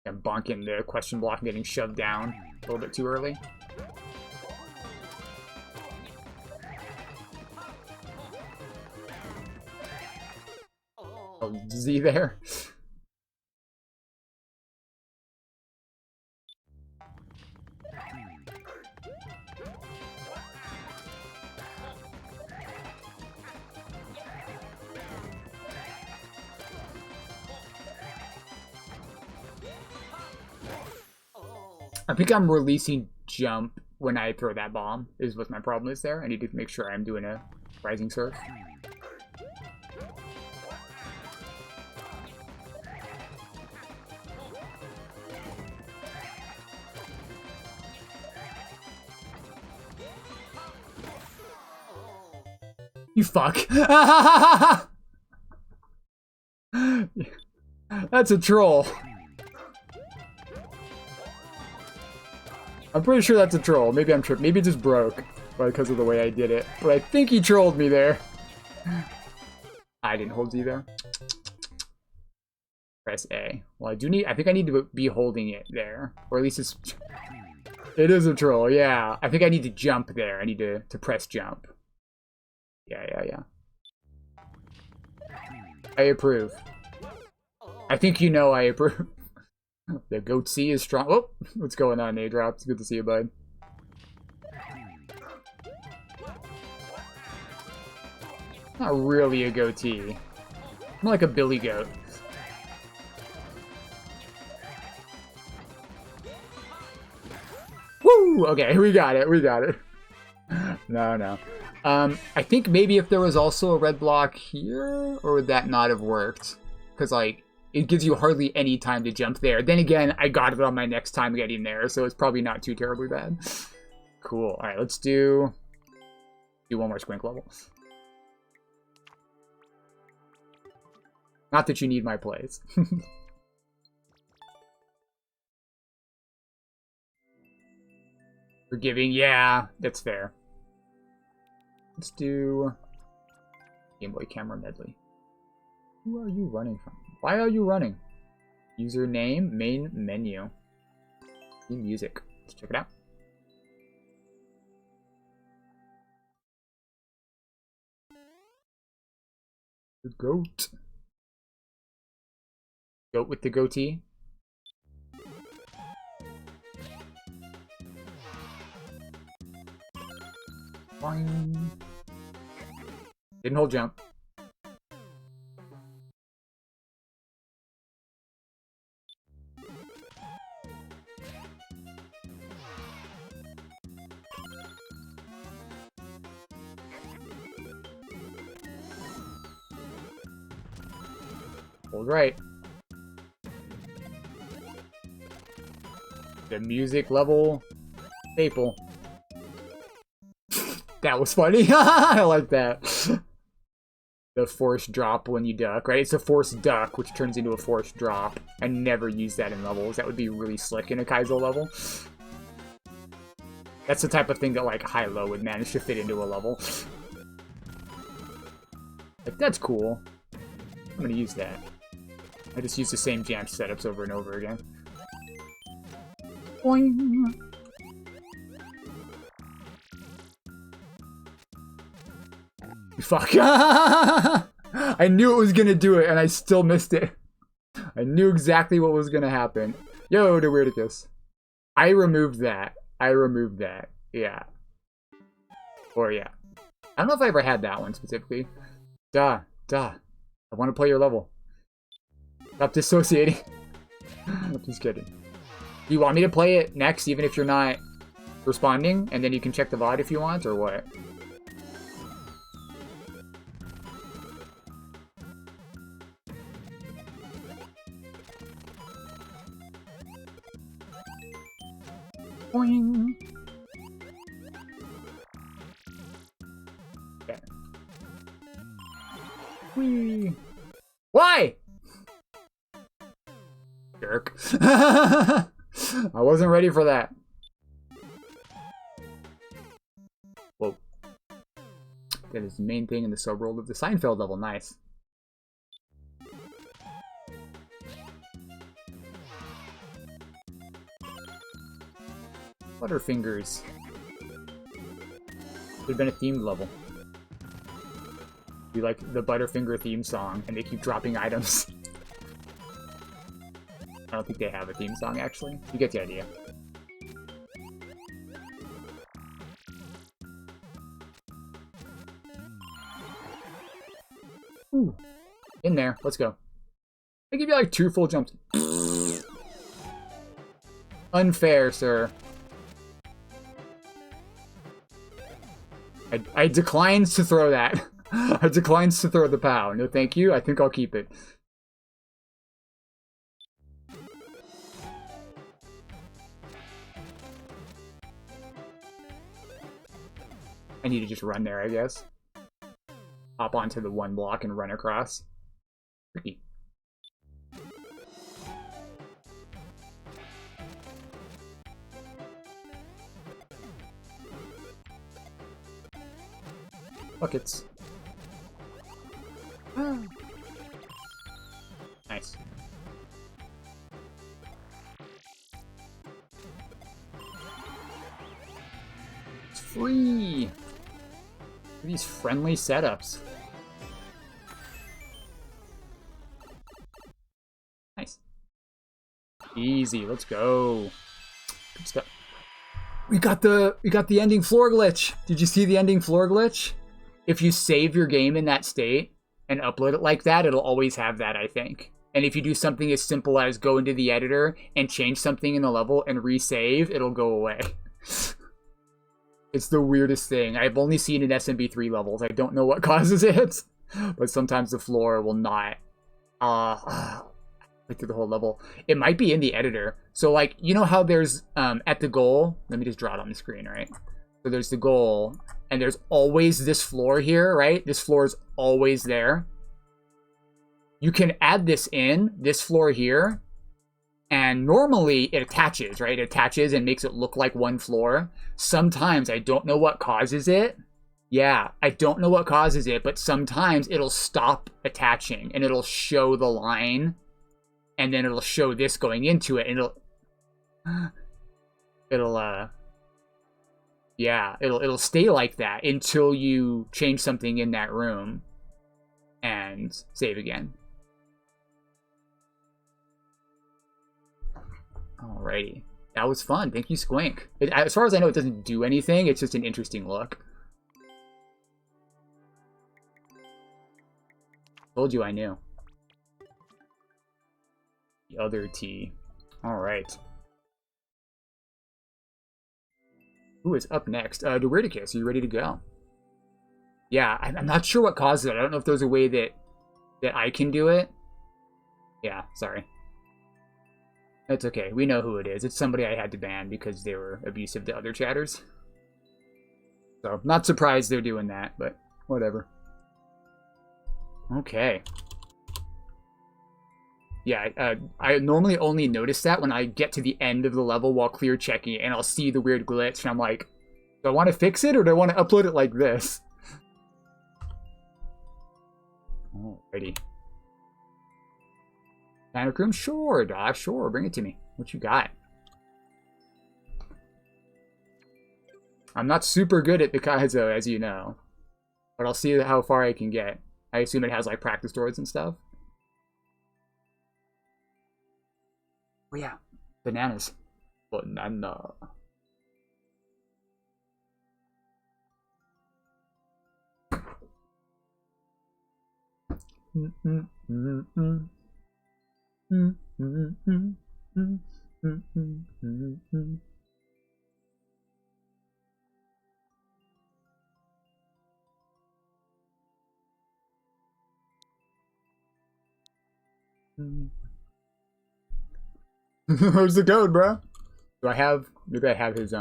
I'm bonking the question block and getting shoved down a little bit too early. Oh, Z there. I think I'm releasing jump when I throw that bomb, is what my problem is there. I need to make sure I'm doing a rising surf. You fuck. That's a troll. I'm pretty sure that's a troll. Maybe I'm tripped. Maybe it just broke because of the way I did it. But I think he trolled me there. I didn't hold Z there. Press A. Well, I think I need to be holding it there. Or at least it is a troll, yeah. I think I need to jump there. I need to press jump. Yeah. I approve. I think you know I approve. The goat C is strong. Oh, what's going on, A-Drop? It's good to see you, bud. Not really a goatee. More like a billy goat. Woo! Okay, we got it. No. I think maybe if there was also a red block here, or would that not have worked? Because, like, it gives you hardly any time to jump there. Then again, I got it on my next time getting there, so it's probably not too terribly bad. Cool. All right, let's do one more squink level. Not that you need my plays. Forgiving, yeah, that's fair. Let's do Game Boy Camera Medley. Who are you running from? Why are you running? Username, main menu. Music. Let's check it out. The goat. Goat with the goatee. Boing. Didn't hold jump. Hold right. The music level staple. That was funny. I like that. The force drop when you duck, right? It's a force duck, which turns into a force drop. I never use that in levels. That would be really slick in a Kaizo level. That's the type of thing that, like, high-low would manage to fit into a level. Like, that's cool. I'm gonna use that. I just use the same jam setups over and over again. Boing. Fuck. I knew it was gonna do it, and I still missed it. I knew exactly what was gonna happen. Yo, the Weirdicus. I removed that. Yeah. Or yeah. I don't know if I ever had that one specifically. Duh. I want to play your level. Stop dissociating. I'm just kidding. Do you want me to play it next, even if you're not responding? And then you can check the VOD if you want, or what? Boing. Okay. Whee. Why? Jerk. I wasn't ready for that. Whoa. That is the main thing in the subworld of the Seinfeld level. Nice. Butterfingers. Could have been a themed level. Be like the Butterfinger theme song, and they keep dropping items. I don't think they have a theme song, actually. You get the idea. Ooh. In there. Let's go. I give you like 2 full jumps. Unfair, sir. I declined to throw that. I declined to throw the POW. No, thank you. I think I'll keep it. I need to just run there, I guess. Hop onto the 1 block and run across. Tricky. Buckets. Nice. It's free! These friendly setups. Nice. Easy, let's go. Good stuff. We got the ending floor glitch. Did you see the ending floor glitch? If you save your game in that state and upload it like that, it'll always have that, I think. And if you do something as simple as go into the editor and change something in the level and resave, it'll go away. It's the weirdest thing. I've only seen it in SMB3 levels. I don't know what causes it, but sometimes the floor will not through the whole level. It might be in the editor. So like, you know how there's at the goal, let me just draw it on the screen, right? So there's the goal, and there's always this floor here, right? This floor is always there. You can add this in, this floor here, and normally it attaches, right? It attaches and makes it look like one floor. Sometimes, I don't know what causes it. Yeah, I don't know what causes it, but sometimes it'll stop attaching, and it'll show the line, and then it'll show this going into it, and it'll stay like that until you change something in that room and save again. Alrighty. That was fun. Thank you, Squink. As far as I know, it doesn't do anything. It's just an interesting look. Told you I knew. The other T. Alright. Who is up next? Dewardicus, are you ready to go? Yeah, I'm not sure what caused it. I don't know if there's a way that I can do it. Yeah, sorry. That's okay. We know who it is. It's somebody I had to ban because they were abusive to other chatters. So, not surprised they're doing that, but whatever. Okay. Yeah, I normally only notice that when I get to the end of the level while clear checking it, and I'll see the weird glitch, and I'm like, do I want to fix it, or do I want to upload it like this? Alrighty. Panic room? Sure, Doc, sure, bring it to me. What you got? I'm not super good at the Kaizo, as you know. But I'll see how far I can get. I assume it has, like, practice doors and stuff. Oh, yeah. Bananas. Banana. Where's the code, bro? Do I have? Maybe I have his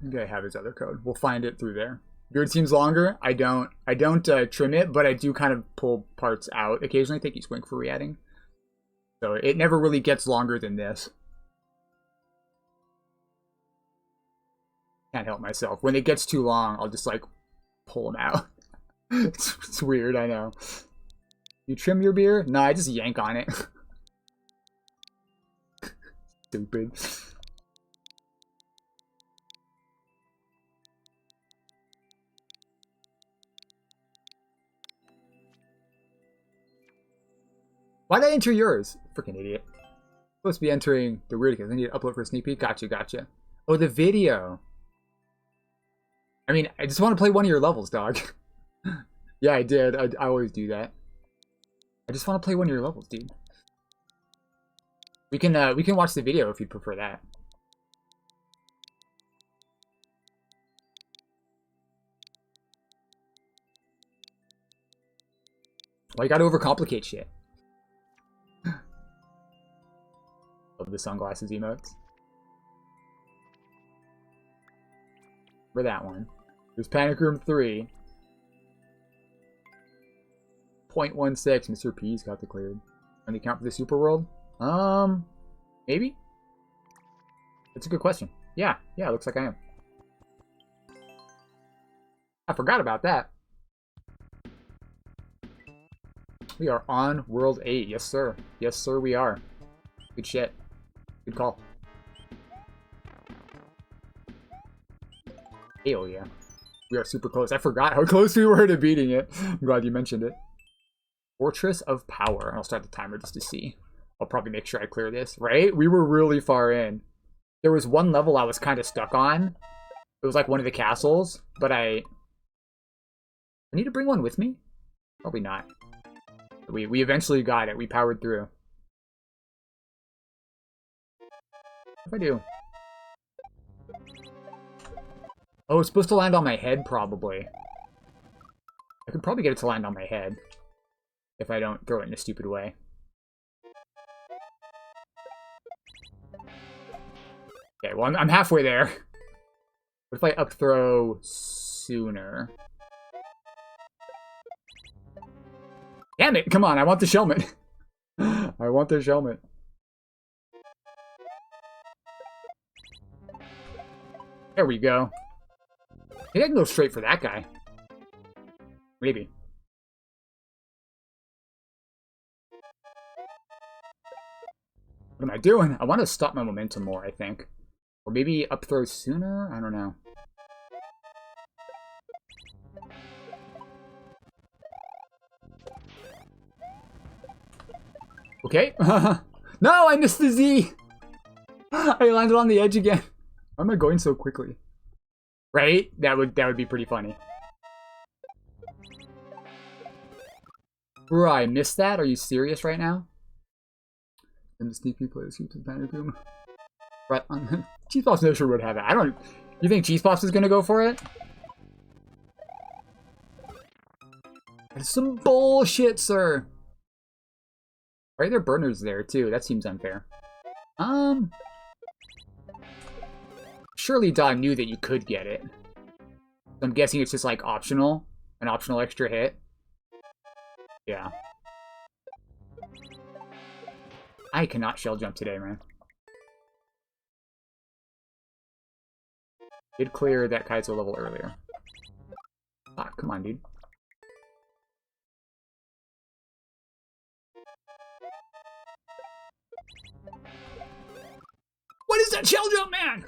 Maybe I have his other code. We'll find it through there. Beard seems longer. I don't trim it, but I do kind of pull parts out occasionally. Thank you, Swink, for re-adding. So it never really gets longer than this. Can't help myself. When it gets too long, I'll just like pull them out. It's weird, I know. You trim your beard? No, I just yank on it. Stupid. Why'd I enter yours? Freaking idiot. Supposed to be entering the weird because I need to upload for a sneak peek. Gotcha. Oh, the video. I mean, I just want to play one of your levels, dog. Yeah, I did. I always do that. I just want to play one of your levels, dude. We can watch the video if you'd prefer that. Well, you gotta overcomplicate shit. Love the sunglasses emotes. For that one. There's Panic Room 3. 0.16. Mr. P's got the cleared. On the account for the Super World? Maybe? That's a good question. Yeah, looks like I am. I forgot about that. We are on World 8. Yes, sir. Yes, sir, we are. Good shit. Good call. Hell yeah. We are super close. I forgot how close we were to beating it. I'm glad you mentioned it. Fortress of Power. And I'll start the timer just to see. I'll probably make sure I clear this, right? We were really far in. There was one level I was kind of stuck on. It was like one of the castles, but I need to bring one with me? Probably not. We eventually got it. We powered through. What if I do? Oh, it's supposed to land on my head, probably. I could probably get it to land on my head. If I don't throw it in a stupid way. Okay, well, I'm halfway there. What if I up throw sooner? Damn it! Come on, I want the shellmet. I want the shellmet. There we go. Maybe I can go straight for that guy. Maybe. What am I doing? I want to stop my momentum more, I think. Or maybe up throw sooner? I don't know. Okay. No, I missed the Z! I landed on the edge again. Why am I going so quickly? Right? That would be pretty funny. Bro, I missed that? Are you serious right now? And the sneaky players to the Panic Room. Right on. Cheese Pops no sure would have it. I don't. You think Cheese Pops is gonna go for it? That's some bullshit, sir. Why are there burners there too? That seems unfair. Surely Don knew that you could get it. So I'm guessing it's just like optional, an optional extra hit. Yeah. I cannot shell jump today, man. Did clear that Kaizo level earlier. Ah, come on, dude. What is that shell jump, man?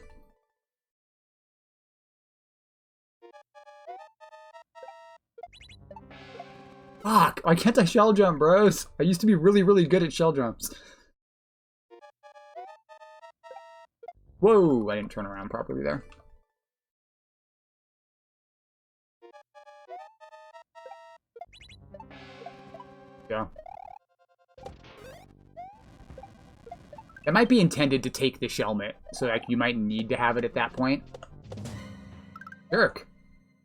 Fuck, why can't I shell jump, bros? I used to be really, really good at shell jumps. Whoa, I didn't turn around properly there. Go. That might be intended to take the Shelmet, so like you might need to have it at that point. Jerk.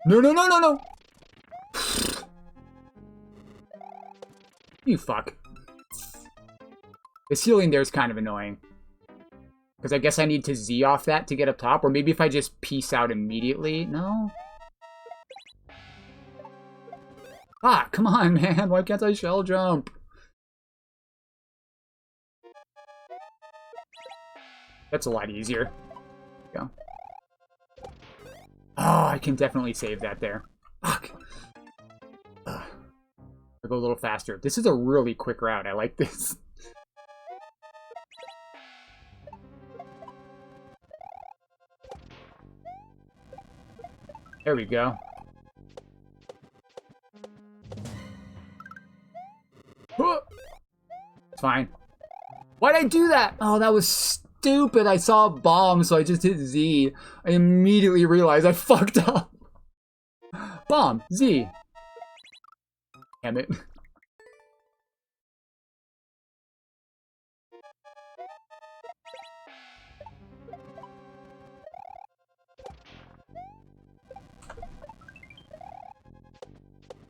No, no, no, no, no! You fuck. The ceiling there is kind of annoying. Because I guess I need to Z off that to get up top, or maybe if I just peace out immediately. No? Ah, come on, man. Why can't I shell jump? That's a lot easier. Go. Oh, I can definitely save that there. Fuck. I'll go a little faster. This is a really quick route. I like this. There we go. It's fine. Why'd I do that? Oh, that was stupid. I saw a bomb, so I just hit Z. I immediately realized I fucked up. Bomb. Z. Damn it.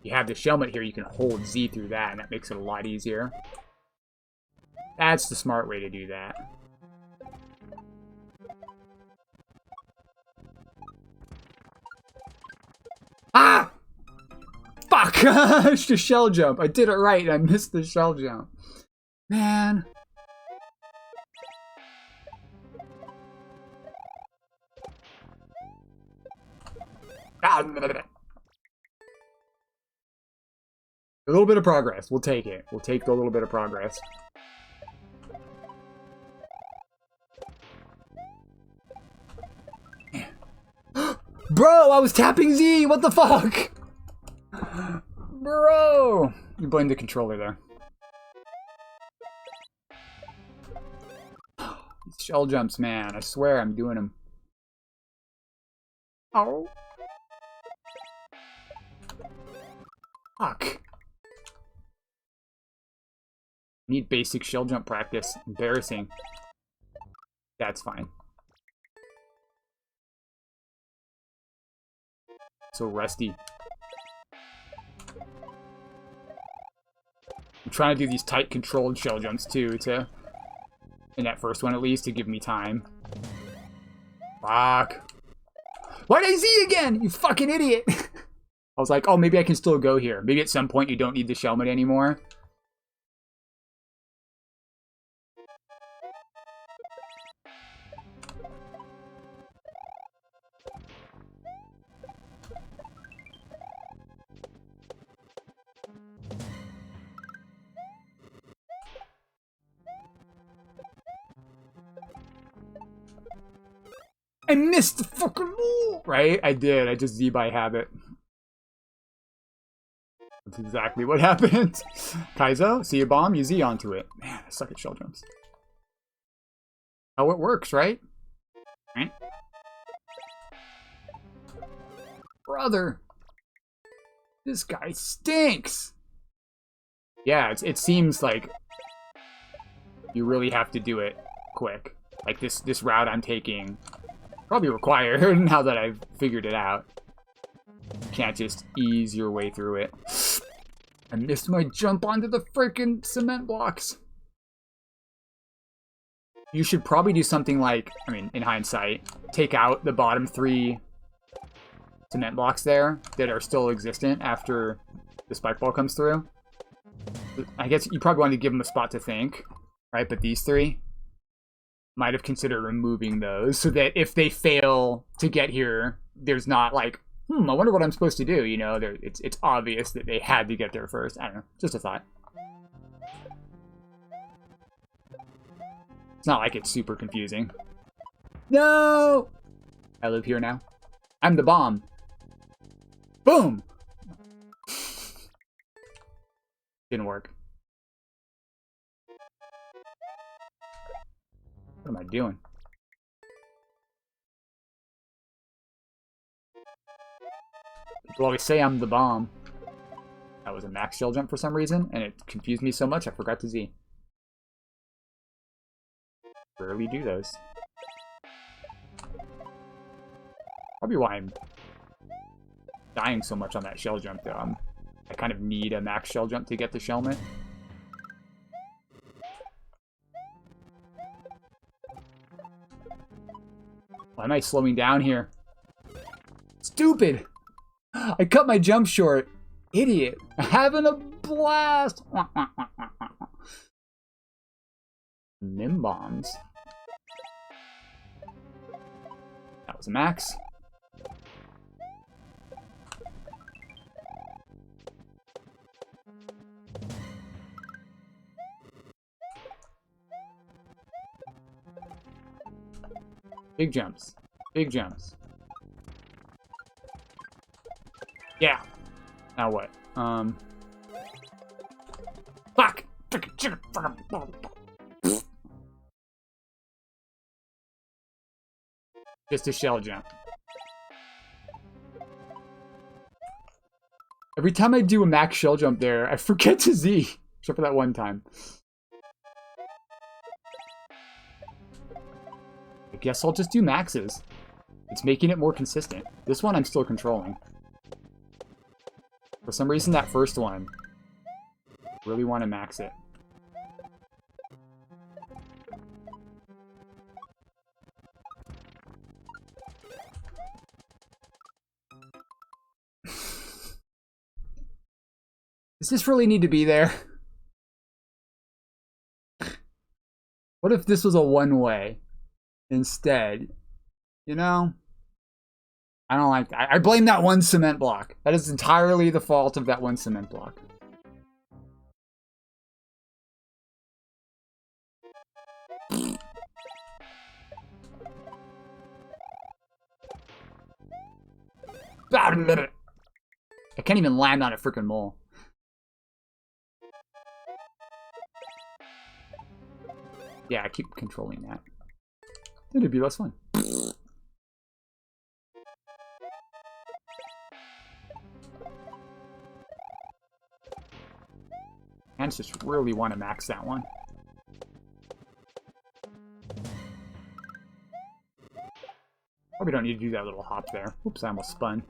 You have the Shelmet here, you can hold Z through that, and that makes it a lot easier. That's the smart way to do that. Ah! Fuck! It's the shell jump. I did it right, and I missed the shell jump. Man. Ah, a little bit of progress. We'll take it. We'll take the little bit of progress. Bro, I was tapping Z! What the fuck? Bro! You blame the controller there. These shell jumps, man. I swear I'm doing them. Oh. Fuck. Need basic shell jump practice. Embarrassing. That's fine. So rusty. I'm trying to do these tight controlled shell jumps too, in that first one at least, to give me time. Fuck. Why'd I Z again? You fucking idiot! I was like, oh, maybe I can still go here. Maybe at some point you don't need the Shelmet anymore. I missed the fucking move! Right? I did. I just Z by habit. That's exactly what happened. Kaizo, see a bomb, you Z onto it. Man, I suck at shell jumps. How it works, right? Right? Brother! This guy stinks! Yeah, it seems like you really have to do it quick. Like this route I'm taking probably required now that I've figured it out. You can't just ease your way through it. I missed my jump onto the freaking cement blocks. You should probably do something like, I mean, in hindsight, take out the bottom 3 cement blocks there that are still existent after the spike ball comes through. I guess you probably want to give them a spot to think, right? But these 3 might have considered removing those so that if they fail to get here, there's not like, I wonder what I'm supposed to do, you know? It's obvious that they had to get there first. I don't know, just a thought. It's not like it's super confusing. No! I live here now. I'm the bomb. Boom! Didn't work. What am I doing? People always say I'm the bomb. That was a max shell jump for some reason, and it confused me so much I forgot to Z. Rarely do those. Probably why I'm dying so much on that shell jump, though. I kind of need a max shell jump to get the Shellmet. Why am I slowing down here? Stupid! I cut my jump short. Idiot. Having a blast! Nim bombs. That was a max. Big jumps. Big jumps. Yeah. Now what? Fuck! Just a shell jump. Every time I do a max shell jump there, I forget to Z. Except for that one time. I guess I'll just do maxes. It's making it more consistent. This one I'm still controlling. For some reason, that first one, really want to max it. Does this really need to be there? What if this was a one-way instead? You know? I don't like that. I blame that one cement block. That is entirely the fault of that one cement block. I can't even land on a freaking mole. Yeah, I keep controlling that. It'd be less fun. I just really want to max that one. Probably don't need to do that little hop there. Oops, I almost spun.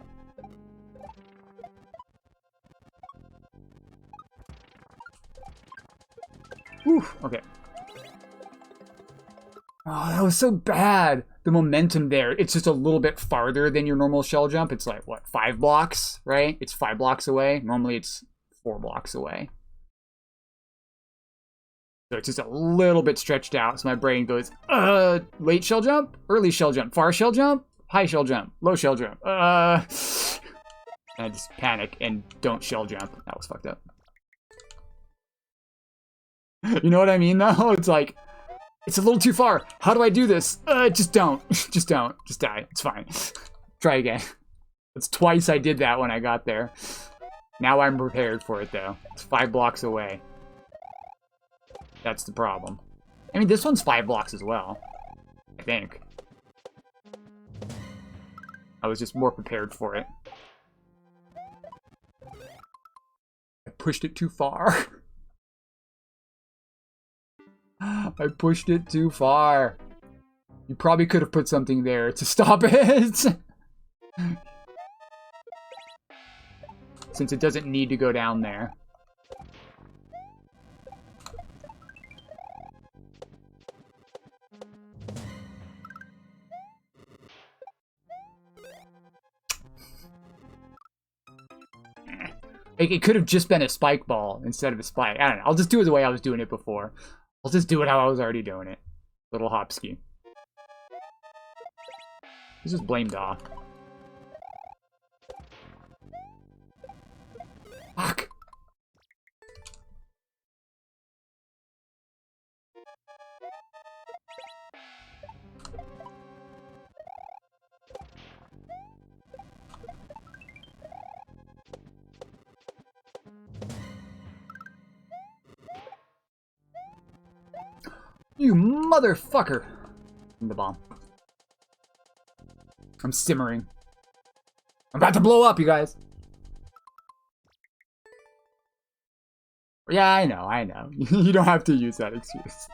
Whew, okay. Oh, that was so bad. The momentum there, it's just a little bit farther than your normal shell jump. It's like, what, 5 blocks, right? It's 5 blocks away. Normally it's 4 blocks away. So it's just a little bit stretched out. So my brain goes, late shell jump, early shell jump, far shell jump, high shell jump, low shell jump. And I just panic and don't shell jump. That was fucked up. You know what I mean, though? It's like, it's a little too far. How do I do this? Just don't. Just don't. Just die. It's fine. Try again. It's twice I did that when I got there. Now I'm prepared for it, though. It's 5 blocks away. That's the problem. I mean, this one's 5 blocks as well. I think. I was just more prepared for it. I pushed it too far. I pushed it too far. You probably could have put something there to stop it. Since it doesn't need to go down there. It could have just been a spike ball instead of a spike. I don't know. I'll just do it the way I was doing it before. I'll just do it how I was already doing it. Little hopsky. He's just blamed off. Fuck. You motherfucker! The bomb. I'm simmering. I'm about to blow up, you guys. Yeah, I know. You don't have to use that excuse.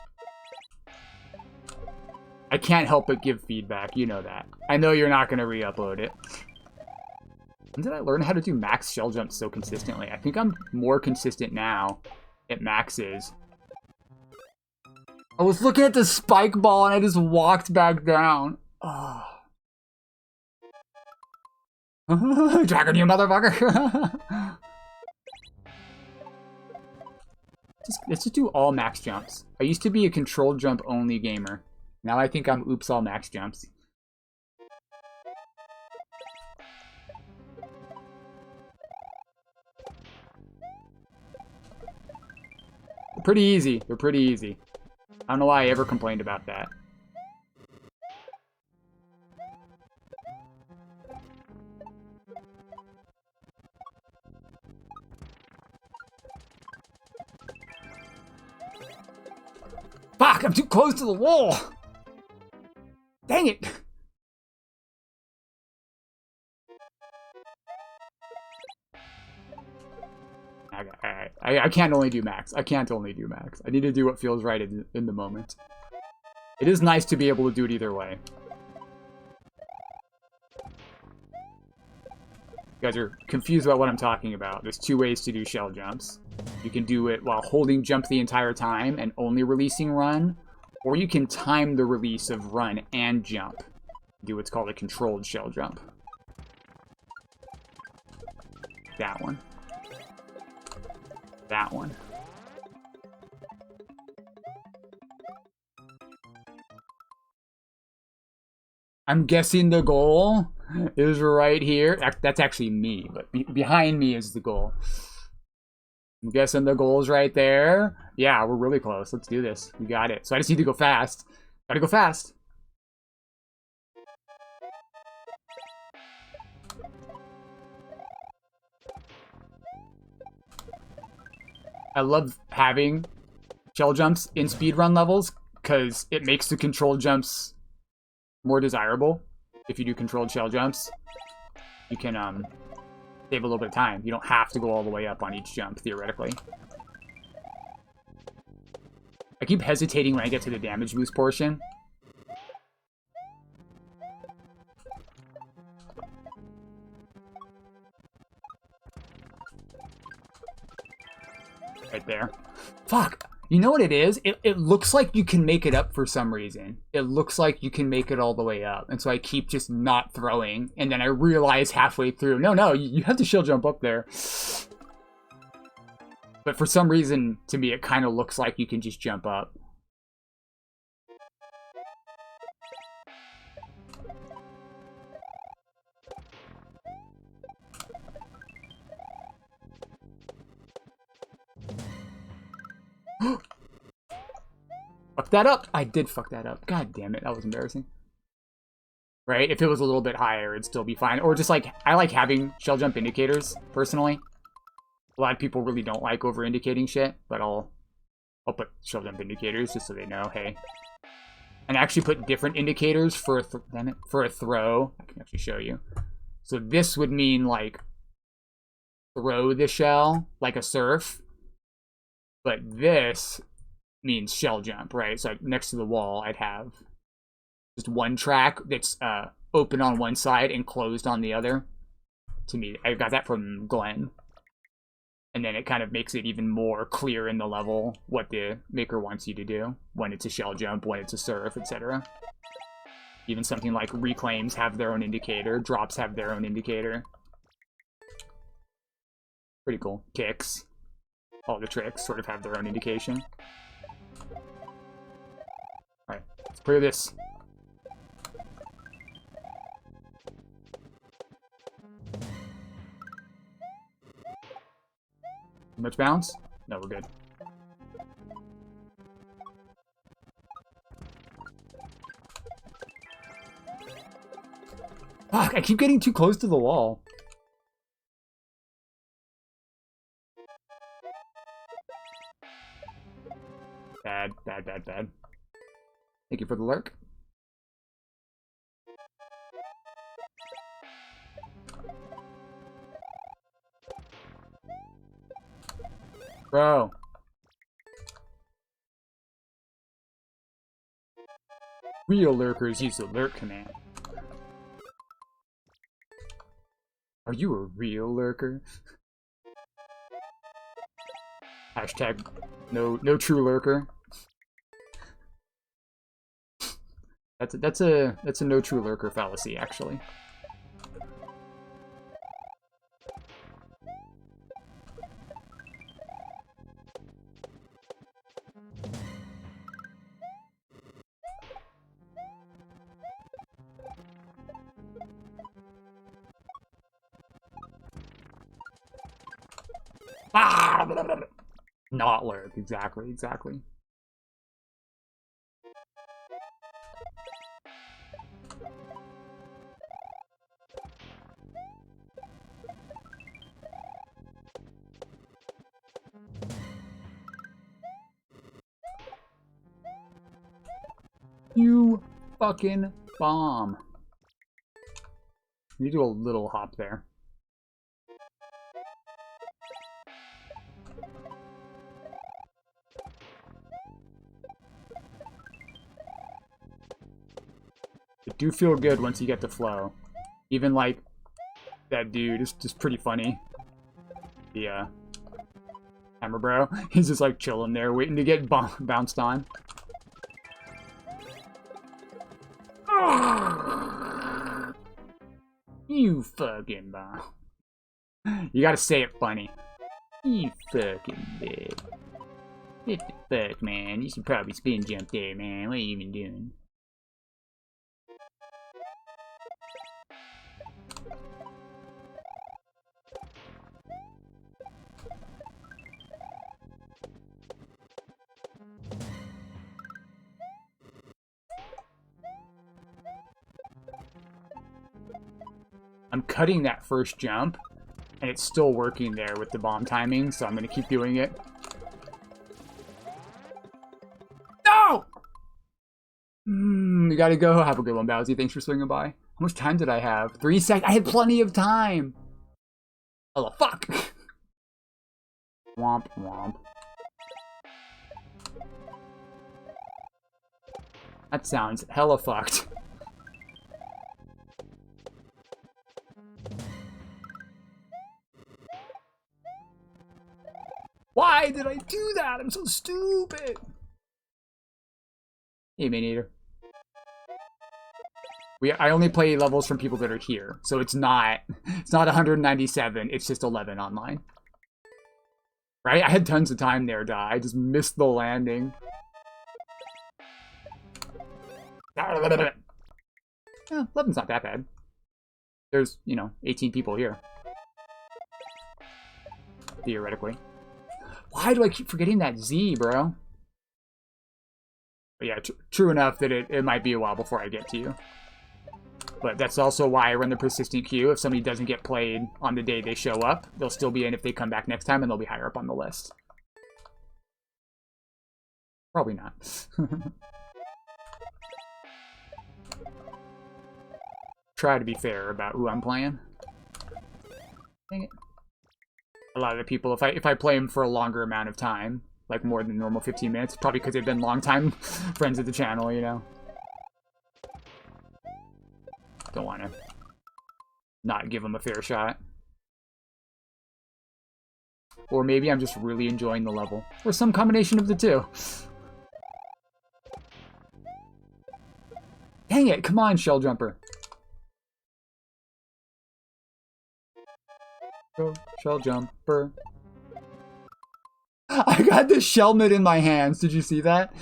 I can't help but give feedback, you know that. I know you're not going to re-upload it. When did I learn how to do max shell jumps so consistently? I think I'm more consistent now at maxes. I was looking at the spike ball and I just walked back down. Oh. Dragon, you motherfucker! Let's just do all max jumps. I used to be a controlled jump only gamer. Now I think I'm oops all max jumps. They're pretty easy. They're pretty easy. I don't know why I ever complained about that. Fuck, I'm too close to the wall! Dang it! I can't only do max. I can't only do max. I need to do what feels right in the moment. It is nice to be able to do it either way. You guys are confused about what I'm talking about. There's two ways to do shell jumps. You can do it while holding jump the entire time and only releasing run, or you can time the release of run and jump. Do what's called a controlled shell jump. That one. That one. I'm guessing the goal is right here. That's actually me, but behind me is the goal. I'm guessing the goal is right there. Yeah, we're really close. Let's do this. We got it. So I just need to go fast. Gotta go fast. I love having shell jumps in speedrun levels because it makes the controlled jumps more desirable. If you do controlled shell jumps, you can save a little bit of time. You don't have to go all the way up on each jump, theoretically. I keep hesitating when I get to the damage boost portion. Right there. Fuck! You know what it is? It looks like you can make it up for some reason. It looks like you can make it all the way up. And so I keep just not throwing. And then I realize halfway through, no, you have to shell jump up there. But for some reason, to me, it kind of looks like you can just jump up. Fuck that up! I did fuck that up. God damn it, that was embarrassing. Right? If it was a little bit higher, it'd still be fine. Or just like, I like having shell jump indicators, personally. A lot of people really don't like over-indicating shit, but I'll put shell jump indicators just so they know, hey. And actually put different indicators for a throw. I can actually show you. So this would mean like throw the shell like a surf. But this means shell jump, right? So next to the wall, I'd have just one track that's open on one side and closed on the other. To me, I got that from Glenn. And then it kind of makes it even more clear in the level what the maker wants you to do. When it's a shell jump, when it's a surf, etc. Even something like reclaims have their own indicator. Drops have their own indicator. Pretty cool. Kicks. All the tricks sort of have their own indication. Alright, let's clear this. Too much bounce? No, we're good. Fuck, I keep getting too close to the wall. Bad, bad, bad, bad. Thank you for the lurk. Bro, Real lurkers use the lurk command. Are you a real lurker? Hashtag no true lurker. That's a no true lurker fallacy, actually. Ah! Not lurk, exactly. You fucking bomb. You do a little hop there. It do feel good once you get the flow. Even like that dude is just pretty funny. The hammer bro. He's just like chilling there, waiting to get bounced on. You fucking bomb. You gotta say it funny. You fucking bitch. What the fuck, man? You should probably spin jump there, man. What are you even doing? I'm cutting that first jump, and it's still working there with the bomb timing, so I'm going to keep doing it. No! You gotta go. Have a good one, Bowsy. Thanks for swinging by. How much time did I have? 3 seconds. I had plenty of time. Oh, fuck. Womp, womp. That sounds hella fucked. Why did I do that? I'm so stupid. Hey, Maneater. I only play levels from people that are here, so it's not 197. It's just 11 online. Right? I had tons of time there, Di. I just missed the landing. Yeah, 11's not that bad. There's, 18 people here. Theoretically. Why do I keep forgetting that Z, bro? But yeah, true enough that it might be a while before I get to you. But that's also why I run the persistent queue. If somebody doesn't get played on the day they show up, they'll still be in if they come back next time, and they'll be higher up on the list. Probably not. Try to be fair about who I'm playing. Dang it. A lot of the people, if I play them for a longer amount of time, like more than normal 15 minutes, probably because they've been long-time friends of the channel, you know? Don't want to not give them a fair shot. Or maybe I'm just really enjoying the level. Or some combination of the two. Dang it, come on, Shell Jumper. Go, Shell Jumper. I got the Shellmet in my hands. Did you see that?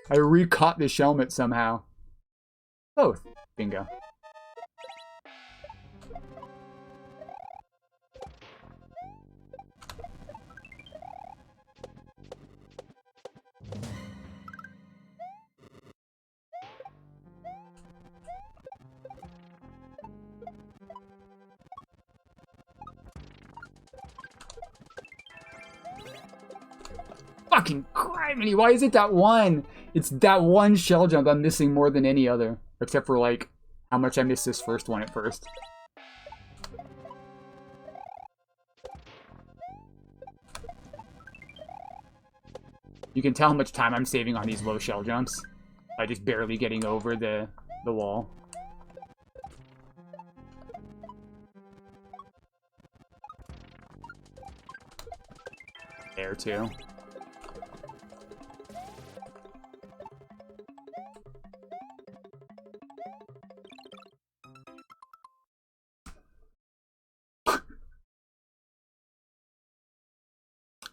I re-caught the Shellmet somehow. Both. Bingo. Fucking criminy, why is it that one? It's that one shell jump I'm missing more than any other. Except for, like, how much I missed this first one at first. You can tell how much time I'm saving on these low shell jumps. by just barely getting over the wall. There too.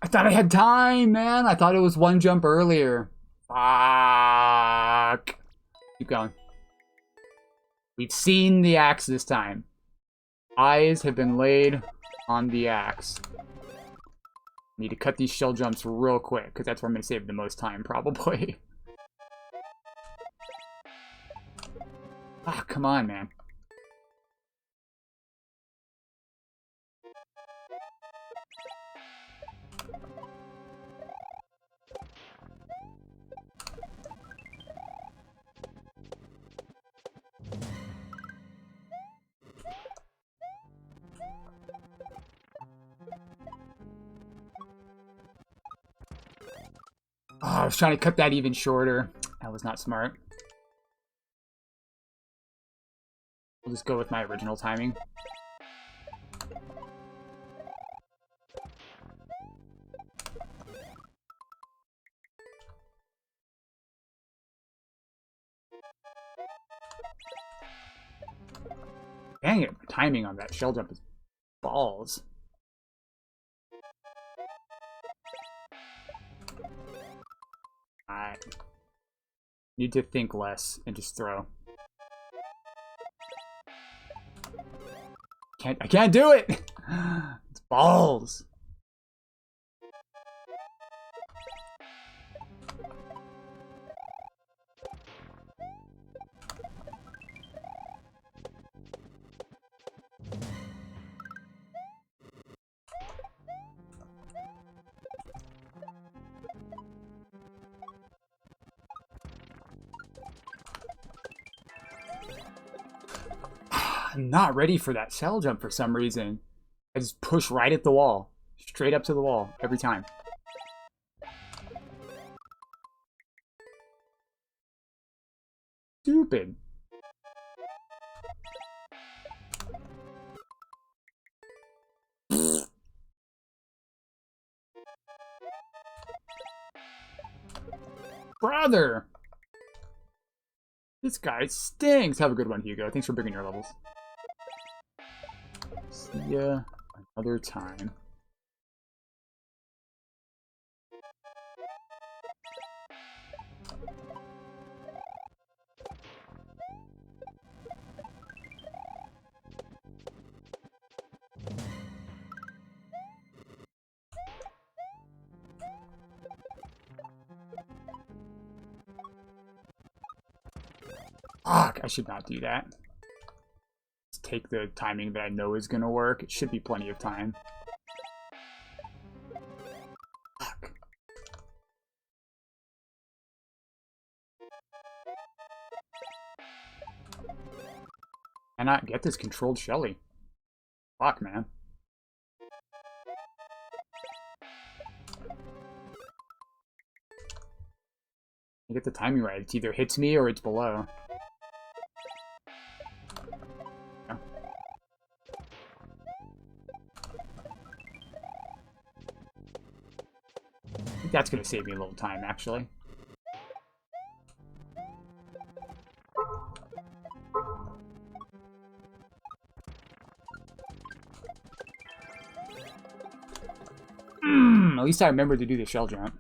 I thought I had time, man. I thought it was one jump earlier. Fuck. Keep going. We've seen the axe this time. Eyes have been laid on the axe. Need to cut these shell jumps real quick, because that's where I'm going to save the most time, probably. Ah, come on, man. Oh, I was trying to cut that even shorter. That was not smart. I'll just go with my original timing. Dang it, timing on that shell jump is balls. I need to think less and just throw. I can't do it! It's balls. I'm not ready for that shell jump for some reason. I just push right at the wall. Straight up to the wall every time. Stupid. Brother! This guy stinks. Have a good one, Hugo. Thanks for bringing your levels. See ya another time. Fuck, I should not do that. Let's take the timing that I know is gonna work. It should be plenty of time. Fuck. Cannot get this controlled Shelly. Fuck, man. I get the timing right. It either hits me or it's below. I think that's going to save me a little time, actually. At least I remember to do the shell jump.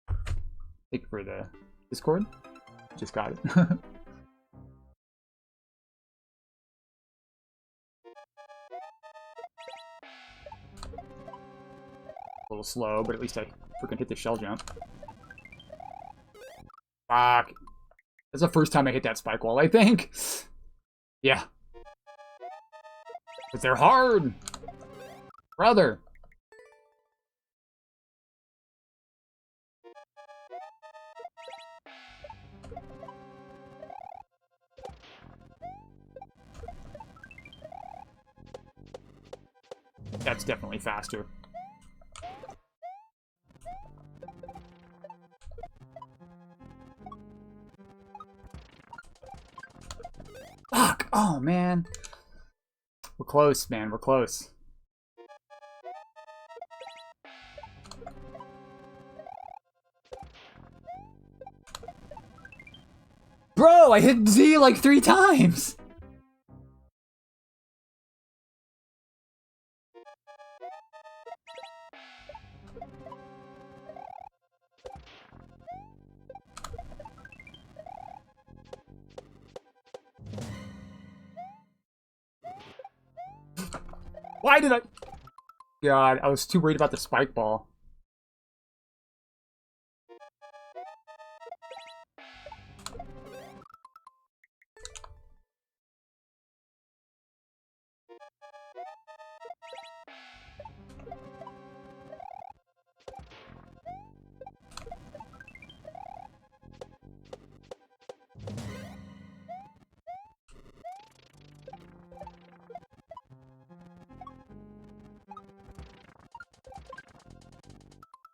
Thank you for the Discord. Just got it. A little slow, but at least I freaking hit the shell jump. Fuck. That's the first time I hit that spike wall, I think. Yeah. But they're hard. Brother. That's definitely faster. Oh, man. We're close, man. We're close. Bro, I hit Z like 3 times! Why did I... God, I was too worried about the spike ball.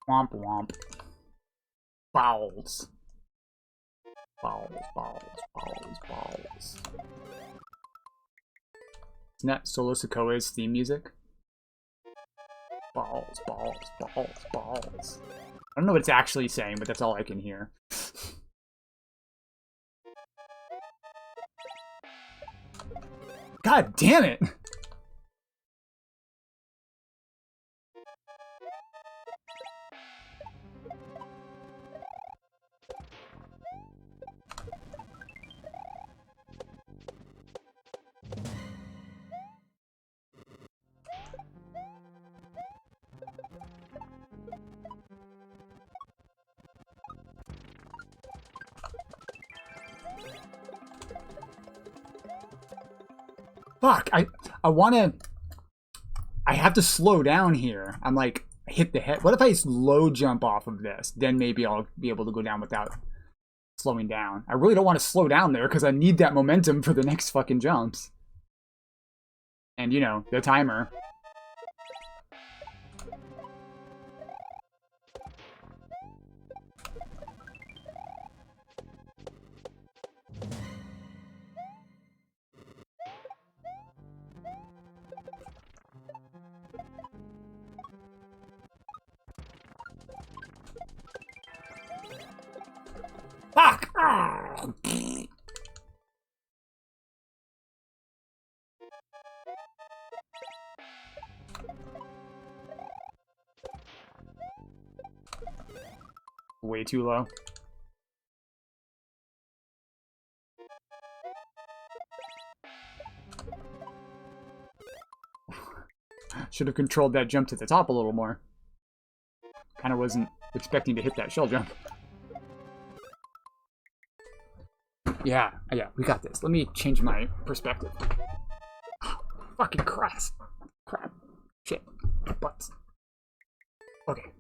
Womp womp. Balls. Balls, balls, balls, balls. Isn't that Solo Sokoa's theme music? Balls, balls, balls, balls. I don't know what it's actually saying, but that's all I can hear. God damn it! Fuck, I wanna... I have to slow down here. I'm like, hit the head. What if I slow jump off of this? Then maybe I'll be able to go down without slowing down. I really don't want to slow down there because I need that momentum for the next fucking jumps. And, you know, the timer. Fuck! Way too low. Should have controlled that jump to the top a little more. Kind of wasn't expecting to hit that shell jump. Yeah, we got this. Let me change my perspective. Fucking crap. Crap. Shit. Butts. Okay.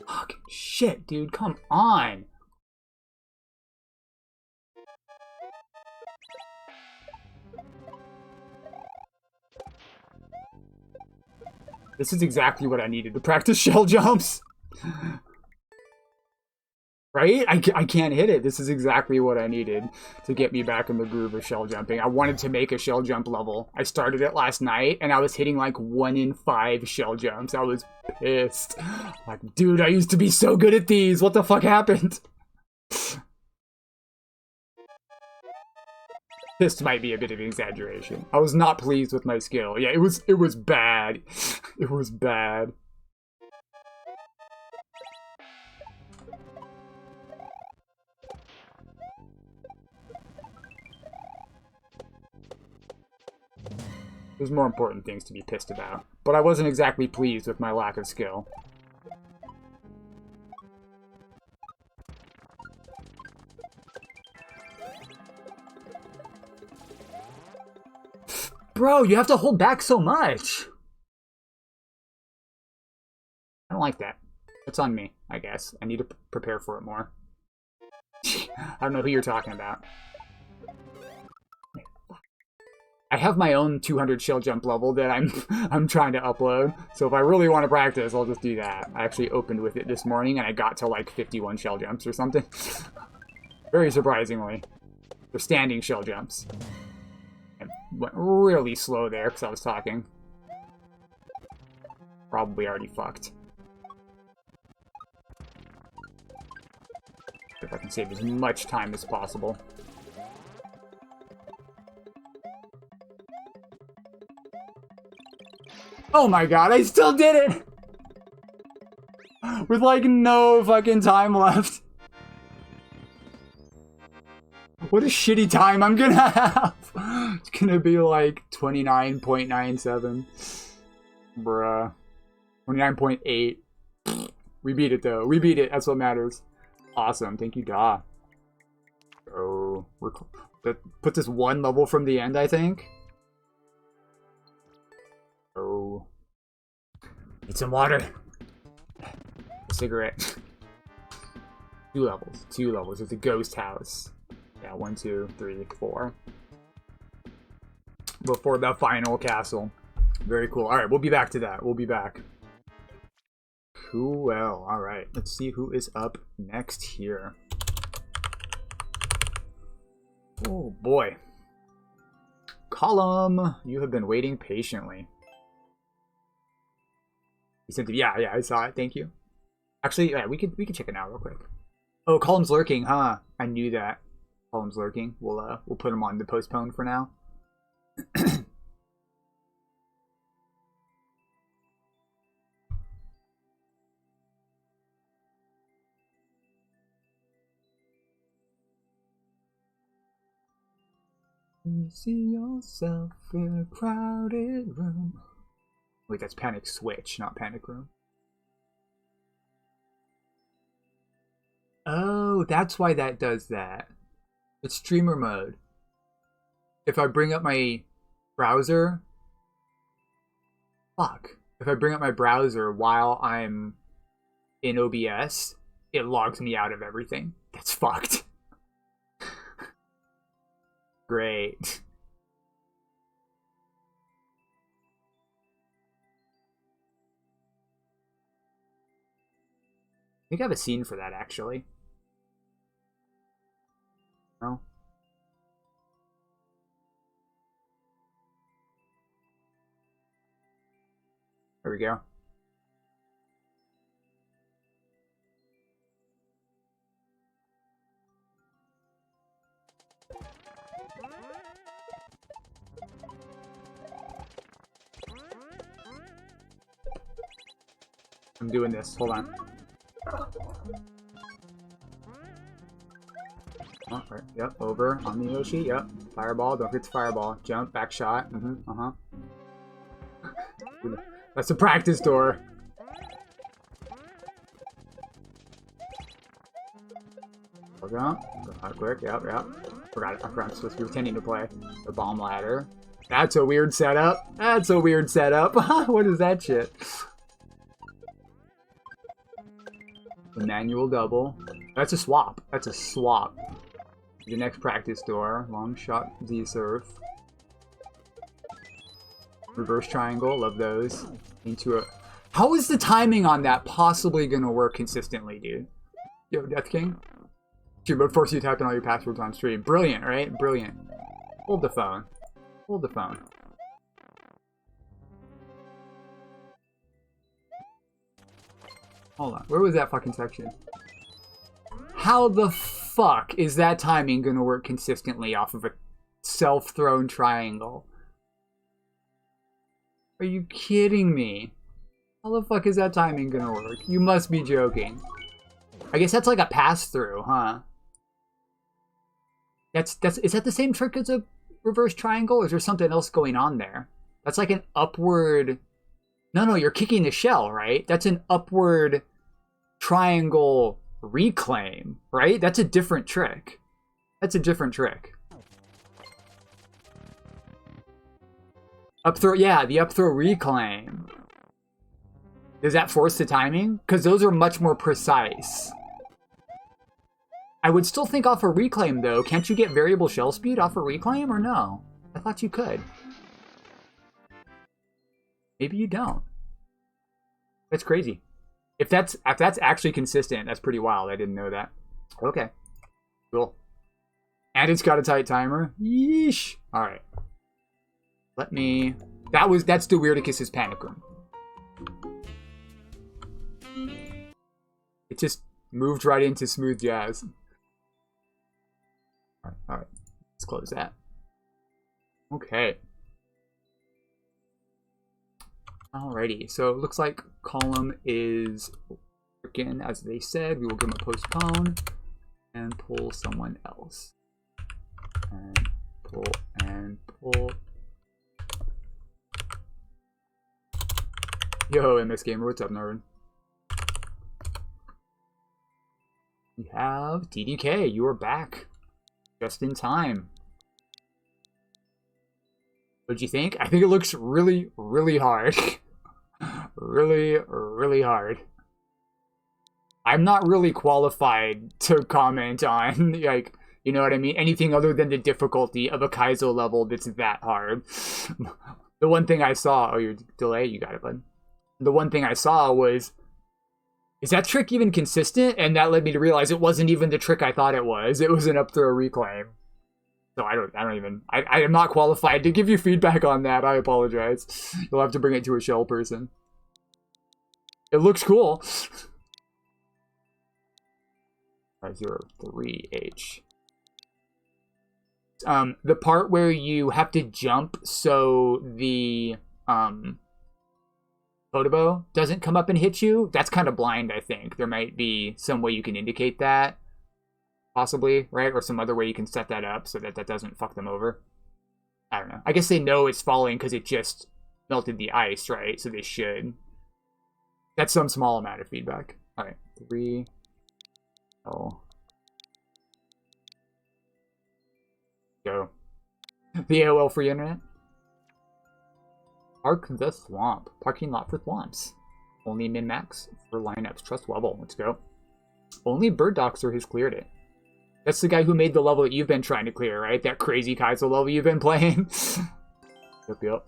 Fucking shit, dude. Come on. This is exactly what I needed to practice shell jumps. Right? I can't hit it. This is exactly what I needed to get me back in the groove of shell jumping. I wanted to make a shell jump level. I started it last night, and I was hitting like 1 in 5 shell jumps. I was pissed. Like, dude, I used to be so good at these. What the fuck happened? Pissed might be a bit of an exaggeration. I was not pleased with my skill. Yeah, it was bad. It was bad. There's more important things to be pissed about. But I wasn't exactly pleased with my lack of skill. Bro, you have to hold back so much. don't like that. It's on me, I guess. I need to prepare for it more. I don't know who you're talking about. I have my own 200 shell jump level that I'm trying to upload. So if I really want to practice, I'll just do that. I actually opened with it this morning and I got to like 51 shell jumps or something. Very surprisingly. They're standing shell jumps. I went really slow there because I was talking. Probably already fucked. If I can save as much time as possible. Oh my god, I still did it! With like no fucking time left. What a shitty time I'm gonna have. It's gonna be like 29.97. Bruh. 29.8. We beat it though. We beat it. That's what matters. Awesome. Thank you, Da. Oh, put this one level from the end, I think. Oh. Need some water. A cigarette. 2 levels. 2 levels. It's a ghost house. Yeah, 1, 2, 3, 4. Before the final castle. Very cool. Alright, we'll be back to that. We'll be back. Cool. Alright, let's see who is up next here. Oh boy. Column, you have been waiting patiently. He said, yeah, I saw it. Thank you. Actually, yeah, we could check it out real quick. Oh, Column's lurking, huh? I knew that. Column's lurking. We'll put him on the postpone for now. You see yourself in a crowded room. Wait, that's Panic Switch, not Panic Room. Oh, that's why that does that. It's streamer mode. If I bring up my browser... Fuck. If I bring up my browser while I'm in OBS, it logs me out of everything. That's fucked. Great. I think I have a scene for that, actually. No? There we go. I'm doing this. Hold on. Oh, right. Yep, over on the Yoshi. Yep. Fireball. Don't forget the fireball. Jump. Back shot. That's the practice door. Hold on. Quick. Yep. Forgot I'm supposed to be pretending to play. The bomb ladder. That's a weird setup. What is that shit? The manual double. That's a swap. The next practice door. Long shot Z-surf. Reverse triangle. Love those. Into a... How is the timing on that possibly gonna work consistently, dude? Yo, Death King? Dude, but force you to type in all your passwords on stream. Brilliant, right? Brilliant. Hold the phone. Hold on. Where was that fucking section? How the fuck is that timing gonna work consistently off of a self-thrown triangle? Are you kidding me? How the fuck is that timing gonna work? You must be joking. I guess that's like a pass-through, huh? Is that the same trick as a reverse triangle, or is there something else going on there? That's like an upward... No, you're kicking the shell, right? That's an upward triangle reclaim, right? That's a different trick. Up throw, yeah, the up throw reclaim. Does that force the timing? Because those are much more precise. I would still think off a reclaim, though. Can't you get variable shell speed off a reclaim, or no? I thought you could. Maybe you don't. That's crazy. If that's actually consistent, that's pretty wild. I didn't know that. Okay. Cool. And it's got a tight timer. Yeesh. Alright. Let me... That's the Weirdicus's Panic Room. It just moved right into smooth jazz. Alright. Let's close that. Okay. Alrighty. So it looks like column is working as they said. We will give them a postpone and pull someone else. And pull and pull. Yo, MS Gamer, what's up, Norton? We have TDK. You are back. Just in time. What'd you think? I think it looks really, really hard. Really, really hard. I'm not really qualified to comment on, like, you know what I mean? Anything other than the difficulty of a Kaizo level that's that hard. The one thing I saw... Oh, your delay? You got it, bud. The one thing I saw was... Is that trick even consistent? And that led me to realize it wasn't even the trick I thought it was. It was an up throw reclaim. So I am not qualified to give you feedback on that. I apologize. You'll have to bring it to a shell person. It looks cool. 503H. The part where you have to jump so the Photobo doesn't come up and hit you, that's kind of blind, I think. There might be some way you can indicate that. Possibly, right? Or some other way you can set that up so that that doesn't fuck them over. I don't know. I guess they know it's falling because it just melted the ice, right? So they should. That's some small amount of feedback. All right, 3. Oh. Go. The AOL free internet. Park the Swamp. Parking lot for thwomps. Only min-max for lineups. Trust level. Let's go. Only Bird Doxer has cleared it. That's the guy who made the level that you've been trying to clear, right? That crazy Kaizo level you've been playing. Yep.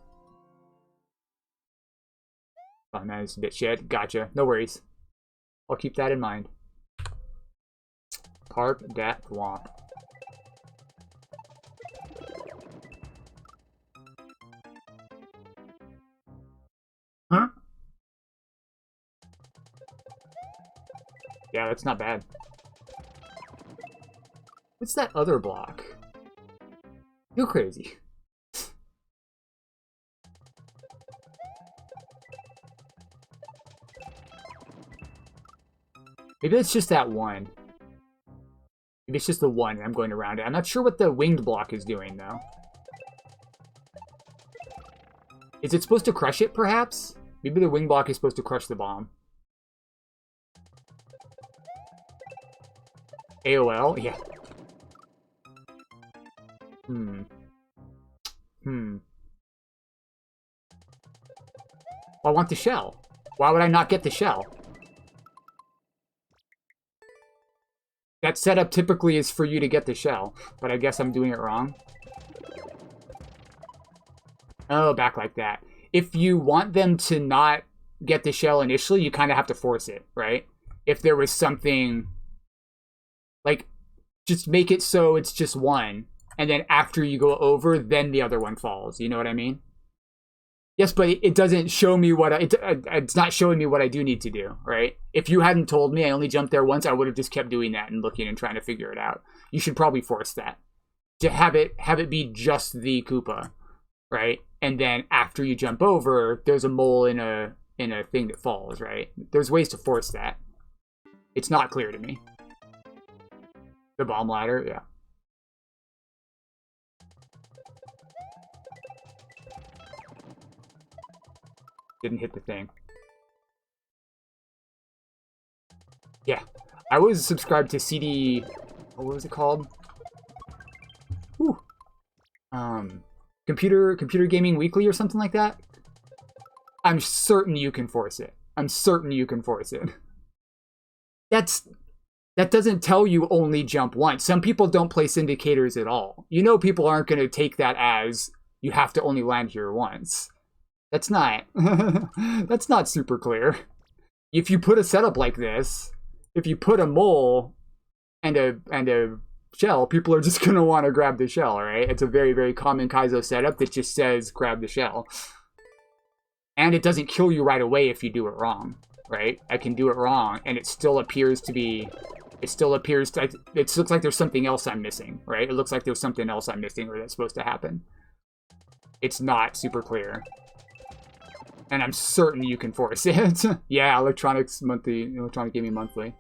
Oh, man, it's a bit shit. Gotcha. No worries. I'll keep that in mind. Park that thwomp. Huh? Yeah, that's not bad. What's that other block? You're crazy. Maybe it's just that one. Maybe it's just the one and I'm going around it. I'm not sure what the winged block is doing, though. Is it supposed to crush it, perhaps? Maybe the wing block is supposed to crush the bomb. AOL? Yeah. I want the shell. Why would I not get the shell? That setup typically is for you to get the shell, but I guess I'm doing it wrong. Oh, back like that. If you want them to not get the shell initially, you kind of have to force it, right? If there was something... Like, just make it so it's just one. And then after you go over, then the other one falls. You know what I mean? Yes, but it doesn't show me what it's not showing me what I do need to do, right? If you hadn't told me I only jumped there once, I would have just kept doing that and looking and trying to figure it out. You should probably force that. To have it be just the Koopa, right? And then after you jump over, there's a mole in a thing that falls, right? There's ways to force that. It's not clear to me. The bomb ladder, yeah. Didn't hit the thing. Yeah. I was subscribed to CD... What was it called? Whew. Computer Gaming Weekly or something like that. I'm certain you can force it. I'm certain you can force it. That doesn't tell you only jump once. Some people don't place indicators at all. You know people aren't going to take that as you have to only land here once. That's not that's not super clear. If you put a setup like this, if you put a mole and a shell, people are just going to want to grab the shell, right? It's a very, very common Kaizo setup that just says grab the shell. And it doesn't kill you right away if you do it wrong, right? I can do it wrong and it still appears to be... It looks like there's something else I'm missing, right? It looks like there's something else I'm missing or that's supposed to happen. It's not super clear. And I'm certain you can force it. Yeah, Electronic Gaming Monthly.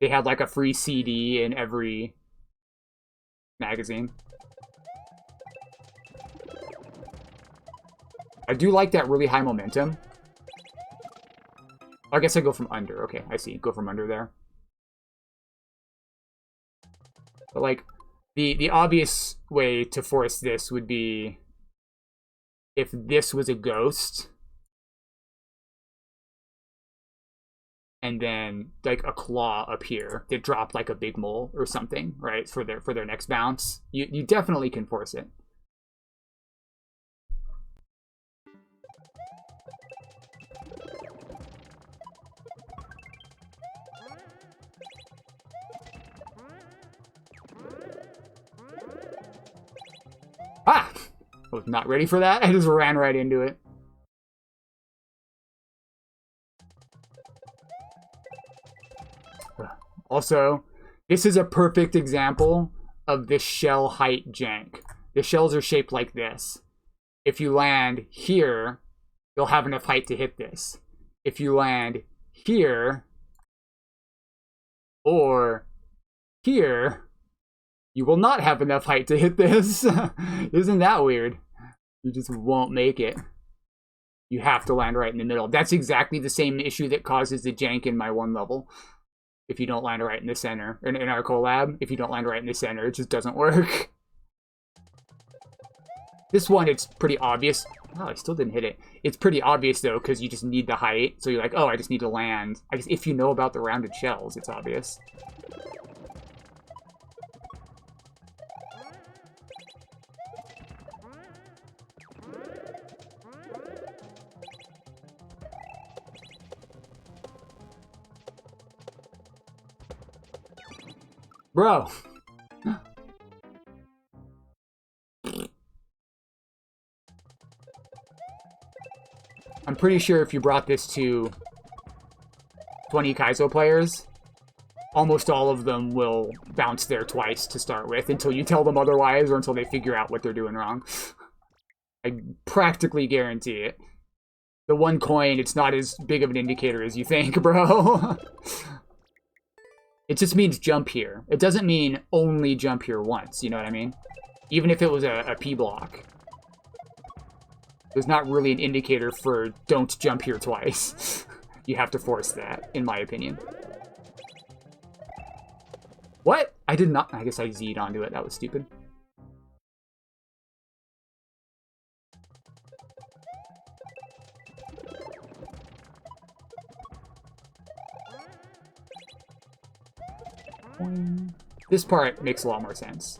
They had like a free CD in every magazine. I do like that really high momentum. I guess I go from under. Okay, I see. Go from under there. But like, the obvious way to force this would be if this was a ghost, and then like a claw up here that dropped like a big mole or something, right? For their next bounce, you definitely can force it. Ah! I was not ready for that. I just ran right into it. Also, this is a perfect example of the shell height jank. The shells are shaped like this. If you land here, you'll have enough height to hit this. If you land here, or here, you will not have enough height to hit this. Isn't that weird? You just won't make it. You have to land right in the middle. That's exactly the same issue that causes the jank in my one level. If you don't land right in the center. In our collab, if you don't land right in the center, it just doesn't work. This one, it's pretty obvious. Oh, I still didn't hit it. It's pretty obvious, though, because you just need the height. So you're like, oh, I just need to land. I guess if you know about the rounded shells, it's obvious. Bro. I'm pretty sure if you brought this to 20 Kaizo players, almost all of them will bounce there twice to start with until you tell them otherwise or until they figure out what they're doing wrong. I practically guarantee it. The one coin, it's not as big of an indicator as you think, bro. It just means jump here. It doesn't mean only jump here once, you know what I mean? Even if it was a P block. There's not really an indicator for don't jump here twice. You have to force that, in my opinion. What? I did not. I guess I Z'd onto it. That was stupid. This part makes a lot more sense.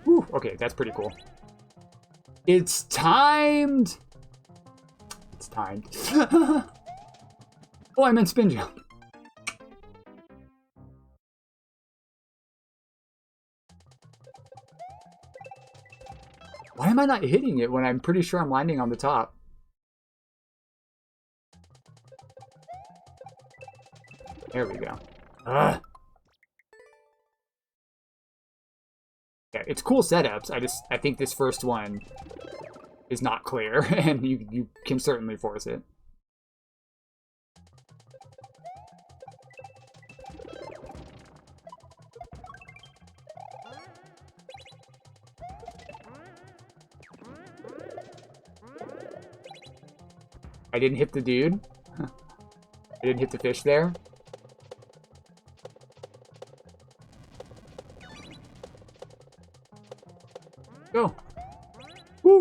Whew, okay, that's pretty cool. It's timed! It's timed. Oh, I meant spin jump. Why am I not hitting it when I'm pretty sure I'm landing on the top? There we go. Ugh. Yeah, it's cool setups. I think this first one is not clear, and you can certainly force it. I didn't hit the dude. I didn't hit the fish there.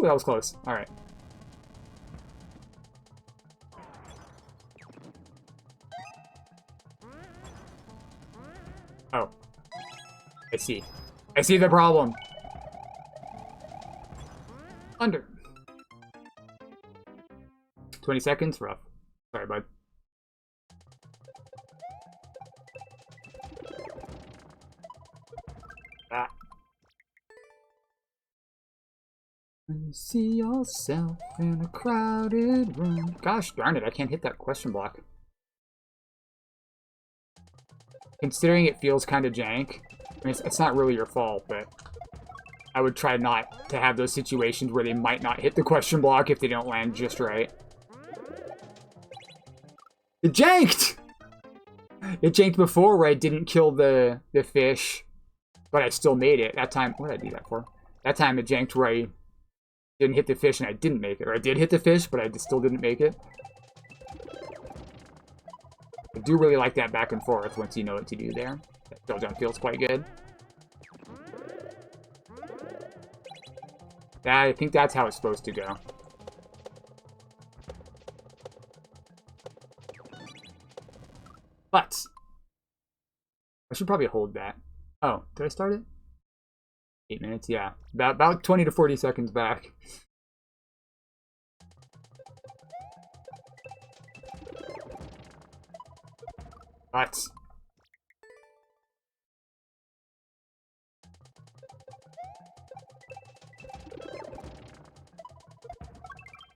that was close. Alright. Oh. I see. I see the problem. Under. 20 seconds? Rough. Sorry, bud. Ah. When you see yourself in a crowded room. Gosh darn it, I can't hit that question block. Considering it feels kind of jank, I mean, it's not really your fault, but I would try not to have those situations where they might not hit the question block if they don't land just right. It janked! It janked before where I didn't kill the fish, but I still made it. That time, what did I do that for? That time it janked where I didn't hit the fish and I didn't make it. Or I did hit the fish, but I still didn't make it. I do really like that back and forth once you know what to do there. That shell jump feels quite good. I think that's how it's supposed to go. But I should probably hold that. Oh, did I start it? 8 minutes, yeah. About 20 to 40 seconds back. But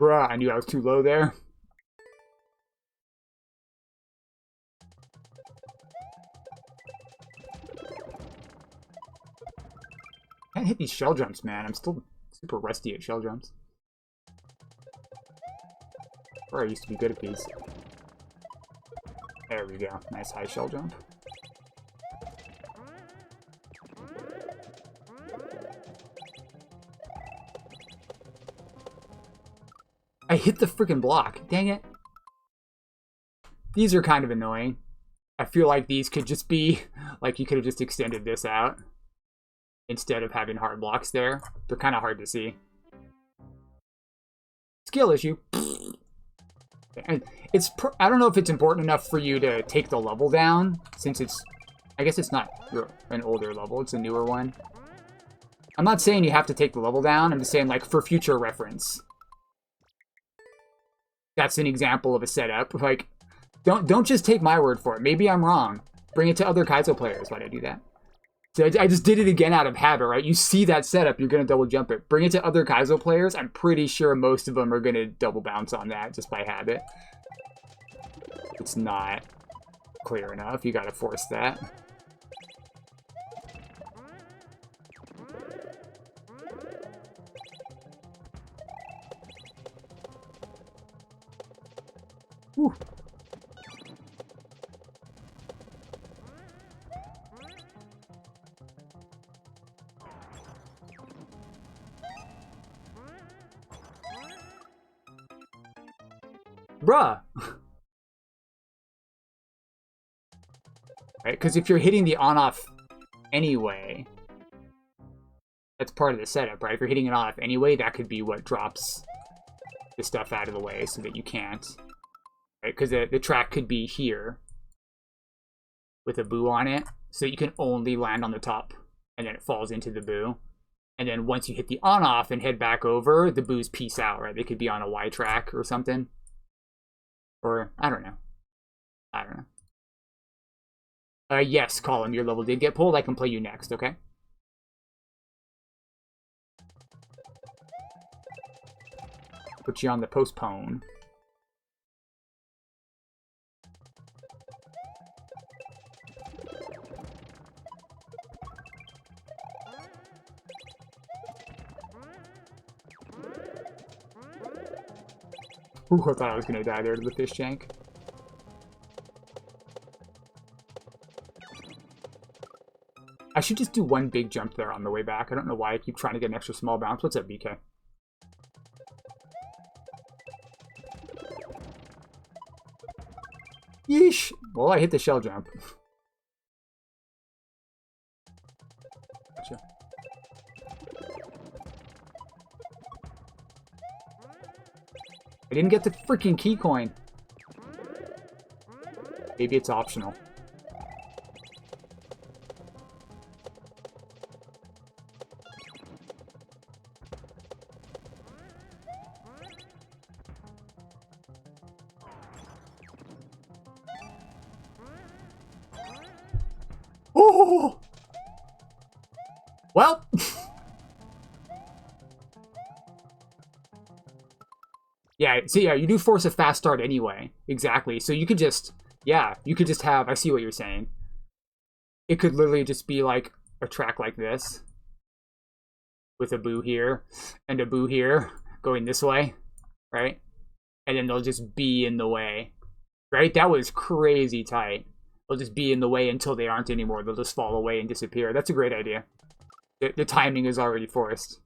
bruh, I knew I was too low there. Can't hit these shell jumps, man. I'm still super rusty at shell jumps. Or I used to be good at these. There we go. Nice high shell jump. I hit the freaking block. Dang it. These are kind of annoying. I feel like these could just be... Like, you could have just extended this out instead of having hard blocks there. They're kind of hard to see. Skill issue. And it's... I don't know if it's important enough for you to take the level down, since it's... I guess it's not an older level. It's a newer one. I'm not saying you have to take the level down. I'm just saying, like, for future reference. That's an example of a setup. Like, don't just take my word for it. Maybe I'm wrong. Bring it to other Kaizo players. Why'd I do that? So I just did it again out of habit, right? You see that setup, you're going to double jump it. Bring it to other Kaizo players. I'm pretty sure most of them are going to double bounce on that just by habit. It's not clear enough. You got to force that. Whew. Bruh. Right, because if you're hitting the on-off anyway, that's part of the setup, right? If you're hitting it off anyway, that could be what drops the stuff out of the way so that you can't. Right, because the track could be here with a boo on it, so you can only land on the top, and then it falls into the boo. And then once you hit the on-off and head back over, the boos peace out, right? They could be on a Y track or something. Or, I don't know. I don't know. Yes, Colin, your level did get pulled. I can play you next, okay? Put you on the postpone. Ooh, I thought I was gonna die there to the fish jank. I should just do one big jump there on the way back. I don't know why I keep trying to get an extra small bounce. What's up, BK? Yeesh! Well, I hit the shell jump. Gotcha. I didn't get the freaking key coin. Maybe it's optional. Oh! Well... Yeah, so yeah, you do force a fast start anyway. Exactly. So you could just... Yeah, you could just have... I see what you're saying. It could literally just be like a track like this. With a boo here and a boo here going this way, right? And then they'll just be in the way, right? That was crazy tight. They'll just be in the way until they aren't anymore. They'll just fall away and disappear. That's a great idea. The timing is already forced.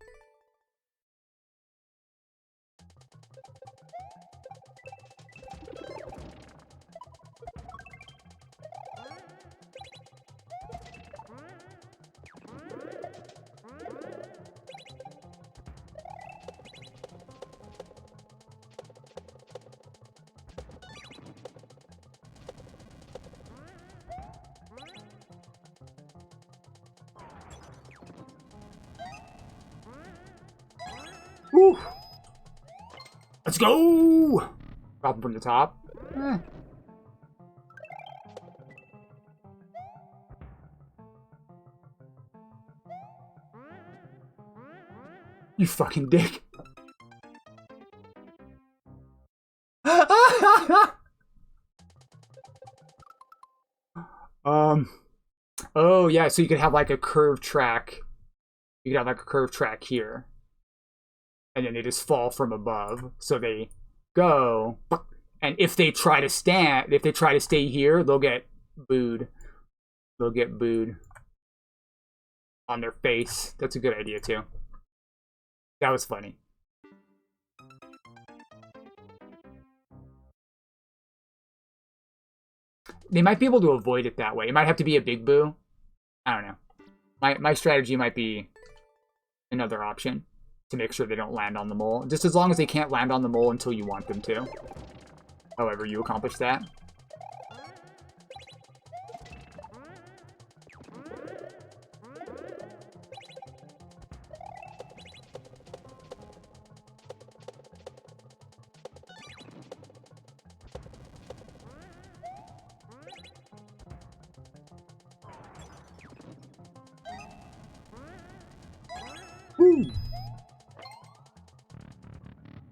Woo! Let's go! Drop him from the top. Eh. You fucking dick. Oh yeah, so you could have like a curved track. You could have like a curved track here. And then they just fall from above. So they go. And if they try to stay here, they'll get booed. They'll get booed on their face. That's a good idea too. That was funny. They might be able to avoid it that way. It might have to be a big boo. I don't know. My strategy might be another option to make sure they don't land on the mole. Just as long as they can't land on the mole until you want them to. However you accomplish that. Woo!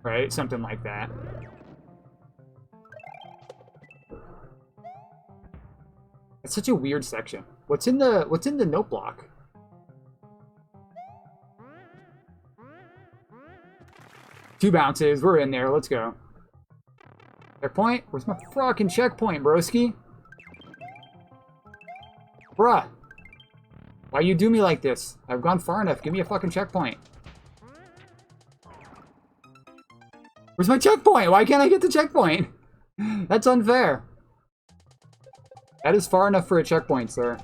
Right? Something like that. It's such a weird section. What's in the note block? Two bounces. We're in there. Let's go. Checkpoint? Where's my fucking checkpoint, broski? Bruh. Why you do me like this? I've gone far enough. Give me a fucking checkpoint. Where's my checkpoint? Why can't I get the checkpoint? That's unfair. That is far enough for a checkpoint, sir.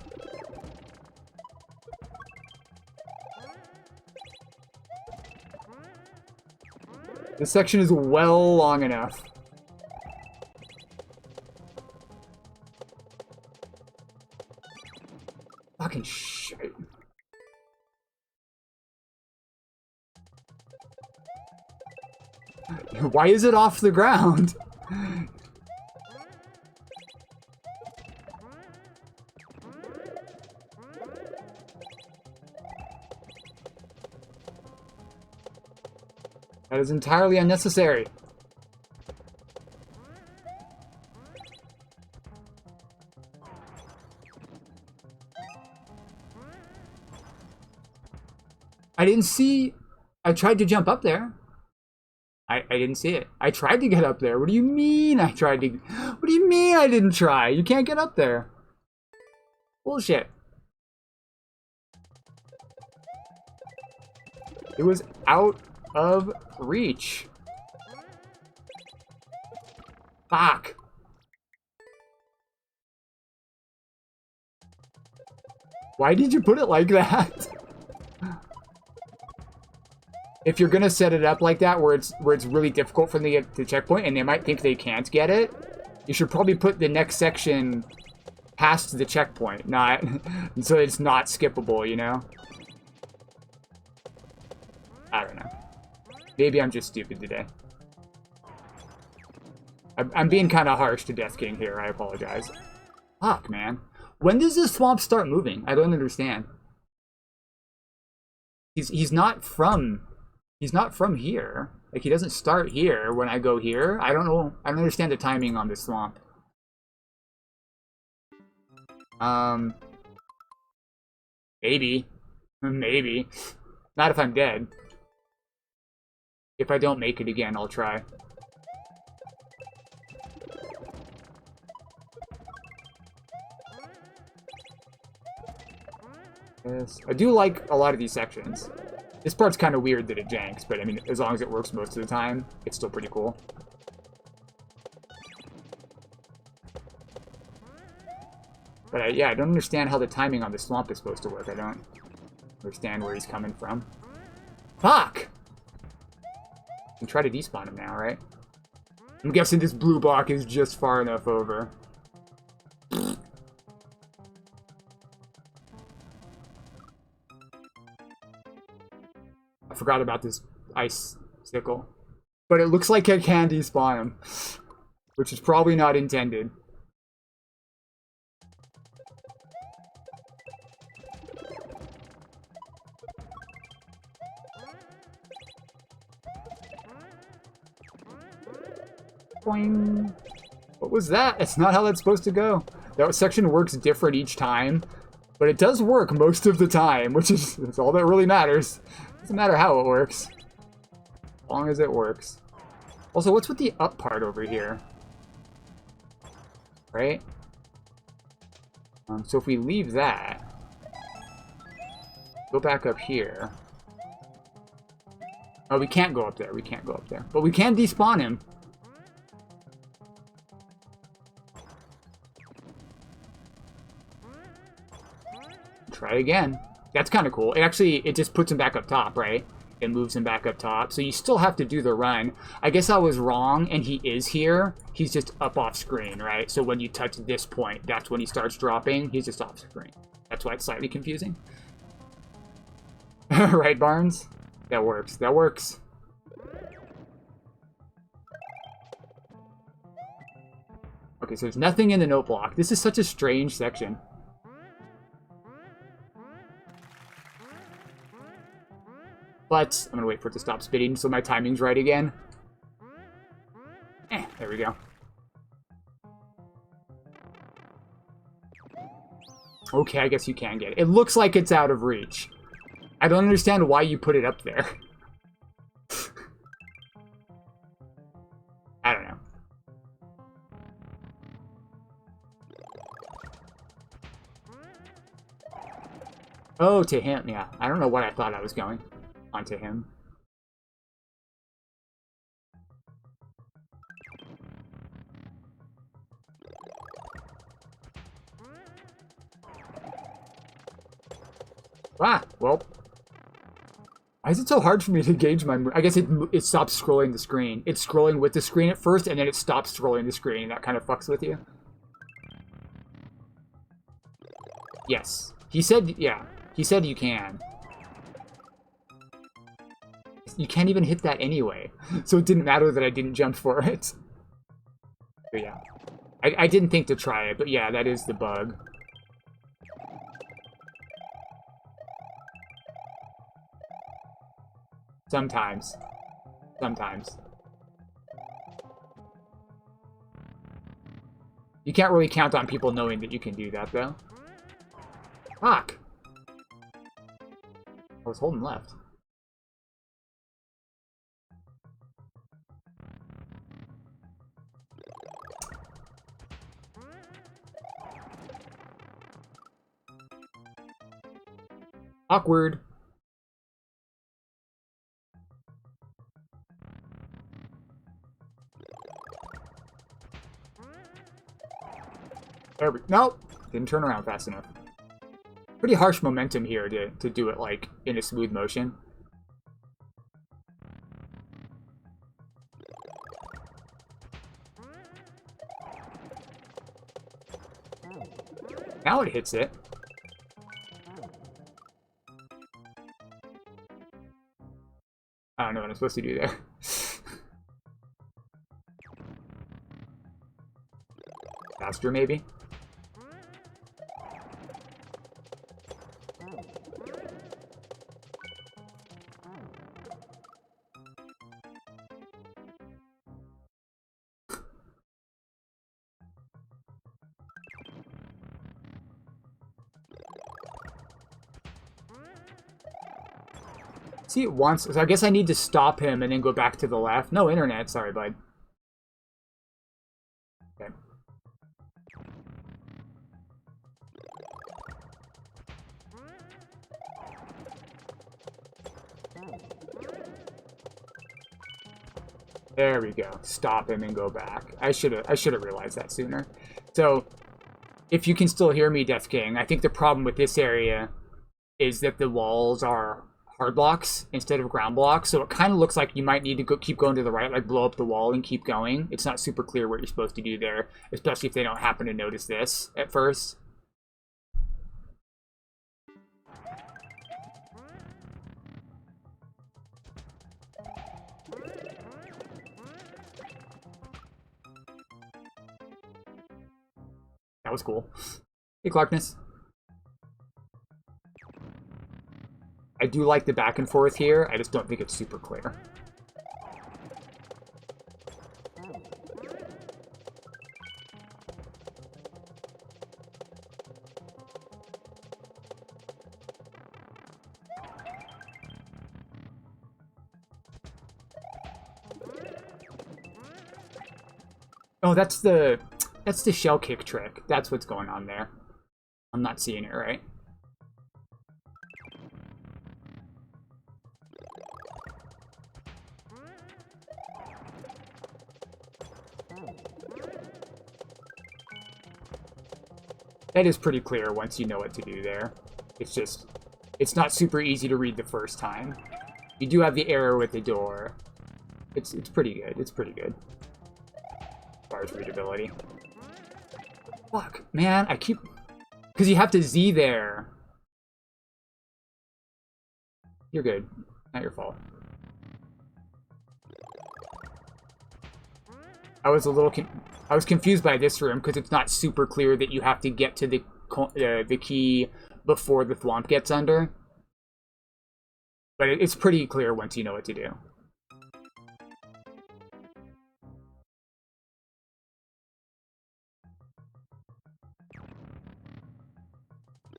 This section is well long enough. Fucking shit. Why is it off the ground? That is entirely unnecessary. I didn't see... I tried to jump up there. I didn't see it. I tried to get up there. What do you mean I tried to... What do you mean I didn't try? You can't get up there. Bullshit. It was out of reach. Fuck. Why did you put it like that? if you're gonna set it up like that, where it's really difficult for them to get to the checkpoint, and they might think they can't get it, you should probably put the next section past the checkpoint, not so it's not skippable, you know? I don't know. Maybe I'm just stupid today. I'm being kind of harsh to Death King here. I apologize. Fuck, man. When does this swamp start moving? I don't understand. He's not from here. Like, he doesn't start here when I go here. I don't know. I don't understand the timing on this swamp. Maybe. Maybe. Not if I'm dead. If I don't make it again, I'll try. Yes. I do like a lot of these sections. This part's kind of weird that it janks, but I mean, as long as it works most of the time, it's still pretty cool. But yeah, I don't understand how the timing on the swamp is supposed to work. I don't understand where he's coming from. Fuck! I can try to despawn him now, right? I'm guessing this blue block is just far enough over. I forgot about this ice sickle. But it looks like I can despawn him. Which is probably not intended. Boing. What was that? That's not how that's supposed to go. That section works different each time. But it does work most of the time, which is that's all that really matters. Doesn't matter how it works. As long as it works. Also, what's with the up part over here? Right? So if we leave that, go back up here. Oh, we can't go up there. We can't go up there. But we can despawn him. Try again. That's kind of cool. It just puts him back up top, right? It moves him back up top. So you still have to do the run. I guess I was wrong, and he is here. He's just up off screen, right? So when you touch this point, that's when he starts dropping. He's just off screen. That's why it's slightly confusing. Right, Barnes? That works. That works. Okay, so there's nothing in the note block. This is such a strange section. But I'm gonna wait for it to stop spitting so my timing's right again. There we go. Okay, I guess you can get it. It looks like it's out of reach. I don't understand why you put it up there. I don't know. Oh, to him, yeah. I don't know what I thought I was going. Onto him. Ah, well. Why is it so hard for me to gauge my... I guess it stops scrolling the screen. It's scrolling with the screen at first, and then it stops scrolling the screen. That kind of fucks with you. Yes. He said, yeah. He said you can. You can't even hit that anyway. So it didn't matter that I didn't jump for it. But yeah. I didn't think to try it, but yeah, that is the bug. Sometimes. Sometimes. You can't really count on people knowing that you can do that, though. Fuck! I was holding left. Awkward. There we... Nope! Didn't turn around fast enough. Pretty harsh momentum here to do it, like, in a smooth motion. Now it hits it. I don't know what I'm supposed to do there. Faster, maybe? See it once, so I guess I need to stop him and then go back to the left. No internet, sorry, bud. Okay. There we go. Stop him and go back. I should have realized that sooner. So, if you can still hear me, Death King, I think the problem with this area is that the walls are hard blocks instead of ground blocks, so it kind of looks like you might need to keep going to the right, like blow up the wall and keep going. It's not super clear what you're supposed to do there, especially if they don't happen to notice this at first. That was cool. Hey, Clarkness. I do like the back and forth here, I just don't think it's super clear. Oh, that's the shell kick trick. That's what's going on there. I'm not seeing it right. That is pretty clear once you know what to do there. It's just, it's not super easy to read the first time. You do have the arrow with the door. It's pretty good. It's pretty good. As far as readability. Fuck, man, I keep... Because you have to Z there. You're good. Not your fault. I was confused by this room because it's not super clear that you have to get to the key before the thwomp gets under. But it's pretty clear once you know what to do.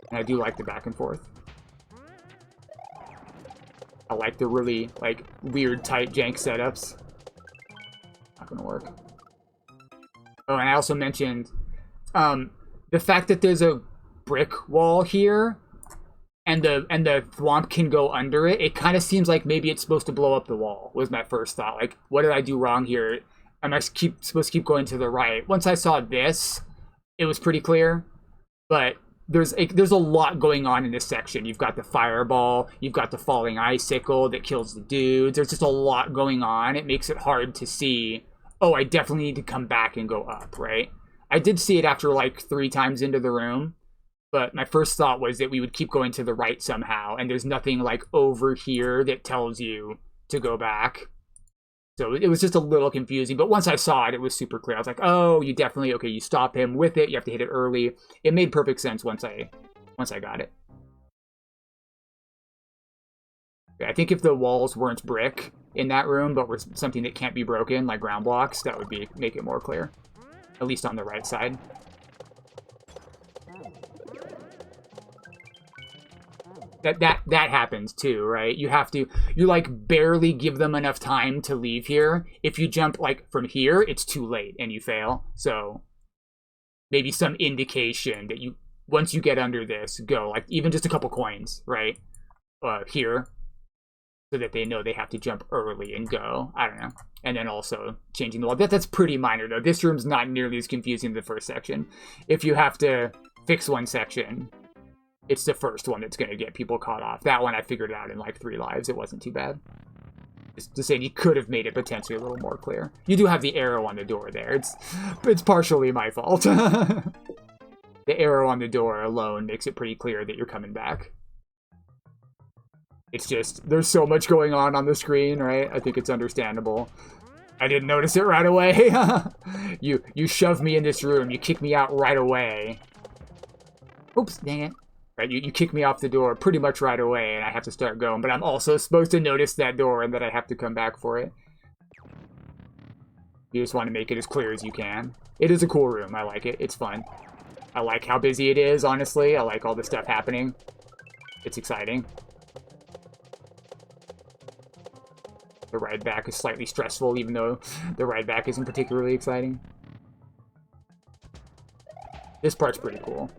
And I do like the back and forth. I like the really, like, weird, tight jank setups. Not gonna work. Oh, and I also mentioned the fact that there's a brick wall here, and the thwomp can go under it. It kind of seems like maybe it's supposed to blow up the wall. Was my first thought. Like, what did I do wrong here? Am I supposed to keep going to the right? Once I saw this, it was pretty clear. But there's a lot going on in this section. You've got the fireball. You've got the falling icicle that kills the dudes. There's just a lot going on. It makes it hard to see. Oh, I definitely need to come back and go up, right? I did see it after like 3 times into the room, but my first thought was that we would keep going to the right somehow, and there's nothing like over here that tells you to go back. So it was just a little confusing, but once I saw it, it was super clear. I was like, oh, you definitely, okay, you stop him with it, you have to hit it early. It made perfect sense once I got it. I think if the walls weren't brick in that room, but were something that can't be broken, like ground blocks, that would make it more clear. At least on the right side. That happens too, right? You like barely give them enough time to leave here. If you jump like from here, it's too late and you fail. So maybe some indication that once you get under this, go, like even just a couple coins, right? Here. So that they know they have to jump early and go. I don't know. And then also changing the wall. That's pretty minor, though. This room's not nearly as confusing as the first section. If you have to fix one section, it's the first one that's going to get people caught off. That one I figured out in like 3 lives. It wasn't too bad. Just saying, you could have made it potentially a little more clear. You do have the arrow on the door there. It's partially my fault. They the arrow on the door alone makes it pretty clear that you're coming back. It's just, there's so much going on the screen, right? I think it's understandable. I didn't notice it right away. You shove me in this room. You kick me out right away. Oops, dang it. Right, you kick me off the door pretty much right away, and I have to start going. But I'm also supposed to notice that door and that I have to come back for it. You just want to make it as clear as you can. It is a cool room. I like it. It's fun. I like how busy it is, honestly. I like all the stuff happening. It's exciting. The ride back is slightly stressful, even though the ride back isn't particularly exciting. This part's pretty cool.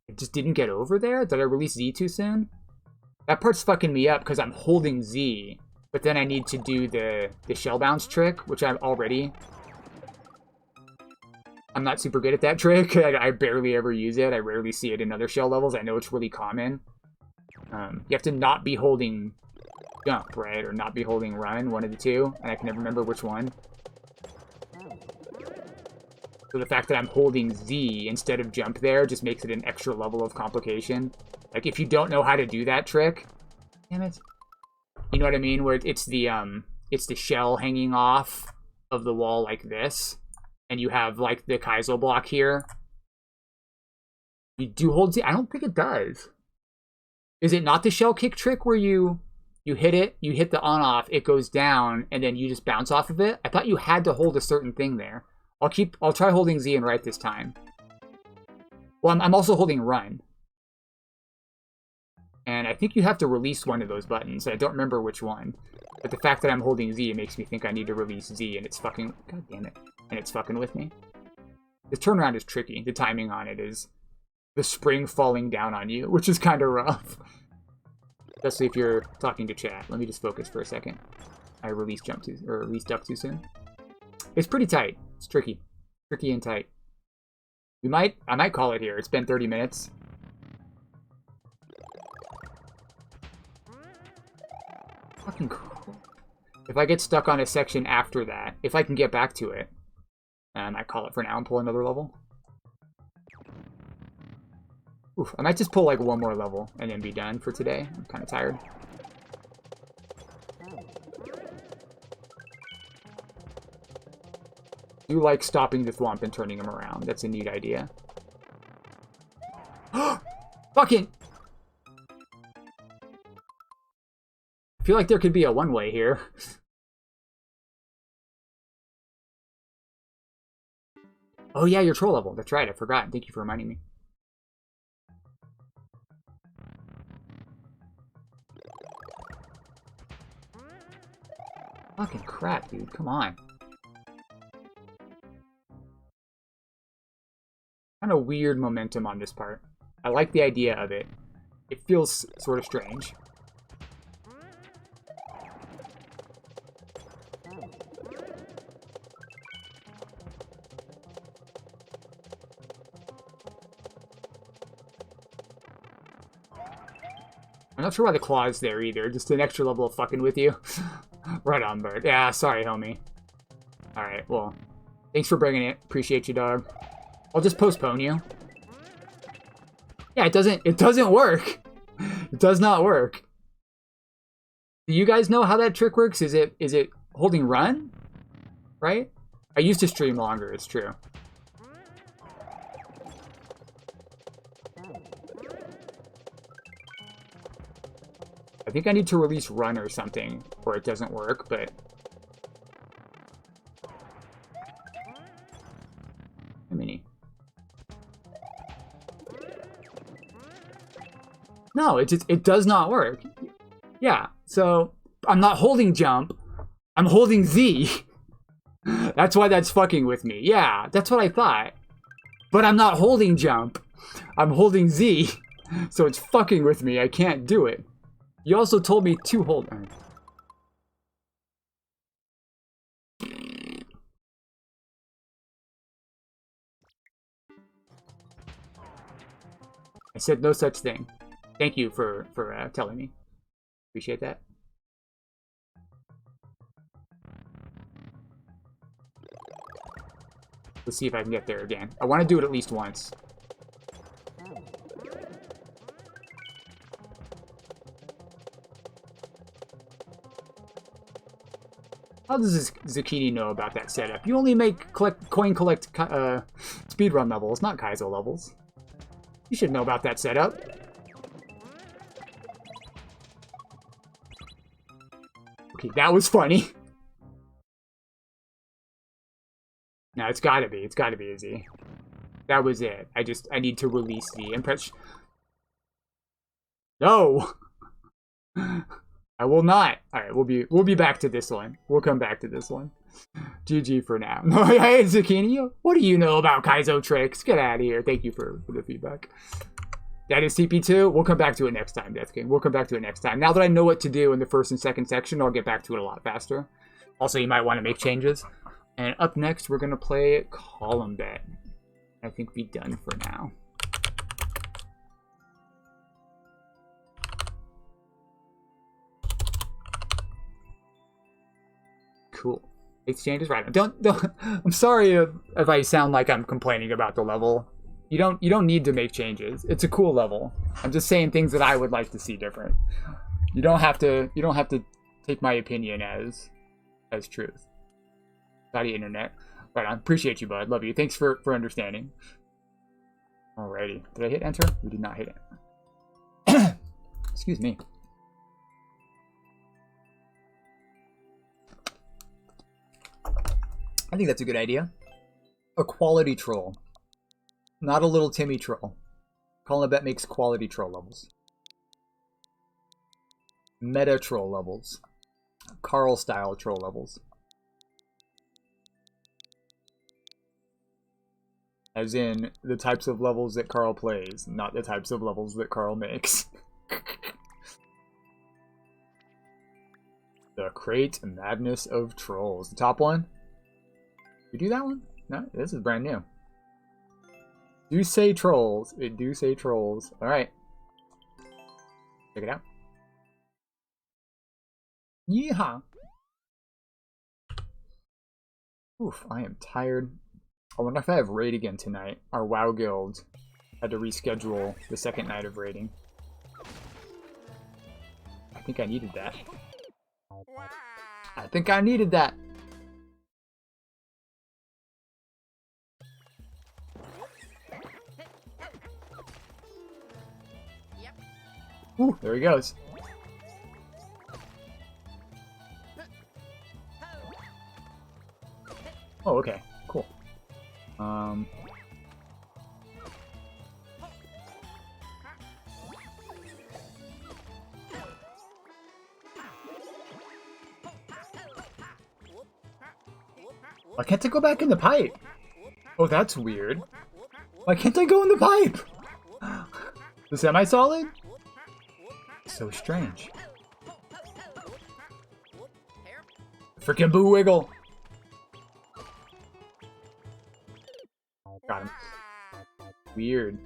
I just didn't get over there? Did I release Z too soon? That part's fucking me up because I'm holding Z. But then I need to do the shell bounce trick, which I'm already... I'm not super good at that trick. I barely ever use it. I rarely see it in other shell levels. I know it's really common. You have to not be holding jump, right? Or not be holding run, one of the two. And I can never remember which one. So the fact that I'm holding Z instead of jump there just makes it an extra level of complication. Like, if you don't know how to do that trick... Damn it. You know what I mean? Where it's the shell hanging off of the wall like this. And you have, like, the Kaizo block here. You do hold Z? I don't think it does. Is it not the shell kick trick where you hit it, you hit the on-off, it goes down, and then you just bounce off of it? I thought you had to hold a certain thing there. I'll try holding Z and right this time. Well, I'm also holding run. And I think you have to release one of those buttons. I don't remember which one. But the fact that I'm holding Z makes me think I need to release Z, and it's fucking... God damn it. And it's fucking with me. The turnaround is tricky. The timing on it is the spring falling down on you, which is kind of rough. Especially if you're talking to chat. Let me just focus for a second. I released duck too soon. It's pretty tight. It's tricky. Tricky and tight. I might call it here. It's been 30 minutes. Fucking cool. If I get stuck on a section after that, if I can get back to it, I might call it for now and pull another level. Oof, I might just pull like one more level and then be done for today. I'm kind of tired. You like stopping the thwomp and turning him around. That's a neat idea. Fucking... I feel like there could be a one-way here. Oh yeah, your troll level. That's right, I forgot. Thank you for reminding me. Fucking crap, dude. Come on. Kind of weird momentum on this part. I like the idea of it. It feels sort of strange. I'm not sure why the claw's there either. Just an extra level of fucking with you. Right on, bird. Yeah, sorry, homie. Alright, well. Thanks for bringing it. Appreciate you, dog. I'll just postpone you. Yeah, it doesn't work. It does not work. Do you guys know how that trick works? Is it holding run? Right? I used to stream longer, it's true. I think I need to release run or something, or it doesn't work, but... A mini. No, it does not work. Yeah, so I'm not holding jump, I'm holding Z. That's why that's fucking with me. Yeah, that's what I thought. But I'm not holding jump, I'm holding Z. So it's fucking with me, I can't do it. You also told me to hold. Right. I said no such thing. Thank you for telling me. Appreciate that. Let's see if I can get there again. I want to do it at least once. How does this Zucchini know about that setup? You only make coin collect speedrun levels, not Kaizo levels. You should know about that setup. Okay, that was funny. No, it's gotta be. It's gotta be easy. That was it. I need to release the impress. No! I will not. Alright, we'll be back to this one. We'll come back to this one. GG for now. No, hey, Zucchini, what do you know about Kaizo tricks? Get out of here. Thank you for the feedback. That is CP2. We'll come back to it next time, Death King. We'll come back to it next time. Now that I know what to do in the first and second section, I'll get back to it a lot faster. Also, you might want to make changes. And up next, we're going to play Column Bet. I think we're done for now. Cool. Exchanges right now. Don't I'm sorry if I sound like I'm complaining about the level. You don't need to make changes. It's a cool level. I'm just saying things that I would like to see different. You don't have to take my opinion as truth. Sorry, internet. Right on. Appreciate you, bud. Love you. Thanks for understanding. Alrighty. Did I hit enter? We did not hit it. Excuse me. I think that's a good idea. A quality troll. Not a little Timmy troll. Column Bet makes quality troll levels. Meta troll levels. Carl style troll levels. As in, the types of levels that Carl plays, not the types of levels that Carl makes. The Crate Madness of Trolls. The top one? You do that one? No, this is brand new. Do say trolls. It do say trolls. Alright. Check it out. Yeehaw! Oof, I am tired. I wonder if I have raid again tonight. Our WoW guild had to reschedule the second night of raiding. I think I needed that. I think I needed that. Ooh, there he goes. Oh, okay. Cool. Why can't I go back in the pipe? Oh, that's weird. Why can't I go in the pipe? The semi-solid? So strange. Freaking Boo Wiggle! Got him. Weird.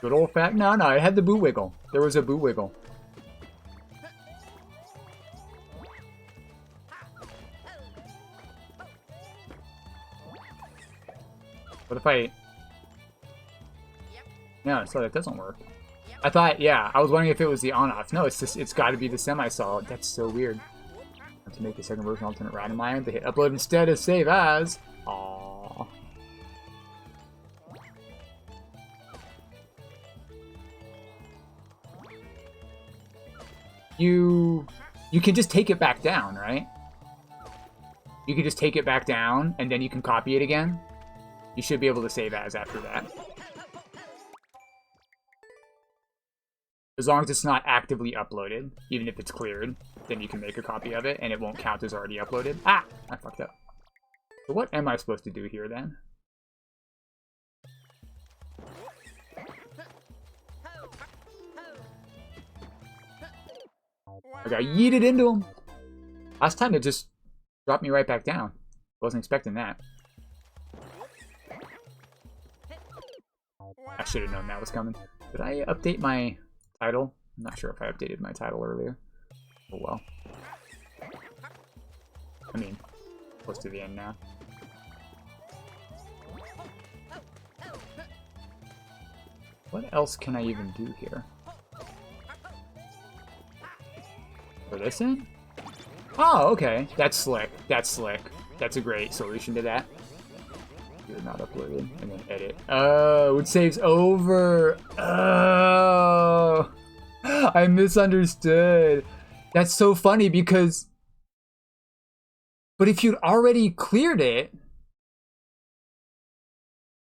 Good old fat. No, I had the Boo Wiggle. There was a Boo Wiggle. What if I... No, so that doesn't work. I thought, yeah, I was wondering if it was the on-off. No, it's just, it's got to be the semi-solid. That's so weird. To make the second version alternate route in mind, they hit upload instead of save as. Aww. You can just take it back down, right? You can just take it back down, and then you can copy it again. You should be able to save as after that. As long as it's not actively uploaded, even if it's cleared, then you can make a copy of it, and it won't count as already uploaded. Ah! I fucked up. So what am I supposed to do here, then? I got yeeted into him! Last time it just dropped me right back down. Wasn't expecting that. I should have known that was coming. Did I update my title? I'm not sure if I updated my title earlier. Oh well. I mean, close to the end now. What else can I even do here? For this in? Oh, okay. That's slick. That's slick. That's a great solution to that. You're not uploaded. And then edit. Oh, it saves over. Oh, I misunderstood. That's so funny because... But if you'd already cleared it...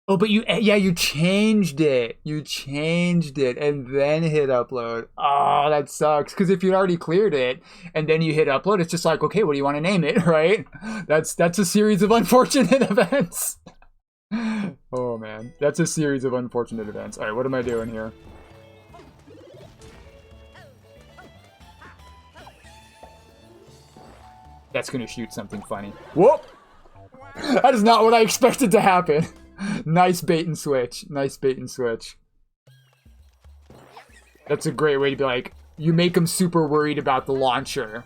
Oh, but you changed it. You changed it and then hit upload. Oh, that sucks. Because if you'd already cleared it and then you hit upload, it's just like, okay, what do you want to name it, right? That's a series of unfortunate events. Oh, man. That's a series of unfortunate events. All right, what am I doing here? That's going to shoot something funny. Whoop! That is not what I expected to happen. Nice bait and switch. Nice bait and switch. That's a great way to be like, you make them super worried about the launcher.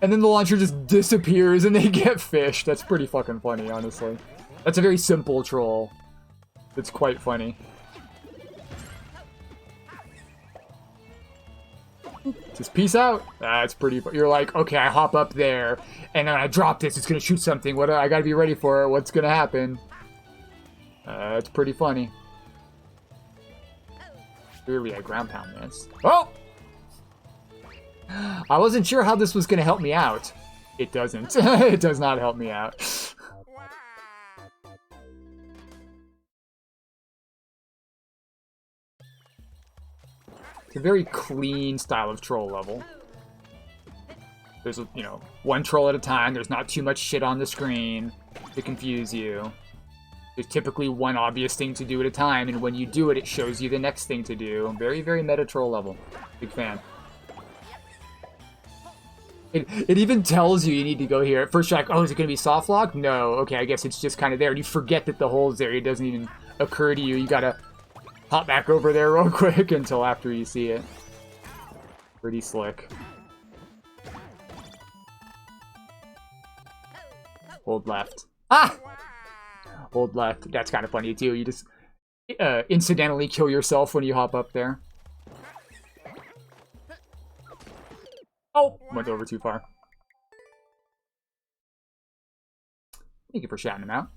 And then the launcher just disappears and they get fished. That's pretty fucking funny, honestly. That's a very simple troll. It's quite funny. Just peace out. That's pretty funny. You're like, okay, I hop up there and then I drop this. It's going to shoot something. What? I got to be ready for it. What's going to happen? It's pretty funny. Clearly I ground pound this. Oh! I wasn't sure how this was going to help me out. It doesn't. It does not help me out. It's a very clean style of troll level. There's, you know, one troll at a time. There's not too much shit on the screen to confuse you. There's typically one obvious thing to do at a time, and when you do it, it shows you the next thing to do. Very, very meta troll level. Big fan. It even tells you need to go here. At first you're like, oh, is it going to be soft lock? No. Okay, I guess it's just kind of there. And you forget that the hole's there. It doesn't even occur to you. You got to hop back over there real quick until after you see it. Pretty slick. Hold left. Ah! Hold left. That's kind of funny too. You just incidentally kill yourself when you hop up there. Oh! Went over too far. Thank you for shouting him out.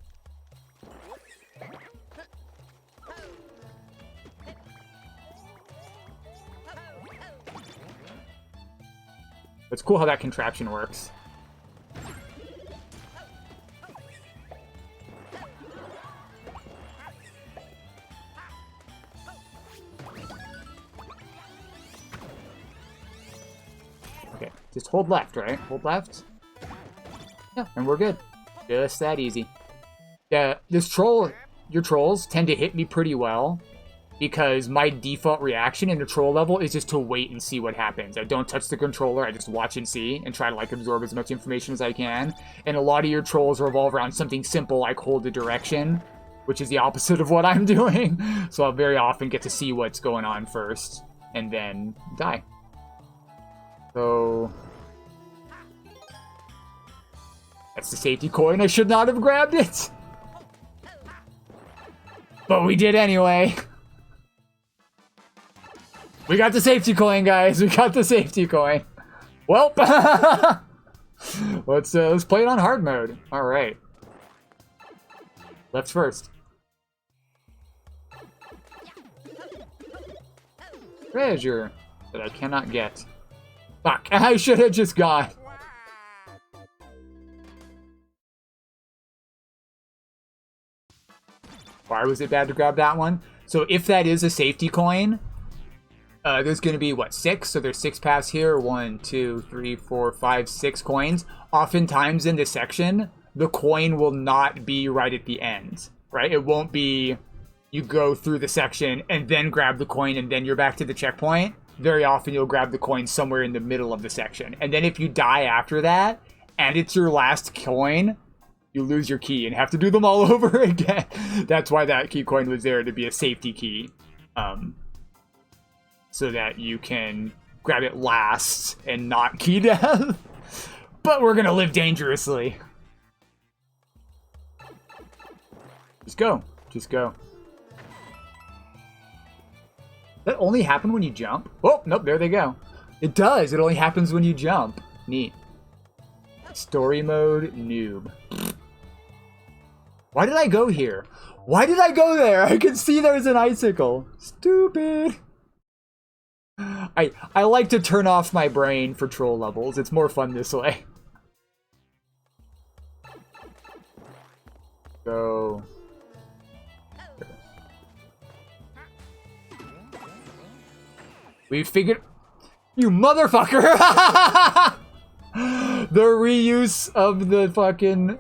It's cool how that contraption works. Okay, just hold left, right? Hold left. Yeah, and we're good. Just that easy. Yeah, your trolls tend to hit me pretty well because my default reaction in the troll level is just to wait and see what happens. I don't touch the controller, I just watch and see and try to like absorb as much information as I can. And a lot of your trolls revolve around something simple like hold the direction, which is the opposite of what I'm doing. So I'll very often get to see what's going on first and then die. So that's the safety coin. I should not have grabbed it. But we did anyway. We got the safety coin, guys. We got the safety coin. Well, let's play it on hard mode. All right. Left first. Treasure that I cannot get. Fuck! I should have just gone. Why was it bad to grab that one? So if that is a safety coin, there's going to be, what, 6? So there's 6 paths here. 1, 2, 3, 4, 5, 6 coins. Oftentimes in this section, the coin will not be right at the end, right? It won't be you go through the section and then grab the coin and then you're back to the checkpoint. Very often you'll grab the coin somewhere in the middle of the section. And then if you die after that, and it's your last coin, you lose your key and have to do them all over again. That's why that key coin was there, to be a safety key. So that you can grab it last and not key death. But we're gonna live dangerously. Just go. Just go. That only happen when you jump? Oh, nope, there they go. It does. It only happens when you jump. Neat. Story mode, noob. Why did I go here? Why did I go there? I could see there's an icicle. Stupid. I like to turn off my brain for troll levels. It's more fun this way. Go. We figured... You motherfucker! The reuse of the fucking...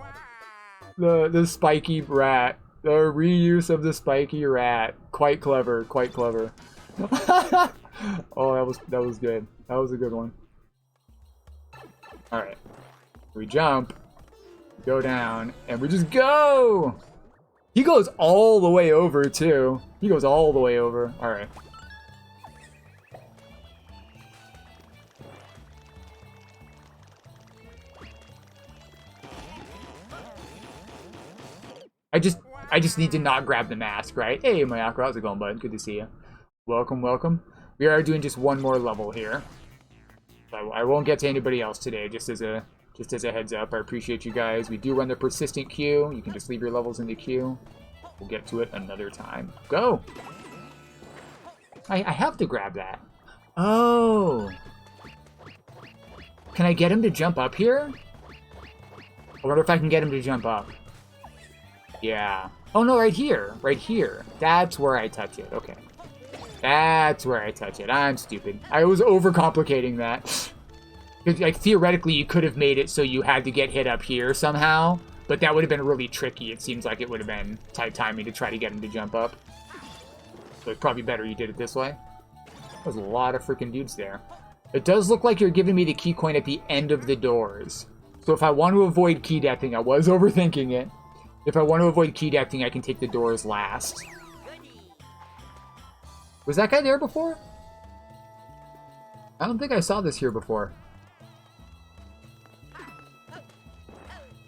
The spiky rat. The reuse of the spiky rat. Quite clever, quite clever. Oh, that was good. That was a good one. Alright. We jump. Go down. And we just go! He goes all the way over, too. He goes all the way over. Alright. I just need to not grab the mask, right? Hey, Mayako, how's it going, bud? Good to see you. Welcome, welcome. We are doing just one more level here. I won't get to anybody else today, just as a heads up. I appreciate you guys. We do run the persistent queue. You can just leave your levels in the queue. We'll get to it another time. Go! I have to grab that. Oh! Can I get him to jump up here? I wonder if I can get him to jump up. Yeah. Oh no, right here. Right here. That's where I touch it. Okay. That's where I touch it. I'm stupid. I was overcomplicating that. Like, theoretically, you could have made it so you had to get hit up here somehow, but that would have been really tricky. It seems like it would have been tight timing to try to get him to jump up. So it's probably better you did it this way. There's a lot of freaking dudes there. It does look like you're giving me the key coin at the end of the doors. So if I want to avoid key deathing, I was overthinking it. If I want to avoid key deathing, I can take the doors last. Was that guy there before? I don't think I saw this here before.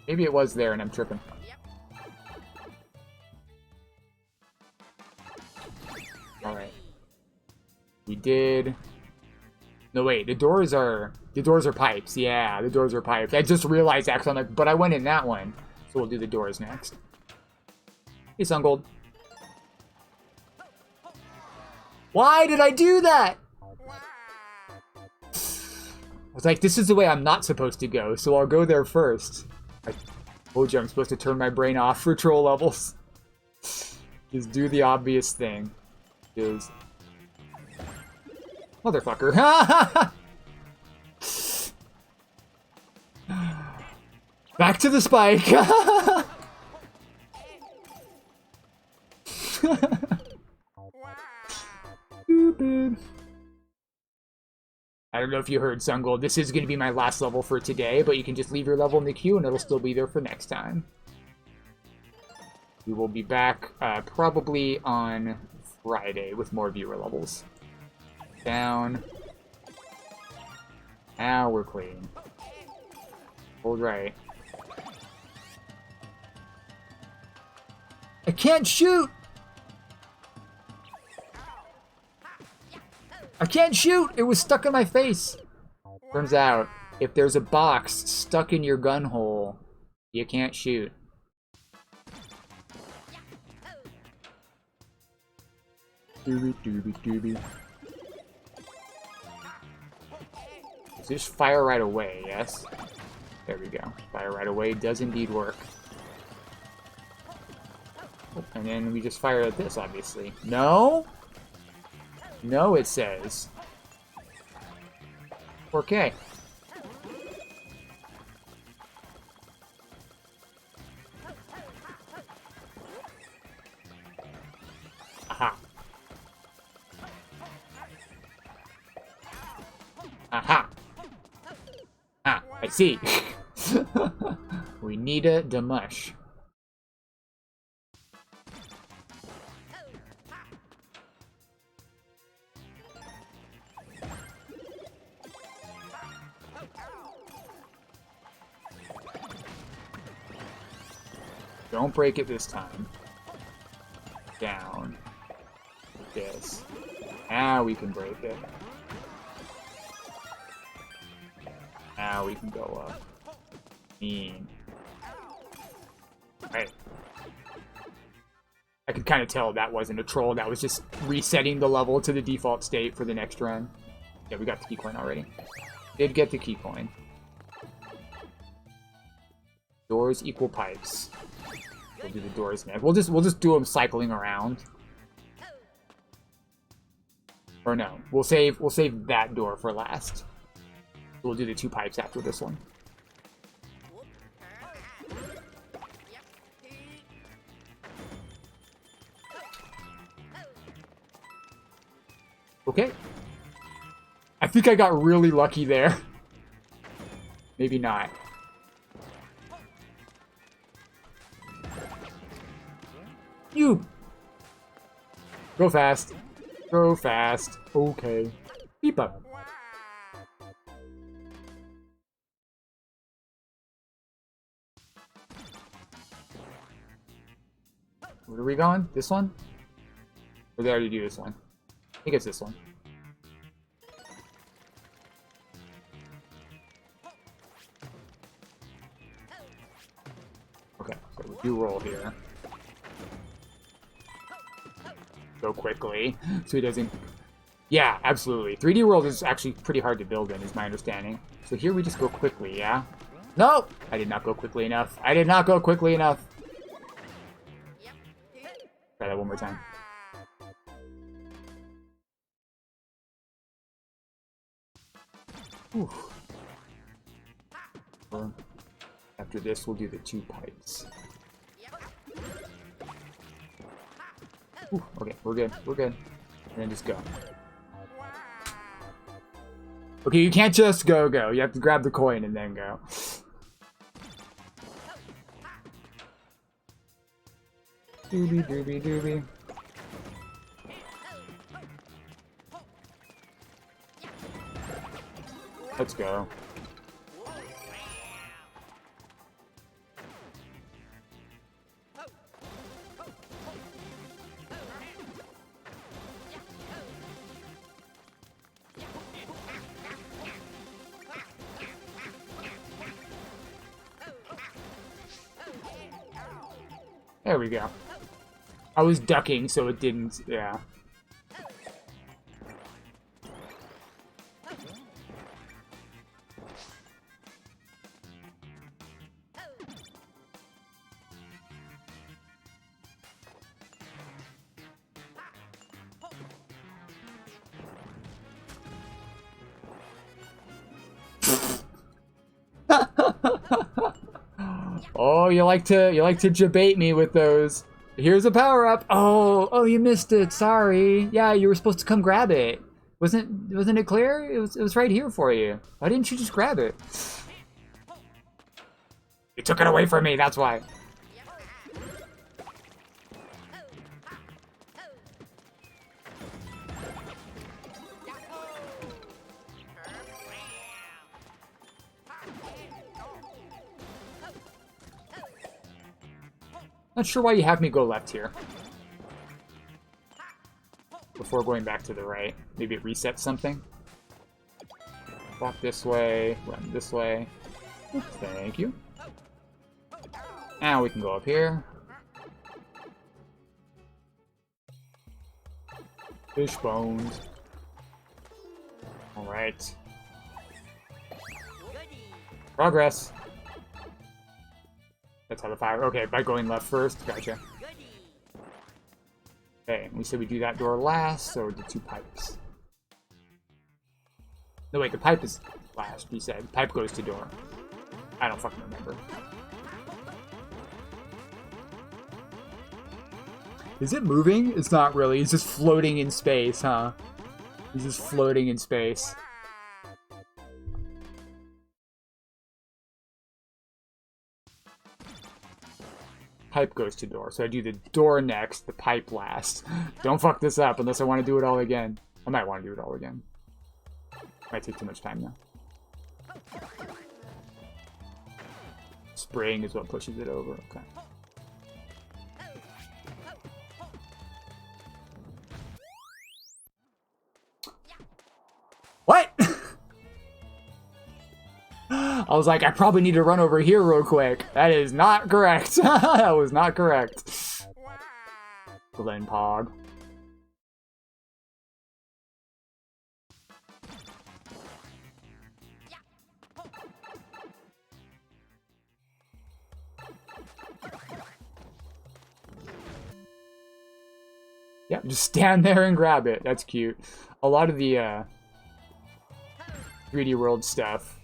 Maybe it was there and I'm tripping. Alright. We did... No, wait, the doors are pipes. Yeah, the doors are pipes. I just realized actually, I'm like, but I went in that one. So we'll do the doors next. Hey, Sungold. Why did I do that? I was like, this is the way I'm not supposed to go, so I'll go there first. I told you I'm supposed to turn my brain off for troll levels. Just do the obvious thing. Just... Motherfucker. Back to the spike. Stupid. I don't know if you heard, Sungold. This is going to be my last level for today, but you can just leave your level in the queue and it'll still be there for next time. We will be back probably on Friday with more viewer levels. Down. Now we're clean. Hold right. I can't shoot! I can't shoot! It was stuck in my face. Turns out, if there's a box stuck in your gun hole, you can't shoot. Doobie doobie doobie. So just fire right away, yes? There we go. Fire right away does indeed work. Oh, and then we just fire at this, obviously. No? No, it says. Okay. Aha. Aha. Ah, I see. We need a demush. Don't break it this time. Down. This. Now we can break it. Now we can go up. Mean. Right. I could kind of tell that wasn't a troll. That was just resetting the level to the default state for the next run. Yeah, we got the key coin already. Did get the key coin. Doors equal pipes. We'll do the doors next. We'll just do them cycling around. Or no, we'll save that door for last. We'll do the 2 pipes after this one. Okay. I think I got really lucky there. Maybe not. You! Go fast. Go fast. Okay. Beep up. Where are we going? This one? Or did I already do this one? I think it's this one. Okay, so we do roll here. Go quickly, so he doesn't... Yeah, absolutely. 3D World is actually pretty hard to build in, is my understanding. So here we just go quickly, yeah? No! I did not go quickly enough. I did not go quickly enough. Try that one more time. Whew. After this, we'll do the 2 pipes. Ooh, okay, we're good. We're good. And then just go. Okay, you can't just go. You have to grab the coin and then go. Doobie, doobie, doobie. Let's go. There we go. I was ducking, so it didn't, yeah. Oh, you like to debate me with those. Here's a power-up. Oh, you missed it. Sorry. Yeah, you were supposed to come grab it. Wasn't it clear? It was right here for you. Why didn't you just grab it? You took it away from me, that's why. Not sure why you have me go left here. Before going back to the right. Maybe it resets something. Walk this way, run this way. Oops, thank you. Now we can go up here. Fish bones. Alright. Progress. That's how the fire... Okay, by going left first. Gotcha. Okay, we said we do that door last, so the 2 pipes. No, wait, the pipe is last, we said. Pipe goes to door. I don't fucking remember. Is it moving? It's not really. He's just floating in space, huh? He's just floating in space. Pipe goes to door. So I do the door next, the pipe last. Don't fuck this up unless I want to do it all again. I might want to do it all again. Might take too much time now. Spring is what pushes it over. Okay. I was like, I probably need to run over here real quick. That is not correct. That was not correct. Glen Pog. Yeah, just stand there and grab it. That's cute. A lot of the 3D World stuff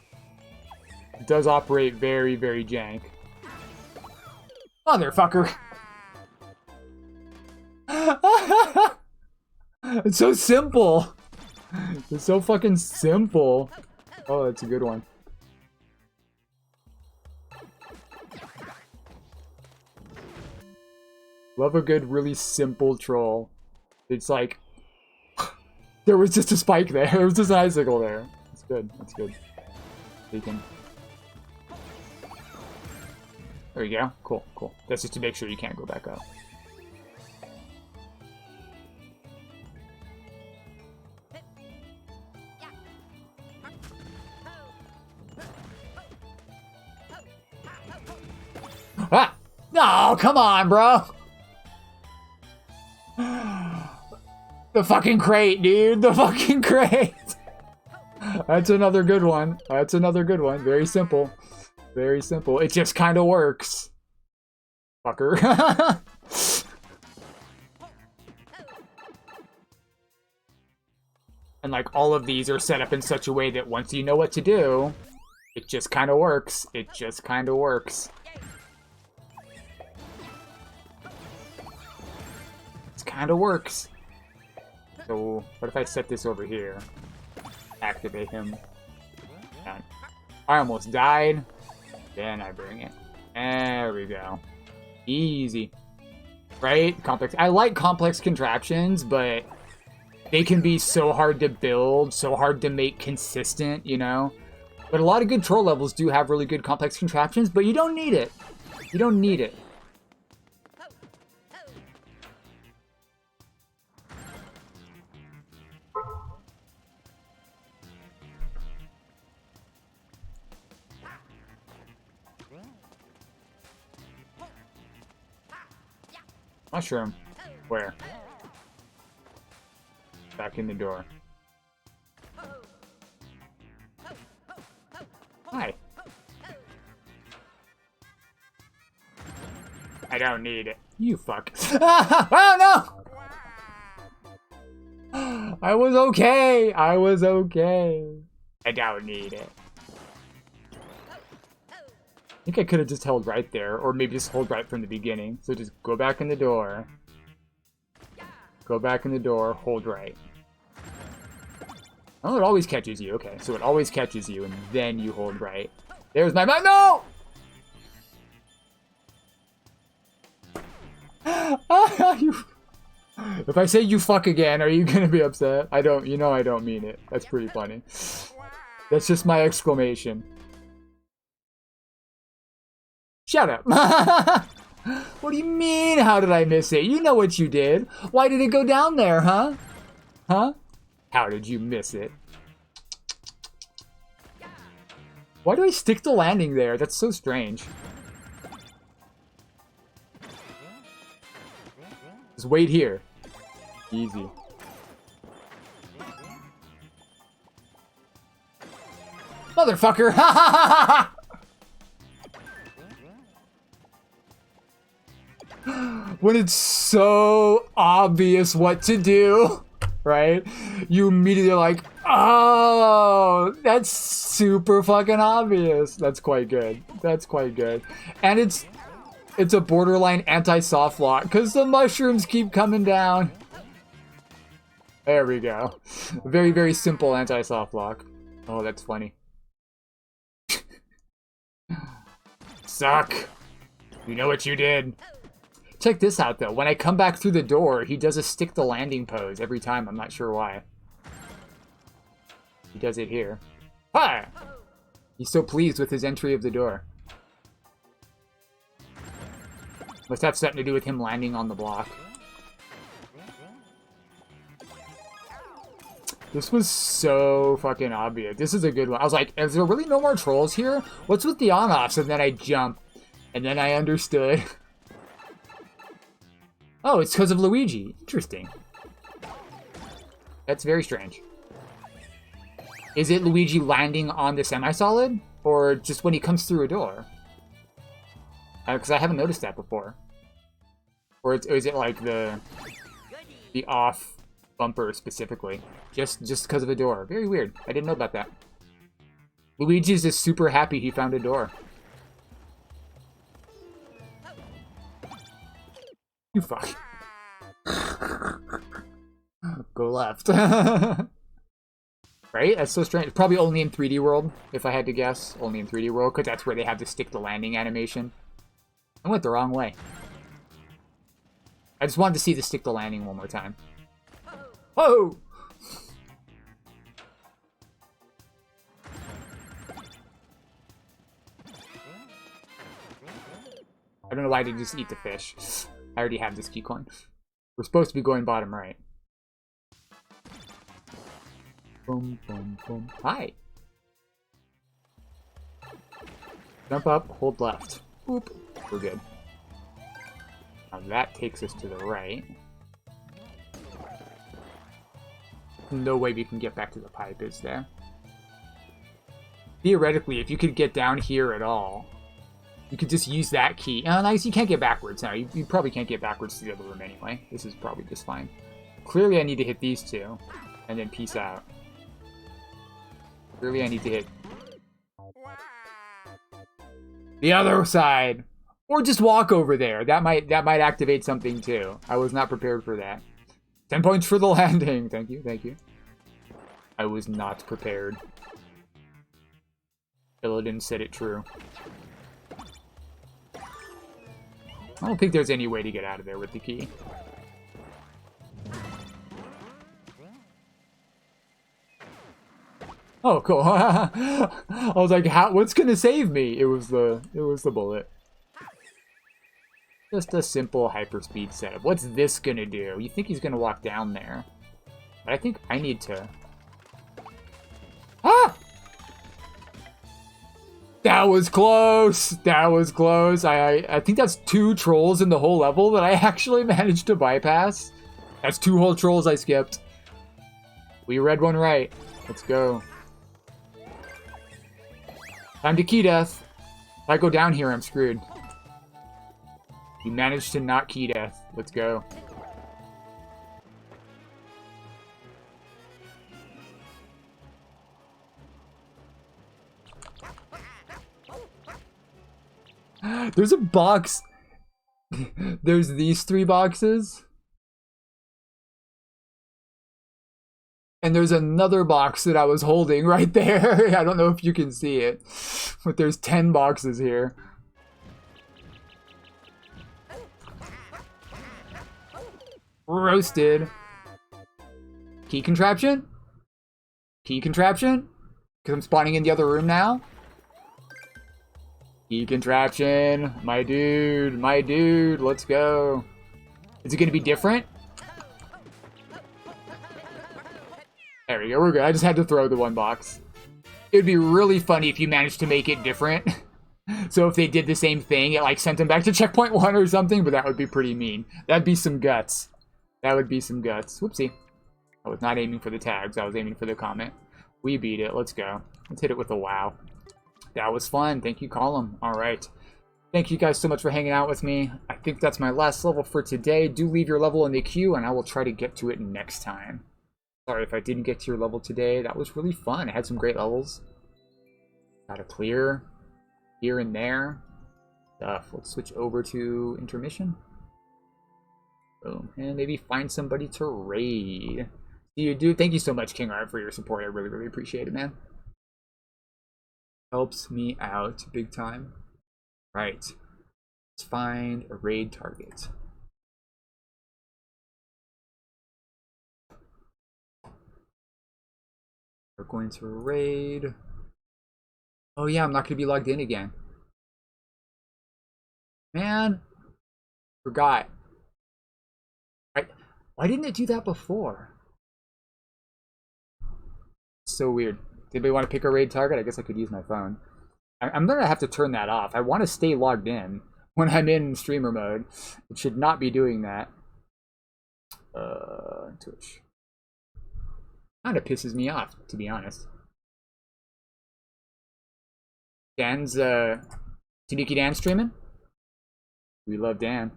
does operate very, very jank. Motherfucker! It's so simple! It's so fucking simple. Oh, that's a good one. Love a good, really simple troll. It's like, there was just a spike there. There was just an icicle there. That's good. That's good. Beacon. There you go. Cool, cool. That's just to make sure you can't go back up. Ah! No, come on, bro! The fucking crate, dude! The fucking crate! That's another good one. That's another good one. Very simple. Very simple. It just kind of works. Fucker. And like all of these are set up in such a way that once you know what to do, it just kind of works. It just kind of works. It kind of works. So what if I set this over here? Activate him. Done. I almost died. Then I bring it. There we go. Easy. Right? Complex. I like complex contraptions, but they can be so hard to build, so hard to make consistent, you know? But a lot of good troll levels do have really good complex contraptions, but you don't need it. You don't need it. Mushroom. Where? Back in the door. Hi. I don't need it. You fuck. Oh no! I was okay. I was okay. I don't need it. I think I could have just held right there, or maybe just hold right from the beginning. So just go back in the door. Go back in the door, hold right. Oh, it always catches you. Okay, so it always catches you, and then you hold right. There's my no! If I say you fuck again, are you gonna be upset? I don't, you know I don't mean it. That's pretty funny. That's just my exclamation. Shut up. What do you mean, how did I miss it? You know what you did. Why did it go down there, huh? Huh? How did you miss it? Why do I stick the landing there? That's so strange. Just wait here. Easy. Motherfucker! Ha ha ha ha! When it's so obvious what to do, right? You immediately are like, oh, that's super fucking obvious. That's quite good. That's quite good. And it's a borderline anti-soft lock because the mushrooms keep coming down. There we go. Very, very simple anti-soft lock. Oh, that's funny. Suck. You know what you did. Check this out, though. When I come back through the door, he does a stick the landing pose every time. I'm not sure why. He does it here. Hi! He's so pleased with his entry of the door. Must have something to do with him landing on the block. This was so fucking obvious. This is a good one. I was like, is there really no more trolls here? What's with the on-offs? And then I jump. And then I understood. Oh, it's because of Luigi. Interesting. That's very strange. Is it Luigi landing on the semi-solid? Or just when he comes through a door? Because I haven't noticed that before. Or is it like the off bumper specifically? Just because of a door. Very weird. I didn't know about that. Luigi's just super happy he found a door. You fuck. Go left. Right? That's so strange. Probably only in 3D World, if I had to guess. Only in 3D World, because that's where they have the stick the landing animation. I went the wrong way. I just wanted to see the stick the landing one more time. Whoa! I don't know why I didn't just eat the fish. I already have this key coin. We're supposed to be going bottom right. Boom, boom, boom. Hi! Jump up, hold left. Boop. We're good. Now that takes us to the right. No way we can get back to the pipe, is there? Theoretically, if you could get down here at all, you could just use that key. Oh, nice, you can't get backwards now. You probably can't get backwards to the other room anyway. This is probably just fine. Clearly I need to hit these two, and then peace out. Clearly I need to hit the other side. Or just walk over there. That might activate something too. I was not prepared for that. 10 points for the landing. Thank you, thank you. I was not prepared. Illidan said it true. I don't think there's any way to get out of there with the key. Oh, cool. I was like, what's gonna save me? It was the bullet. Just a simple hyperspeed setup. What's this gonna do? You think he's gonna walk down there. But I think I need to... Ah! That was close! That was close. I think that's 2 trolls in the whole level that I actually managed to bypass. That's 2 whole trolls I skipped. We read one right. Let's go. Time to key death. If I go down here, I'm screwed. You managed to not key death. Let's go. There's a box. There's these 3 boxes. And there's another box that I was holding right there. I don't know if you can see it. But there's 10 boxes here. Roasted. Key contraption? Key contraption? Because I'm spawning in the other room now? Key contraption. My dude, let's go. Is it going to be different? There we go, we're good. I just had to throw the 1 box. It would be really funny if you managed to make it different. So if they did the same thing, it like sent them back to checkpoint 1 or something, but that would be pretty mean. That'd be some guts. That would be some guts. Whoopsie. I was not aiming for the tags, I was aiming for the comment. We beat it, let's go. Let's hit it with a wow. That was fun, thank you, Column. Alright. Thank you guys so much for hanging out with me. I think that's my last level for today. Do leave your level in the queue, and I will try to get to it next time. Sorry if I didn't get to your level today. That was really fun. I had some great levels. Got to clear here and there. Stuff. Let's switch over to intermission. Boom. And maybe find somebody to raid. See you, dude. Thank you so much, King Art, for your support. I really, really appreciate it, man. Helps me out big time. Right. Let's find a raid target. We're going to raid. Oh yeah, I'm not going to be logged in again. Man. Forgot. Why didn't it do that before? So weird. Did anybody want to pick a raid target? I guess I could use my phone. I'm gonna have to turn that off. I want to stay logged in when I'm in streamer mode. It should not be doing that. Twitch. Kind of pisses me off, to be honest. Dan's, Tanuki Dan streaming? We love Dan.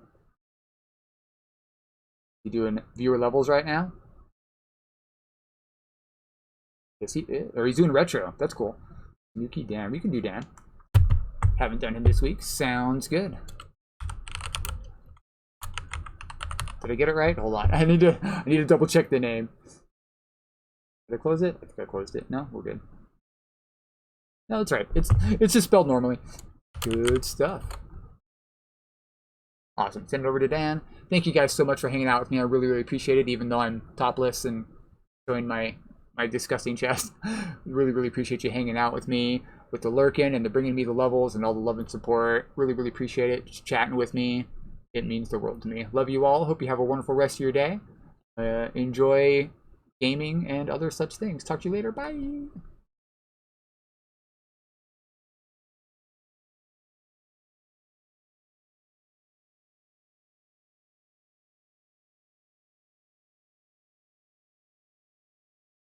You doing viewer levels right now? Yes, he is. Or he's doing retro. That's cool. Tanuki Dan. We can do Dan. Haven't done him this week. Sounds good. Did I get it right? Hold on. I need to double check the name. Did I close it? I think I closed it. No, we're good. No, that's right. It's just spelled normally. Good stuff. Awesome. Send it over to Dan. Thank you guys so much for hanging out with me. I really, really appreciate it, even though I'm topless and showing my disgusting chest. Really, really appreciate you hanging out with me, with the lurking and the bringing me the levels and all the love and support. Really, really appreciate it. Just chatting with me. It means the world to me. Love you all. Hope you have a wonderful rest of your day. Enjoy gaming and other such things. Talk to you later. Bye.